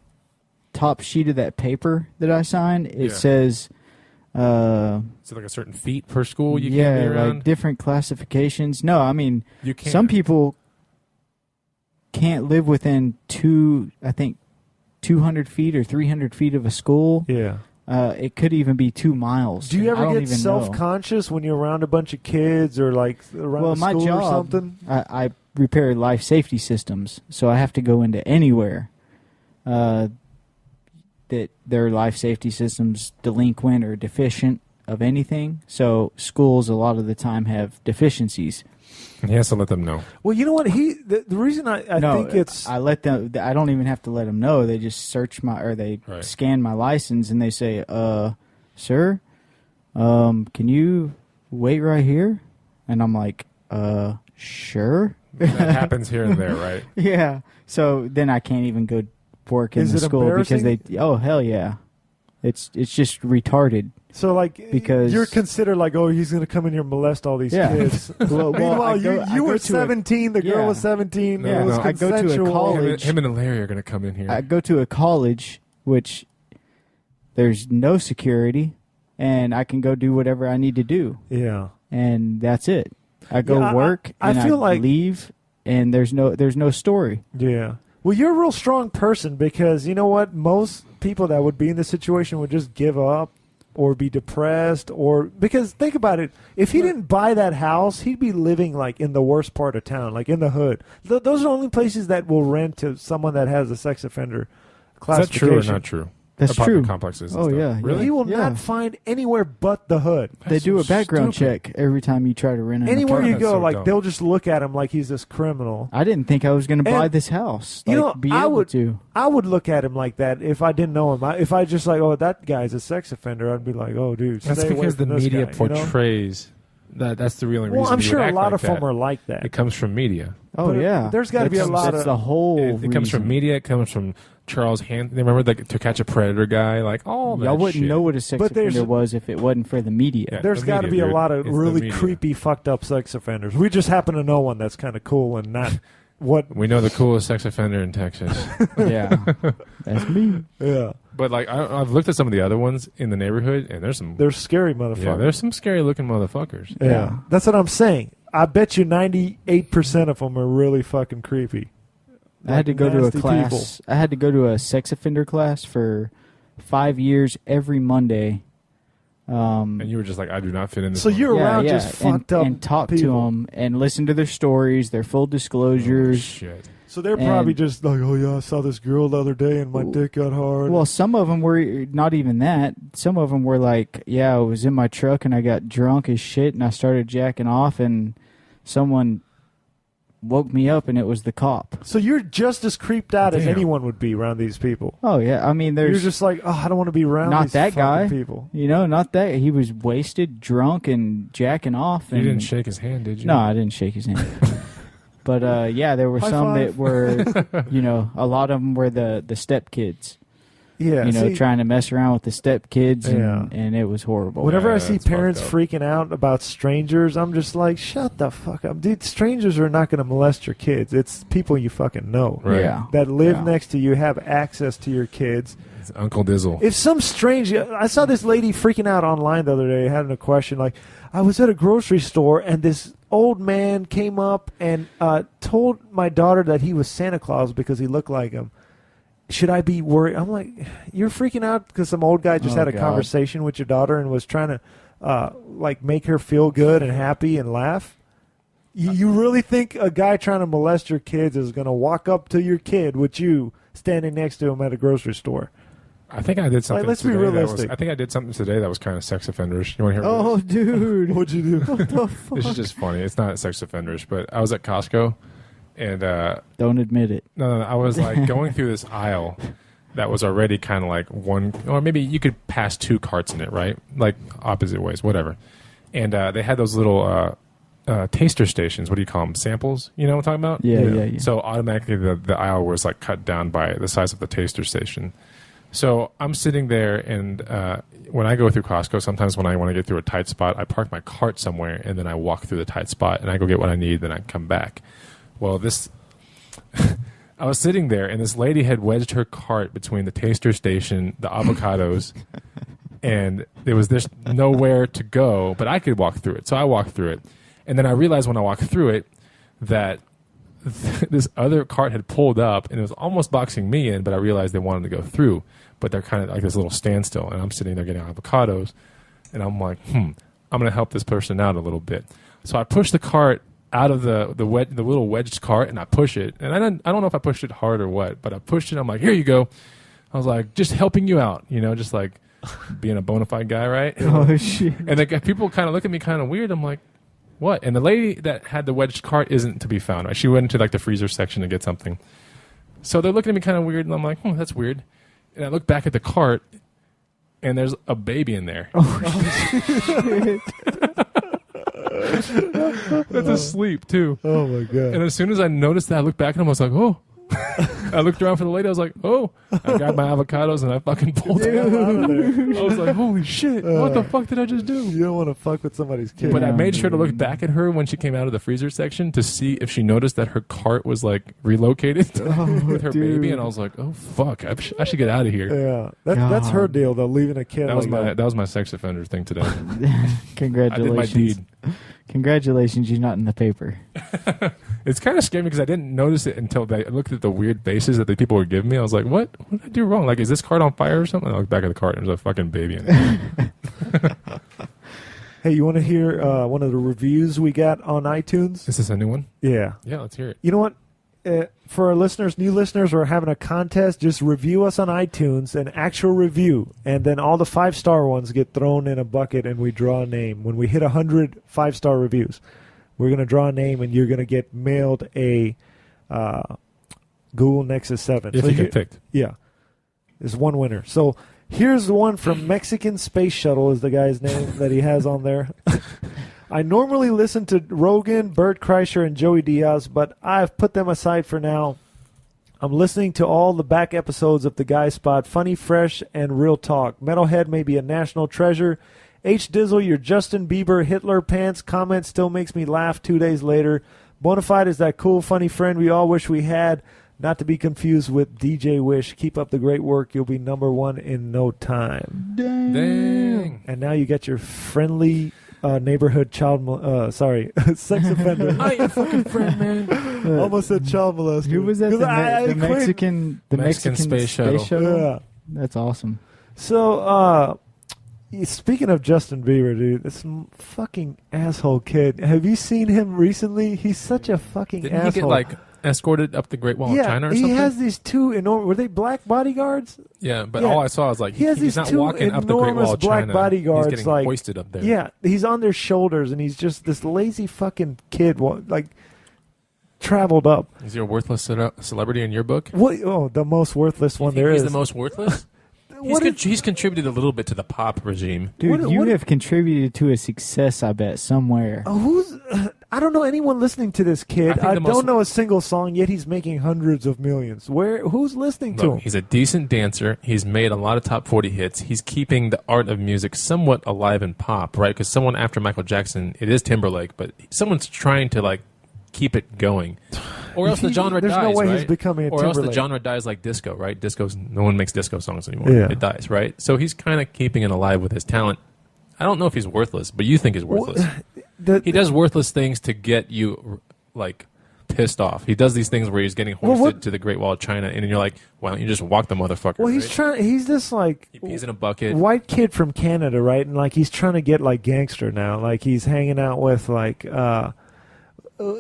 top sheet of that paper that I signed, it Yeah. says. Is it like a certain feet per school you yeah, can't be around? like different classifications. No, I mean you can't. some people can't live within 200 feet or 300 feet of a school. Yeah. It could even be 2 miles. Do you I ever don't get even know. self-conscious when you're around a bunch of kids or like around Well, a my school job, or something? I repair life safety systems, so I have to go into anywhere that their life safety systems delinquent or deficient of anything. So schools a lot of the time have deficiencies. He has to let them know. Well, you know what? The reason I No, think it's I let them. I don't even have to let them know. They just search they Right. scan my license and they say, "Sir, can you wait right here?" And I'm like, Sure. That happens here and there, right? Yeah. So then I can't even go work in the school because they. Oh hell yeah, it's just retarded. So like, because you're considered like, oh, he's going to come in here and molest all these kids. Meanwhile, you were 17. The girl was 17. No, it was no. I go to a consensual. college. Him and Larry are going to come in here. I go to a college which there's no security, and I can go do whatever I need to do. Yeah. And that's it. I go work I and feel I like leave, and there's no story. Yeah. Well, you're a real strong person because you know what? Most people that would be in this situation would just give up or be depressed because think about it. If he didn't buy that house, he'd be living like in the worst part of town, like in the hood. Those are the only places that will rent to someone that has a sex offender classification. Is that true or not true? That's Apartment true. Complexes. Oh, yeah. Really? He will not find anywhere but the hood. They do a background stupid. check every time you try to rent an Anywhere you apartment. go, so like dumb. they'll just look at him like he's this criminal. I didn't think I was going to buy And, this house. you Like, know, be I able would- to. I would look at him like that if I didn't know him. If I just like, oh, that guy's a sex offender, I'd be like, oh, dude, That's stay away because the from this media guy, you know? portrays that. That's the real reason. Well, I'm you sure would a act lot like of them that. are like that. It comes from media. Oh, But yeah. there's gotta be a lot That's of- the whole It comes from reason. media. It comes from Charles Hanson. Remember the To Catch a Predator guy? Like all that Y'all wouldn't shit. know what a sex But there's- offender was if it wasn't for the media. Yeah. There's the got to be media, a dude. lot of It's the really media. creepy, fucked up sex offenders. We just happen to know one that's kind of cool and not what. We know the coolest sex offender in Texas. Yeah. That's me. Yeah, But like I've looked at some of the other ones in the neighborhood, and there's some. they're scary motherfuckers. Yeah, there's some scary looking motherfuckers. Yeah, that's what I'm saying. I bet you 98% of them are really fucking creepy. I had to Like go to a nasty class. people. I had to go to a sex offender class for 5 years every Monday. And you were just like, I do not fit in this. So one. you're around just fucked up and talk to people. them and listen to their stories, their full Oh, disclosures. shit. So they're probably and- just like, oh yeah, I saw this girl the other day and my dick got hard. Well, some of them were not even that. Some of them were like, yeah, I was in my truck and I got drunk as shit and I started jacking off and someone woke me up and it was the cop. So you're just as creeped out as Damn. anyone would be around these people. Oh yeah, I mean, You're there's just like, oh, I don't want to be around not these that fucking guy. people. You know, not that he was wasted, drunk, and jacking off. You And didn't shake his hand, did you? No, I didn't shake his hand. But yeah, there were High some five. that were, you know, a lot of them were the step kids. Yeah, You know, see, trying to mess around with the step kids, Yeah. and it was horrible. whenever Yeah, I see that's parents fucked up. freaking out about strangers, I'm just like, shut the fuck up. Dude, strangers are not going to molest your kids. It's people you fucking know. Right. Yeah. That live Yeah. next to you, have access to your kids. It's Uncle Dizzle. If some strange, I saw this lady freaking out online the other day, having a question like, I was at a grocery store and this old man came up and told my daughter that he was Santa Claus because he looked like him. Should I be worried? I'm like, you're freaking out because some old guy just Oh, had a God. conversation with your daughter and was trying to like make her feel good and happy and laugh. You really think a guy trying to molest your kids is going to walk up to your kid with you standing next to him at a grocery store? I think I did something. let's be today that was- realistic. I think I did something today that was kind of sex offenders. You want to hear? Oh, dude. What'd you do? What the fuck? This is just funny. It's not sex offenders, but I was at Costco, and Don't admit it. no, I was like going through this aisle that was already kind of like one, or maybe you could pass two carts in it, right? Like opposite ways, whatever. And they had those little taster stations. What do you call them? Samples? You know what I'm talking about? Yeah. So automatically the aisle was like cut down by the size of the taster station. So I'm sitting there, and when I go through Costco, sometimes when I want to get through a tight spot, I park my cart somewhere, and then I walk through the tight spot, and I go get what I need, then I come back. Well, this... I was sitting there, and this lady had wedged her cart between the taster station, the avocados, and there was this nowhere to go, but I could walk through it. So I walked through it. And then I realized when I walked through it that this other cart had pulled up, and it was almost boxing me in, but I realized they wanted to go through. But they're kind of like this little standstill, and I'm sitting there getting avocados, and I'm like, I'm going to help this person out a little bit. So I pushed the cart out of the little wedged cart, and I push it. And I don't know if I pushed it hard or what, but I pushed it. I'm like, here you go. I was like, just helping you out, you know, just like being a bona fide guy, right? Oh, shit. And the people kind of look at me kind of weird. I'm like, what? And the lady that had the wedged cart isn't to be found. Right? She went into like the freezer section to get something. So they're looking at me kind of weird, and I'm like, that's weird. And I look back at the cart, and there's a baby in there. Oh, shit. That's asleep too. Oh my god. And as soon as I noticed that, I looked back at him. I was like, oh. I looked around for the lady. I was like, oh. I grabbed my avocados and I fucking pulled it out of there. I was like, holy shit. What the fuck did I just do? You don't want to fuck with somebody's kid. But I made sure to look back at her when she came out of the freezer section to see if she noticed that her cart was like relocated with her baby. And I was like, oh fuck, I should get out of here. Yeah, that's her deal though. Leaving a kid. That was my sex offender thing today. Congratulations. I did my deed. Congratulations, you're not in the paper. It's kind of scary because I didn't notice it until I looked at the weird faces that the people were giving me. I was like, what? What did I do wrong? Like, is this cart on fire or something? I looked back at the cart and there's a fucking baby in it. Hey, you want to hear one of the reviews we got on iTunes? Is this a new one? Yeah. Yeah, let's hear it. You know what? For our listeners, new listeners, we're having a contest. Just review us on iTunes, an actual review, and then all the 5-star ones get thrown in a bucket and we draw a name. When we hit 100 5-star reviews, we're going to draw a name and you're going to get mailed a Google Nexus 7. If you get picked. Yeah. There's one winner. So here's the one from Mexican Space Shuttle is the guy's name that he has on there. I normally listen to Rogan, Bert Kreischer, and Joey Diaz, but I've put them aside for now. I'm listening to all the back episodes of The Guy Spot, funny, fresh, and real talk. Metalhead may be a national treasure. H. Dizzle, your Justin Bieber Hitler pants comment still makes me laugh 2 days later. Bonafide is that cool, funny friend we all wish we had, not to be confused with DJ Wish. Keep up the great work. You'll be #1 in no time. Dang. And now you got your friendly... neighborhood sex offender. I ain't fucking friend, man. Almost said child molester. Who was that? The Mexican Space Shuttle. Yeah. That's awesome. So, speaking of Justin Bieber, dude, this fucking asshole kid. Have you seen him recently? He's such a fucking Didn't asshole. he get like escorted up the Great Wall of China or something? He has these two enormous. Were they black bodyguards? Yeah, but all I saw was like has he's these not two walking up the Great Wall of black China. bodyguards, He's getting like hoisted up there. Yeah, he's on their shoulders, and he's just this lazy fucking kid. Like traveled up. Is he a worthless celebrity in your book? What? Oh, the most worthless one there is. He's the most worthless. He's contributed a little bit to the pop regime. Dude, you have contributed to a success, I bet, somewhere. I don't know anyone listening to this kid. I don't know a single song, yet he's making hundreds of millions. Who's listening to him? He's a decent dancer. He's made a lot of top 40 hits. He's keeping the art of music somewhat alive in pop, right? Because someone after Michael Jackson, it is Timberlake, but someone's trying to like keep it going. Or else the genre There's dies, no way right? he's becoming a Or else the Timberlake. genre dies like disco, right? No one makes disco songs anymore. Yeah. It dies, right? So he's kind of keeping it alive with his talent. I don't know if he's worthless, but you think he's worthless. He does worthless things to get you, like, pissed off. He does these things where he's getting hoisted to the Great Wall of China, and you're like, why don't you just walk the motherfucker? Well, he's this, like... He pees in a bucket. White kid from Canada, right? And, like, he's trying to get, like, gangster now. Like, he's hanging out with, like...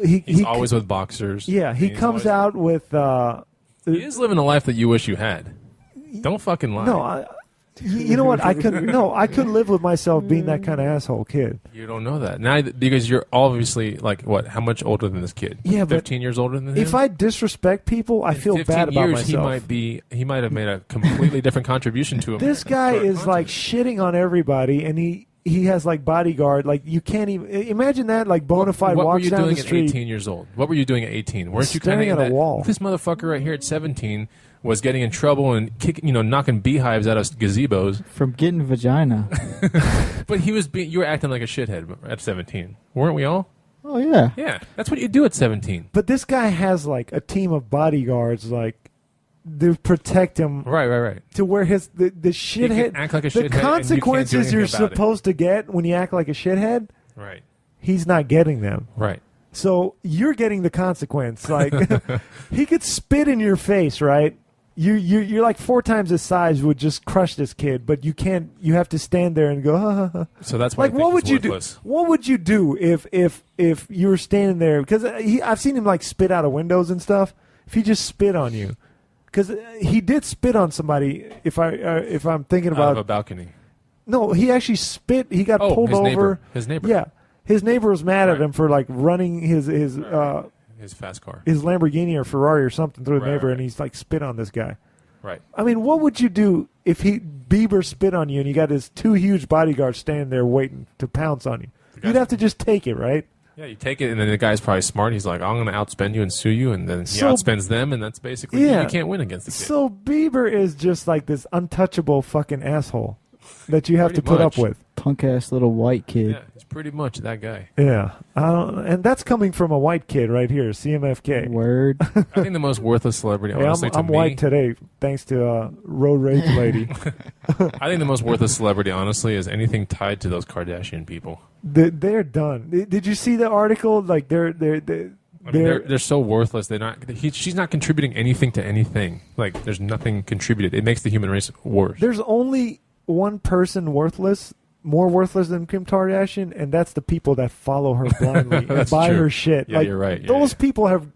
he's always with boxers. Yeah, he comes out with... he is living a life that you wish you had. Don't fucking lie. No, you know what? I couldn't live with myself being that kind of asshole kid. You don't know that now because you're obviously like what? How much older than this kid? Yeah, 15 years older than him. If I disrespect people, I feel bad about myself. He might have made a completely different contribution to him. This guy is like shitting on everybody, and he has like bodyguard. Like you can't even imagine that. Like Bonafide walks down the street. What were you doing at 18 years old? What were you doing at 18? Weren't you staring kind of at a wall? This motherfucker right here at 17 was getting in trouble and knocking beehives out of gazebos from getting vagina. But you were acting like a shithead at 17, weren't we all? Oh yeah, yeah. That's what you do at 17. But this guy has like a team of bodyguards, like to protect him. Right. To where the shithead, he can act like a shithead, the consequences you're supposed to get when you act like a shithead. Right. He's not getting them. Right. So you're getting the consequence. Like he could spit in your face, right? You're like 4 times his size would just crush this kid, but you can't. You have to stand there and go. So that's why. Like, what would you do? What would you do if you were standing there? Because I've seen him like spit out of windows and stuff. If he just spit on you, because he did spit on somebody. If I'm thinking about out of a balcony. No, he actually spit. He got pulled over. His neighbor. Yeah, his neighbor was mad at him for like running his fast car, his Lamborghini or Ferrari or something through the neighbor, and he's like spit on this guy. Right. I mean, what would you do if Bieber spit on you and you got his 2 huge bodyguards standing there waiting to pounce on you? You'd have to just take it, right? Yeah, you take it, and then the guy's probably smart. He's like, I'm going to outspend you and sue you, and then he So- outspends them, and that's basically you can't win against the kid. So Bieber is just like this untouchable fucking asshole that you have to Pretty put up much. with. Punk ass little white kid. Yeah, he's pretty much that guy. Yeah, and that's coming from a white kid right here, CMFK. Word. I think the most worthless celebrity, Hey, honestly, I'm to me, white today, thanks to Road Rage Lady. I think the most worthless celebrity, honestly, is anything tied to those Kardashian people. They're done. Did you see the article? Like I mean, they're so worthless. They're not. She's not contributing anything to anything. Like there's nothing contributed. It makes the human race worse. there's only one person more worthless than Kim Kardashian, and that's the people that follow her blindly and That's buy true. her shit. Yeah, like, you're right. Yeah, those yeah. people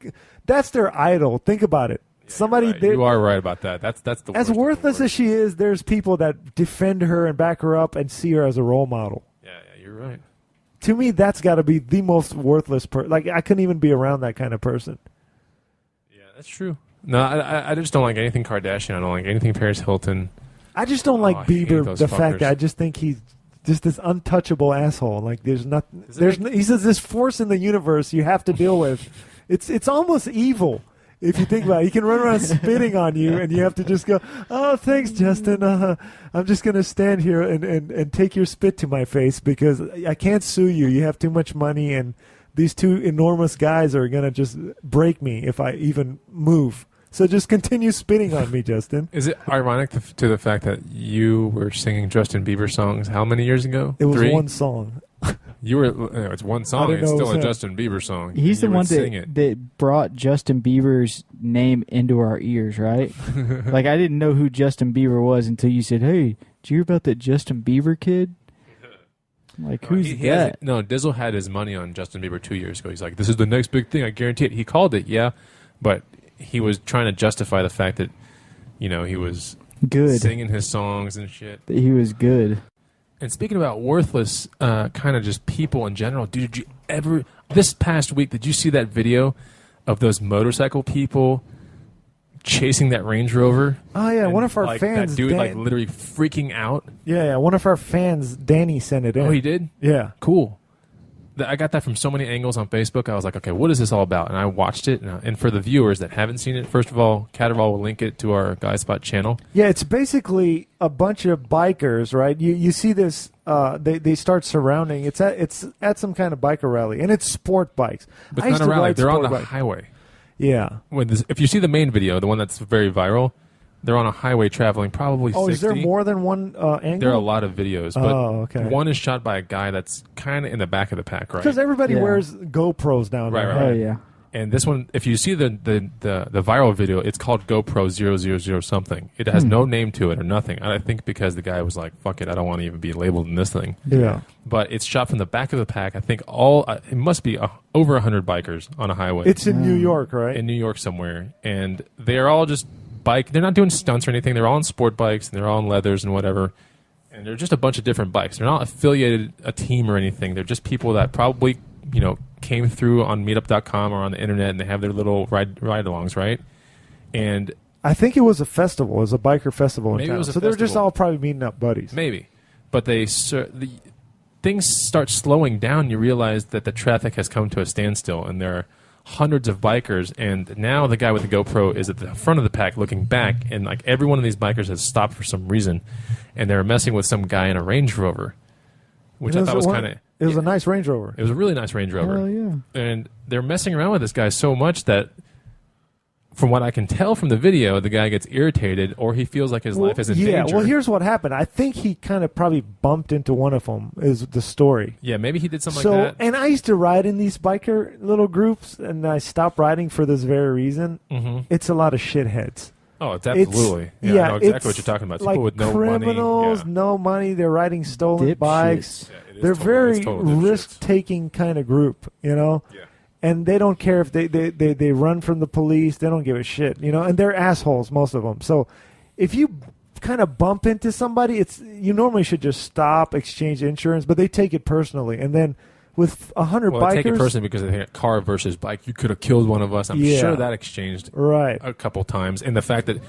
that's their idol. Think about it. Somebody Right. You are right about that. That's the as worst of the worthless as worst. she is, there's people that defend her and back her up and see her as a role model. Yeah, you're right. To me, that's got to be the most worthless person. Like, I couldn't even be around that kind of person. Yeah, that's true. No, I just don't like anything Kardashian. I don't like anything Paris Hilton. I just don't like I hate Bieber. those The fact fuckers. that I just think he's just this untouchable asshole. Like, there's nothing. He's just this force in the universe you have to deal with. It's almost evil. If you think about it, he can run around spitting on you, and you have to just go, "Oh, thanks, Justin. I'm just gonna stand here and take your spit to my face because I can't sue you. You have too much money, and these two enormous guys are gonna just break me if I even move. So just continue spitting on me, Justin." Is it ironic to the fact that you were singing Justin Bieber songs how many years ago? It was 3? one song. You were. It's one song. didn't It's know it still was a him. Justin Bieber song. He's the You would one sing it. that brought Justin Bieber's name into our ears, right? Like, I didn't know who Justin Bieber was until you said, "Hey, did you hear about that Justin Bieber kid?" I'm like, who's He has that? it. No, Dizzle had his money on Justin Bieber 2 years ago. He's like, this is the next big thing. I guarantee it. He called it, yeah, but he was trying to justify the fact that, he was Good. singing his songs and shit. That he was good. And speaking about worthless, kind of just people in general, dude, did you ever, this past week, did you see that video of those motorcycle people chasing that Range Rover? Oh yeah, And, one of our like, fans. that dude, Dan- like, literally freaking out. yeah, one of our fans, Danny, sent it in. Oh, he did? Yeah. Cool. I got that from so many angles on Facebook. I was like, okay, what is this all about? And I watched it. And for the viewers that haven't seen it, first of all, Catterall will link it to our Guy Spot channel. Yeah, it's basically a bunch of bikers, right? You see this. They start surrounding. It's at some kind of biker rally, and it's sport bikes. But I it's used not to around. Like, ride they're on sport the bikes. highway. Yeah. If you see the main video, the one that's very viral, they're on a highway traveling probably 60. Oh, is there more than one angle? There are a lot of videos, but Oh, okay. one is shot by a guy that's kind of in the back of the pack, right? Because everybody Yeah. wears GoPros now. Right, Oh, yeah. And this one, if you see the viral video, it's called GoPro 000 something. It has no name to it or nothing. And I think because the guy was like, fuck it, I don't want to even be labeled in this thing. Yeah. But it's shot from the back of the pack. I think it must be over 100 bikers on a highway. It's in New York, right? in New York somewhere. And they're all just they're not doing stunts or anything. They're all on sport bikes and they're all on leathers and whatever. And they're just a bunch of different bikes. They're not affiliated a team or anything. They're just people that probably, came through on meetup.com or on the internet and they have their little ride-alongs, right? And I think it was a festival. It was a biker festival in Maybe it town. was a So they're just festival. all probably meeting up buddies. maybe. But the things start slowing down. You realize that the traffic has come to a standstill and there are hundreds of bikers, and now the guy with the GoPro is at the front of the pack looking back, and like every one of these bikers has stopped for some reason, and they're messing with some guy in a Range Rover, which I thought was kind of... It was a nice Range Rover. It was a really nice Range Rover. Oh, yeah. And they're messing around with this guy so much that, from what I can tell from the video, the guy gets irritated or he feels like his life is in danger. well, here's what happened. I think he kind of probably bumped into one of them, is the story. Yeah, maybe he did something So, like that. and I used to ride in these biker little groups, and I stopped riding for this very reason. Mm-hmm. It's a lot of shitheads. Oh, it's absolutely. I know exactly what you're talking about. People like with no criminals, money. no money. They're riding stolen Dipshits. bikes. Yeah, it is They're total- very it's total dipshits. risk-taking kind of group, Yeah. And they don't care if they run from the police. They don't give a shit, And they're assholes, most of them. So if you kind of bump into somebody, you normally should just stop, exchange insurance, but they take it personally. And then with 100 Well, bikers, I take it personally because I think car versus bike, you could have killed one of us. I'm Yeah. sure that exchanged right? a couple times. And the fact that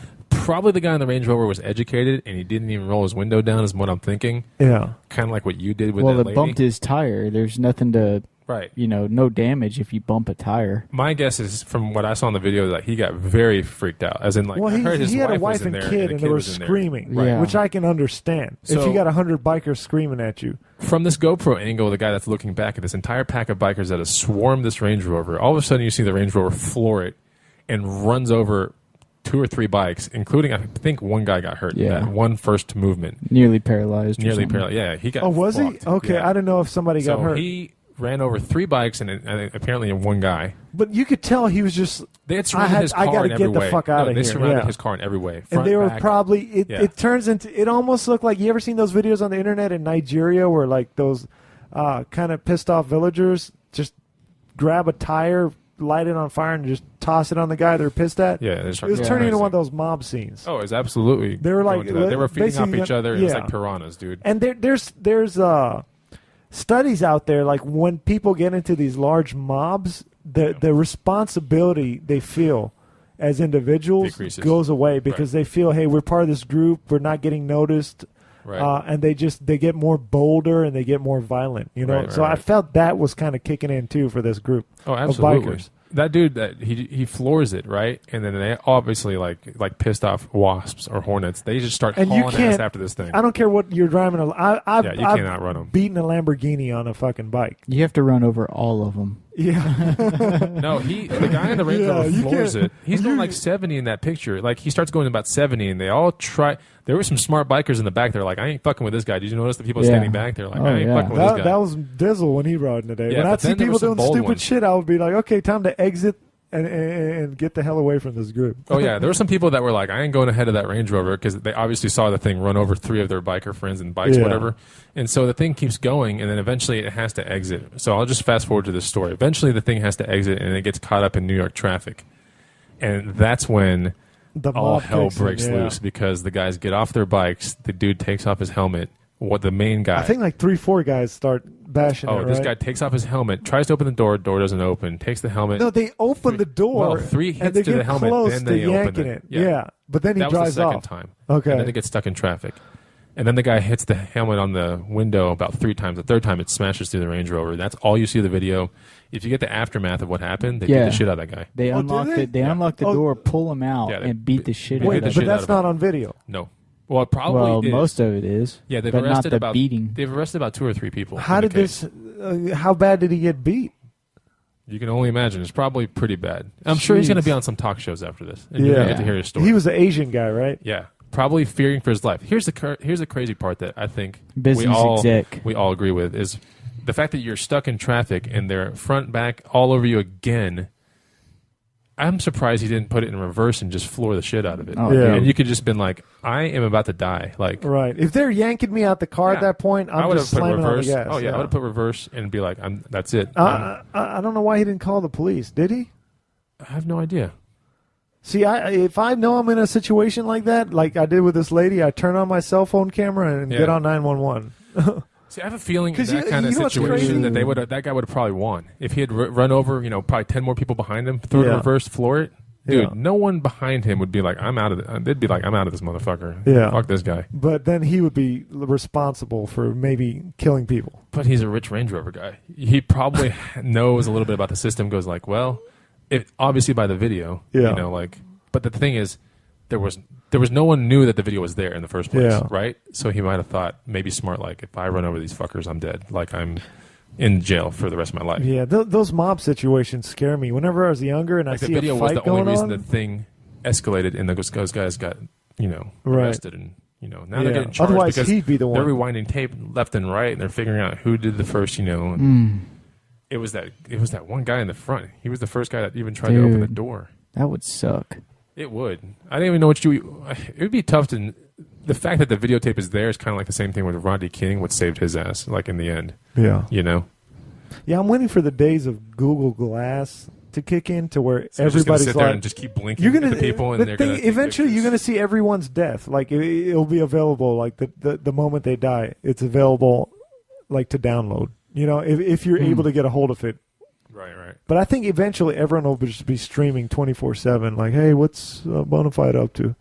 Probably the guy in the Range Rover was educated and he didn't even roll his window down, is what I'm thinking. Yeah. Kind of like what you did with Well, that it lady. bumped his tire. There's nothing to, Right. no damage if you bump a tire. My guess is, from what I saw in the video, that he got very freaked out. As in, like, Well, I heard his he had a was wife in and there, kid, and they the were was in there. screaming, Right. Yeah. which I can understand. If So- you got 100 bikers screaming at you. From this GoPro angle, the guy that's looking back at this entire pack of bikers that has swarmed this Range Rover, all of a sudden you see the Range Rover floor it and runs over 2 or 3 bikes, including, I think, one guy got hurt in Yeah. that one first movement. Nearly paralyzed. or Nearly something. paralyzed. Yeah, he got Oh, was he? fucked. Okay, Yeah. I didn't know if somebody got So hurt. he ran over 3 bikes and apparently in one guy. But you could tell he was just. They had surrounded his I car gotta in every get the way. fuck outta They here, surrounded yeah. his car in every way. And Front, they were back. probably. Yeah. It turns into. It almost looked like. You ever seen those videos on the internet in Nigeria where, like, those kind of pissed off villagers just grab a tire, light it on fire, and just toss it on the guy they're pissed at? Yeah, It was turning into one of those mob scenes. Oh, it's absolutely. They were like- going to that. They were feeding off basically, each other. It was yeah. like piranhas, dude. And there's studies out there, like when people get into these large mobs, the responsibility they feel as individuals Decreases. goes away because they feel, hey, we're part of this group, we're not getting noticed, Right. and they get more bolder and they get more violent. Right, so I right. felt that was kind of kicking in too for this group Oh, of absolutely. bikers. That dude, that he floors it, right? And then they obviously like pissed off wasps or hornets. They just start And you hauling ass can't. after this thing. I don't care what you're driving. I've Yeah, you can't outrun 'em. beaten a Lamborghini on a fucking bike. You have to run over all of them. Yeah. No, the guy in the Range Yeah, Rover you floors can't- it. He's going like 70 in that picture. Like he starts going about 70, and they all try. There were some smart bikers in the back. They're like, I ain't fucking with this guy. Did you notice the people Yeah. standing back? They're like, Oh, I ain't yeah. fucking with this guy. That was Dizzle when he rode in today. Yeah, when but I'd see then there people were some doing bold stupid ones. shit, I would be like, okay, time to exit and get the hell away from this group. Oh yeah, there were some people that were like, I ain't going ahead of that Range Rover because they obviously saw the thing run over 3 of their biker friends and bikes, Yeah. whatever. And so the thing keeps going, and then eventually it has to exit. So I'll just fast forward to this story. Eventually the thing has to exit, and it gets caught up in New York traffic, and that's when The all mob hell kicks in, breaks yeah. loose because the guys get off their bikes. The dude takes off his helmet. What the main guy? I think like 3-4 guys start bashing Oh, it, this right? guy takes off his helmet, tries to open the door doesn't open, takes the helmet. No, they open the door Well, 3 hits and they to get the helmet, close then to they open yanking it. it. Yeah. But then he that drives was the second off. time. Okay. And then they get stuck in traffic. And then the guy hits the helmet on the window about 3 times. The third time it smashes through the Range Rover. That's all you see of the video. If you get the aftermath of what happened, they beat Yeah. the shit out of that guy. They Oh, unlock did they? They unlock the Oh. door, pull him out, Yeah, they and beat the shit beat out Wait, of the but shit him. out that's of him. not on video. No. Well, it probably Well, is. most of it is. Yeah, they've but not arrested the about beating. They've arrested about 2 or 3 people. How in the did case. this? How bad did he get beat? You can only imagine. It's probably pretty bad. I'm sure he's going to Jeez. be on some talk shows after this. And you're going to get to hear his story. He was an Asian guy, right? Yeah, probably fearing for his life. Here's the crazy part that I think Business exec. we all agree with is the fact that you're stuck in traffic and they're front back all over you again. I'm surprised he didn't put it in reverse and just floor the shit out of it. Oh, Yeah. And you could just been like, I am about to die. Like, Right. If they're yanking me out the car at Yeah. that point, I I'm would just have put slamming on the reverse. gas. Oh yeah, I would have put reverse and be like, that's it. I don't know why he didn't call the police. Did he? I have no idea. See, if I know I'm in a situation like that, like I did with this lady, I turn on my cell phone camera and Yeah. get on 911. See, I have a feeling in 'Cause that you- kind of you know what's situation crazy? that that guy would have probably won if he had run over, probably 10 more people behind him, throw it in Yeah. reverse, floor it. Dude, Yeah. no one behind him would be like, I'm out of it. They'd be like, I'm out of this motherfucker. Yeah. Fuck this guy. But then he would be responsible for maybe killing people. But he's a rich Range Rover guy. He probably knows a little bit about the system. Goes like, well, obviously by the video, Yeah. But the thing is, there was no one knew that the video was there in the first place, Yeah. right? So he might have thought maybe smart, like if I run over these fuckers, I'm dead. Like I'm in jail for the rest of my life. Yeah, those mob situations scare me. Whenever I was younger and Like I the see a video was fight the only going reason on, the thing escalated, and those guys got Right. arrested, and now Yeah. they're getting charged Otherwise, because he'd be the one. they're rewinding tape left and right, and they're figuring out who did the first. It was that one guy in the front. He was the first guy that even tried to open the Dude. door. That would suck. It would. I didn't even know what you. It would be tough to. The fact that the videotape is there is kind of like the same thing with Rodney King, what saved his ass. Like in the end, yeah, Yeah, I'm waiting for the days of Google Glass to kick in to where So you're just gonna everybody's sit there like, and just keep blinking you're gonna at the people, and the they're thing, gonna take eventually you're pictures. gonna see everyone's death. Like it'll be available. Like the moment they die, it's available, like to download. If you're able to get a hold of it. Right. But I think eventually everyone will just be streaming 24/7. Like, hey, what's Bonafide up to?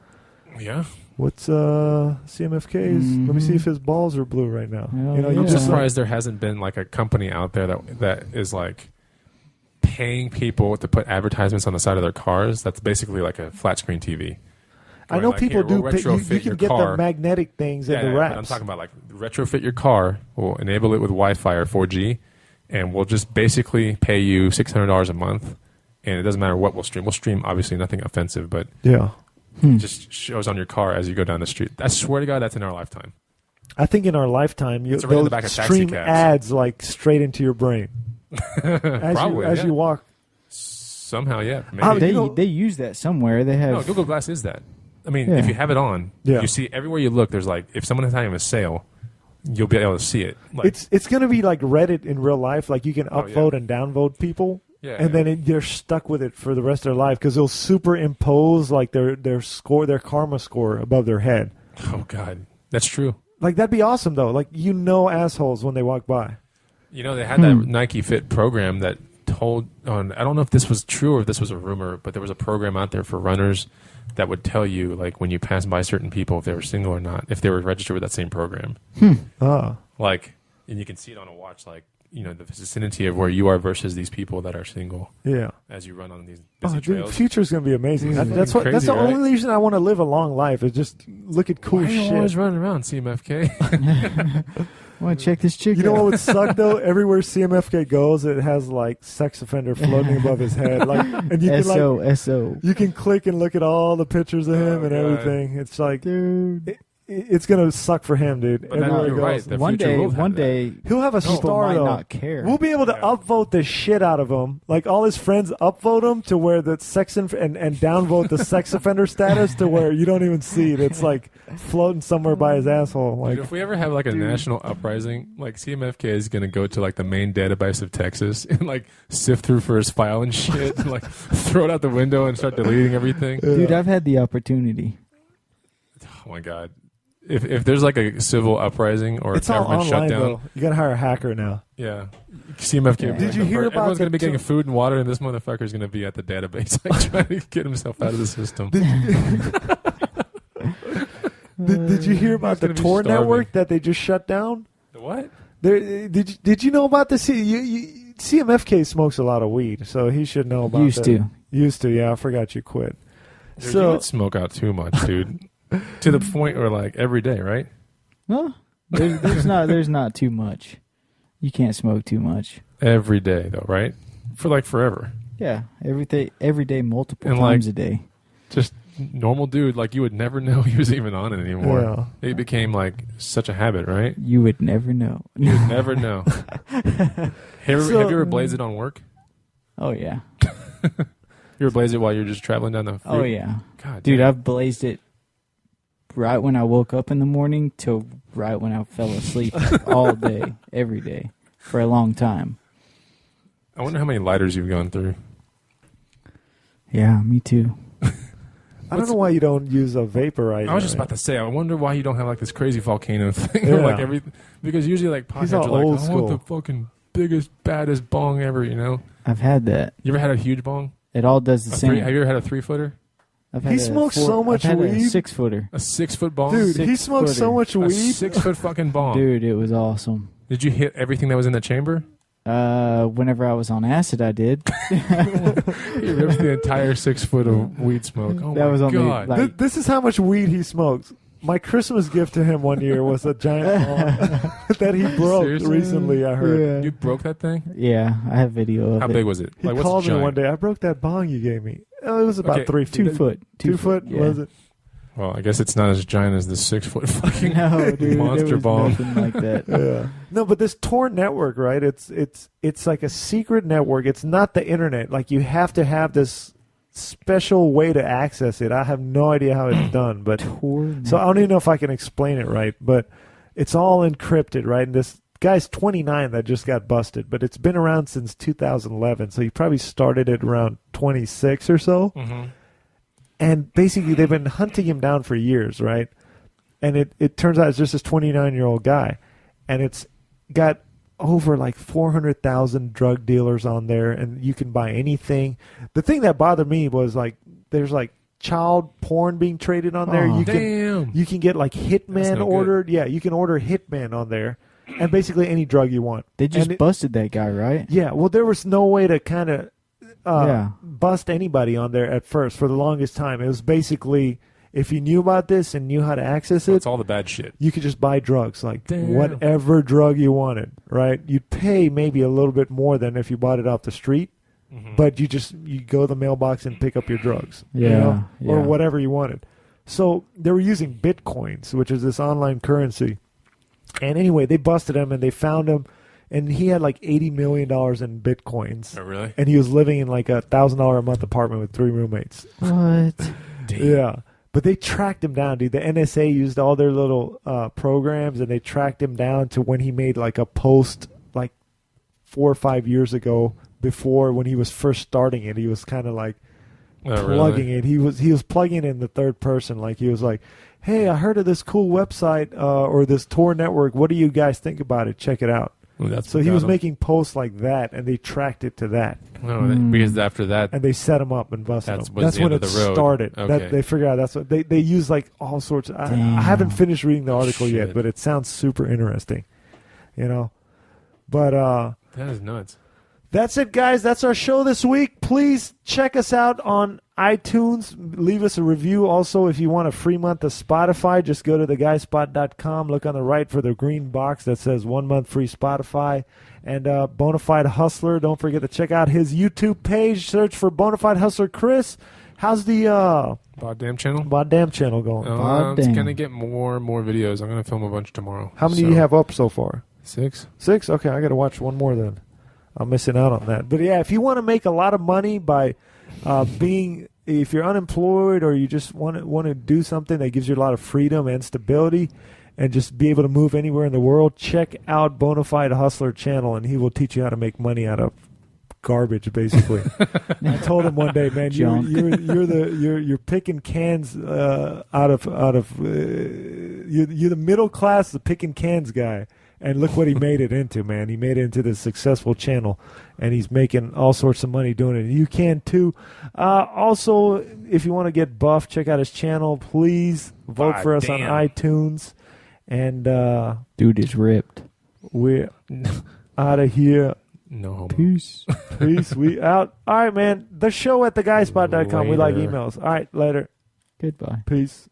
Yeah. What's CMFK's? Let me see if his balls are blue right now. I'm surprised there hasn't been like a company out there that is like paying people to put advertisements on the side of their cars. That's basically like a flat screen TV. I know like, people do. we'll You retrofit can your get car. the magnetic things and the wraps. I'm talking about like retrofit your car. We'll enable it with Wi-Fi or 4G, and we'll just basically pay you $600 a month, and it doesn't matter what we'll stream. We'll stream obviously nothing offensive, but Yeah. it just shows on your car as you go down the street. I swear to God, that's in our lifetime. I think in our lifetime, It's already in the they'll back of stream taxicabs. ads like straight into your brain Probably, as yeah. you walk. Somehow, yeah. Maybe. They use that somewhere. They have No, Google Glass is that. I mean, Yeah. if you have it on, Yeah. you see everywhere you look. There's like, if someone is having a sale, you'll be able to see it. Like, It's going to be like Reddit in real life. Like you can Oh, upvote yeah. and downvote people, Yeah, and yeah. then they're stuck with it for the rest of their life because they'll superimpose like their score, their karma score above their head. oh God, that's true. Like that'd be awesome though. Like assholes when they walk by. You know, they had that Nike Fit program that told on. I don't know if this was true or if this was a rumor, but there was a program out there for runners that would tell you, like, when you pass by certain people, if they were single or not, if they were registered with that same program. Ah, Like, and you can see it on a watch, like, you know, the vicinity of where you are versus these people that are single yeah. as you run on these Oh, busy dude, the trails. future's gonna be amazing. It's That's fucking that's crazy, the right? only reason I want to live a long life is just look at cool Why are you shit. always running around, CMFK? I want to check this chick You know out. what would suck though? Everywhere CMFK goes, it has like sex offender floating above his head, like, and you can like SO. you can click and look at all the pictures of him and God. everything. It's like Dude. it's gonna suck for him, dude. But now Everywhere he you're goes. right. The One future day, will have one that. day, He'll have a people star might though. not care. We'll be able to Yeah. upvote the shit out of him. Like all his friends upvote him to where the sex and downvote the sex offender status to where you don't even see it. It's like floating somewhere by his asshole. Like Dude, if we ever have like a national uprising, like CMFK is going to go to like the main database of Texas and like sift through for his file and shit and like throw it out the window and start deleting everything. Dude, I've had the opportunity. Oh my God. If there's like a civil uprising or it's all government online shutdown, though. You gotta hire a hacker now. yeah, CMFK. Yeah. will be Did like you the hear first- about Everyone's going to the be getting two- food and water, and this motherfucker is going to be at the database like trying to get himself out of the system. Did you hear about the gonna be Tor starving. network that they just shut down? The what? Did you know about this? CMFK smokes a lot of weed, so he should know about Used that. to. Used to, yeah. I forgot you quit. Dude, you So would smoke out too much, dude. To the point where like every day, right? No, there's not too much. You can't smoke too much. Every day though, right? For like forever. Yeah, every day, multiple And, times like, a day. Just normal dude, like you would never know he was even on it anymore. Yeah. It became like such a habit, right? You would never know. You would never know. have you ever blazed it on work? Oh yeah. You ever blazed it while you're just traveling down the Oh yeah. God, Dude, damn. I've blazed it right when I woke up in the morning till right when I fell asleep all day, every day, for a long time. I wonder how many lighters you've gone through. Yeah, me too. I don't know why you don't use a vaporizer. I was just about to say, I wonder why you don't have like this crazy volcano thing, Yeah. or like everything, because usually like He's podheads all are like, old I school. want the fucking biggest, baddest bong ever, you know? I've had that. You ever had a huge bong? It all does the same. Have you ever had a 3-footer? I've He had smokes so much I've had weed. A 6-footer. A 6-foot bong? Dude, he smokes so 6-footer. much A weed. 6-foot fucking bong. Dude, it was awesome. Did you hit everything that was in the chamber? Whenever I was on acid, I did. You ripped the entire 6 foot of weed smoke. Oh That my was only, God. like- This is how much weed he smokes. My Christmas gift to him one year was a giant bong that he broke Seriously? recently, I heard. Yeah. You broke that thing? Yeah, I have video of How it. big was it? He Like, what's called me giant? one day. I broke that bong you gave me. Oh, it was about Okay, 3 feet. 2 foot. 2 foot, yeah. was it? Well, I guess it's not as giant as the 6 foot fucking No, dude, monster there was bomb. nothing like that. Yeah. No, but this Tor network, right? It's like a secret network. It's not the internet. Like you have to have this special way to access it. I have no idea how it's done, but so I don't even know if I can explain it right. But it's all encrypted, right? And this guy's 29 that just got busted, but it's been around since 2011. So he probably started it around 26 or so. Mm-hmm. And basically, they've been hunting him down for years, right? And it turns out it's just this 29-year-old guy. And it's got over like 400,000 drug dealers on there, and you can buy anything. The thing that bothered me was like there's like child porn being traded on there. Oh. You can get like Hitman no ordered. Yeah, you can order Hitman on there, and basically any drug you want. They just And busted that guy, right? yeah, well, there was no way to kind of Yeah. bust anybody on there at first for the longest time. It was basically if you knew about this and knew how to access it, It's all the bad shit. you could just buy drugs, like Damn. whatever drug you wanted, right? You'd pay maybe a little bit more than if you bought it off the street, but you go to the mailbox and pick up your drugs, Yeah, or yeah. whatever you wanted. So they were using Bitcoins, which is this online currency. And anyway, they busted him and they found him, and he had like $80 million in Bitcoins. Oh, really? And he was living in like $1,000 a month apartment with 3 roommates. What? Yeah. But they tracked him down, dude. The NSA used all their little programs, and they tracked him down to when he made like a post like 4 or 5 years ago, before when he was first starting it. He was kind of like plugging it. He was plugging it in the third person. Like he was like, hey, I heard of this cool website or this Tor network. What do you guys think about it? Check it out. Well, So he was making posts like that, and they tracked it to that. No, because after that, And they set him up and busted That's him. was That's the when end it of the road. started. Okay. That they figured out that's what they use, like all sorts of. I Damn. haven't finished reading the article yet, Shit. but it sounds super interesting. You know, but that is nuts. that's it, guys. That's our show this week. Please check us out on iTunes. Leave us a review. Also, if you want a free month of Spotify, just go to theguyspot.com. Look on the right for the green box that says 1 month free Spotify. And Bonafide Hustler, don't forget to check out his YouTube page. Search for Bonafide Hustler Chris. How's the Boddamn channel. Boddamn channel going? It's Boddamn. gonna get more and more videos. I'm gonna film a bunch tomorrow. How many do you have up so far? 6. 6? Okay, I got to watch one more then. I'm missing out on that. But yeah, if you want to make a lot of money by if you're unemployed or you just want to do something that gives you a lot of freedom and stability and just be able to move anywhere in the world, check out Bonafide Hustler channel, and he will teach you how to make money out of garbage, basically. I told him one day, man, you're picking cans out of you're the middle class, the picking cans guy. And look what he made it into, man. He made it into this successful channel, and he's making all sorts of money doing it. You can, too. Also, if you want to get buff, check out his channel. Please vote for us on iTunes. And Dude is ripped. we're out of here. No homo. Peace. Peace. We out. All right, man. The show at theguyspot.com. We like Later. emails. All right, later. Goodbye. Peace.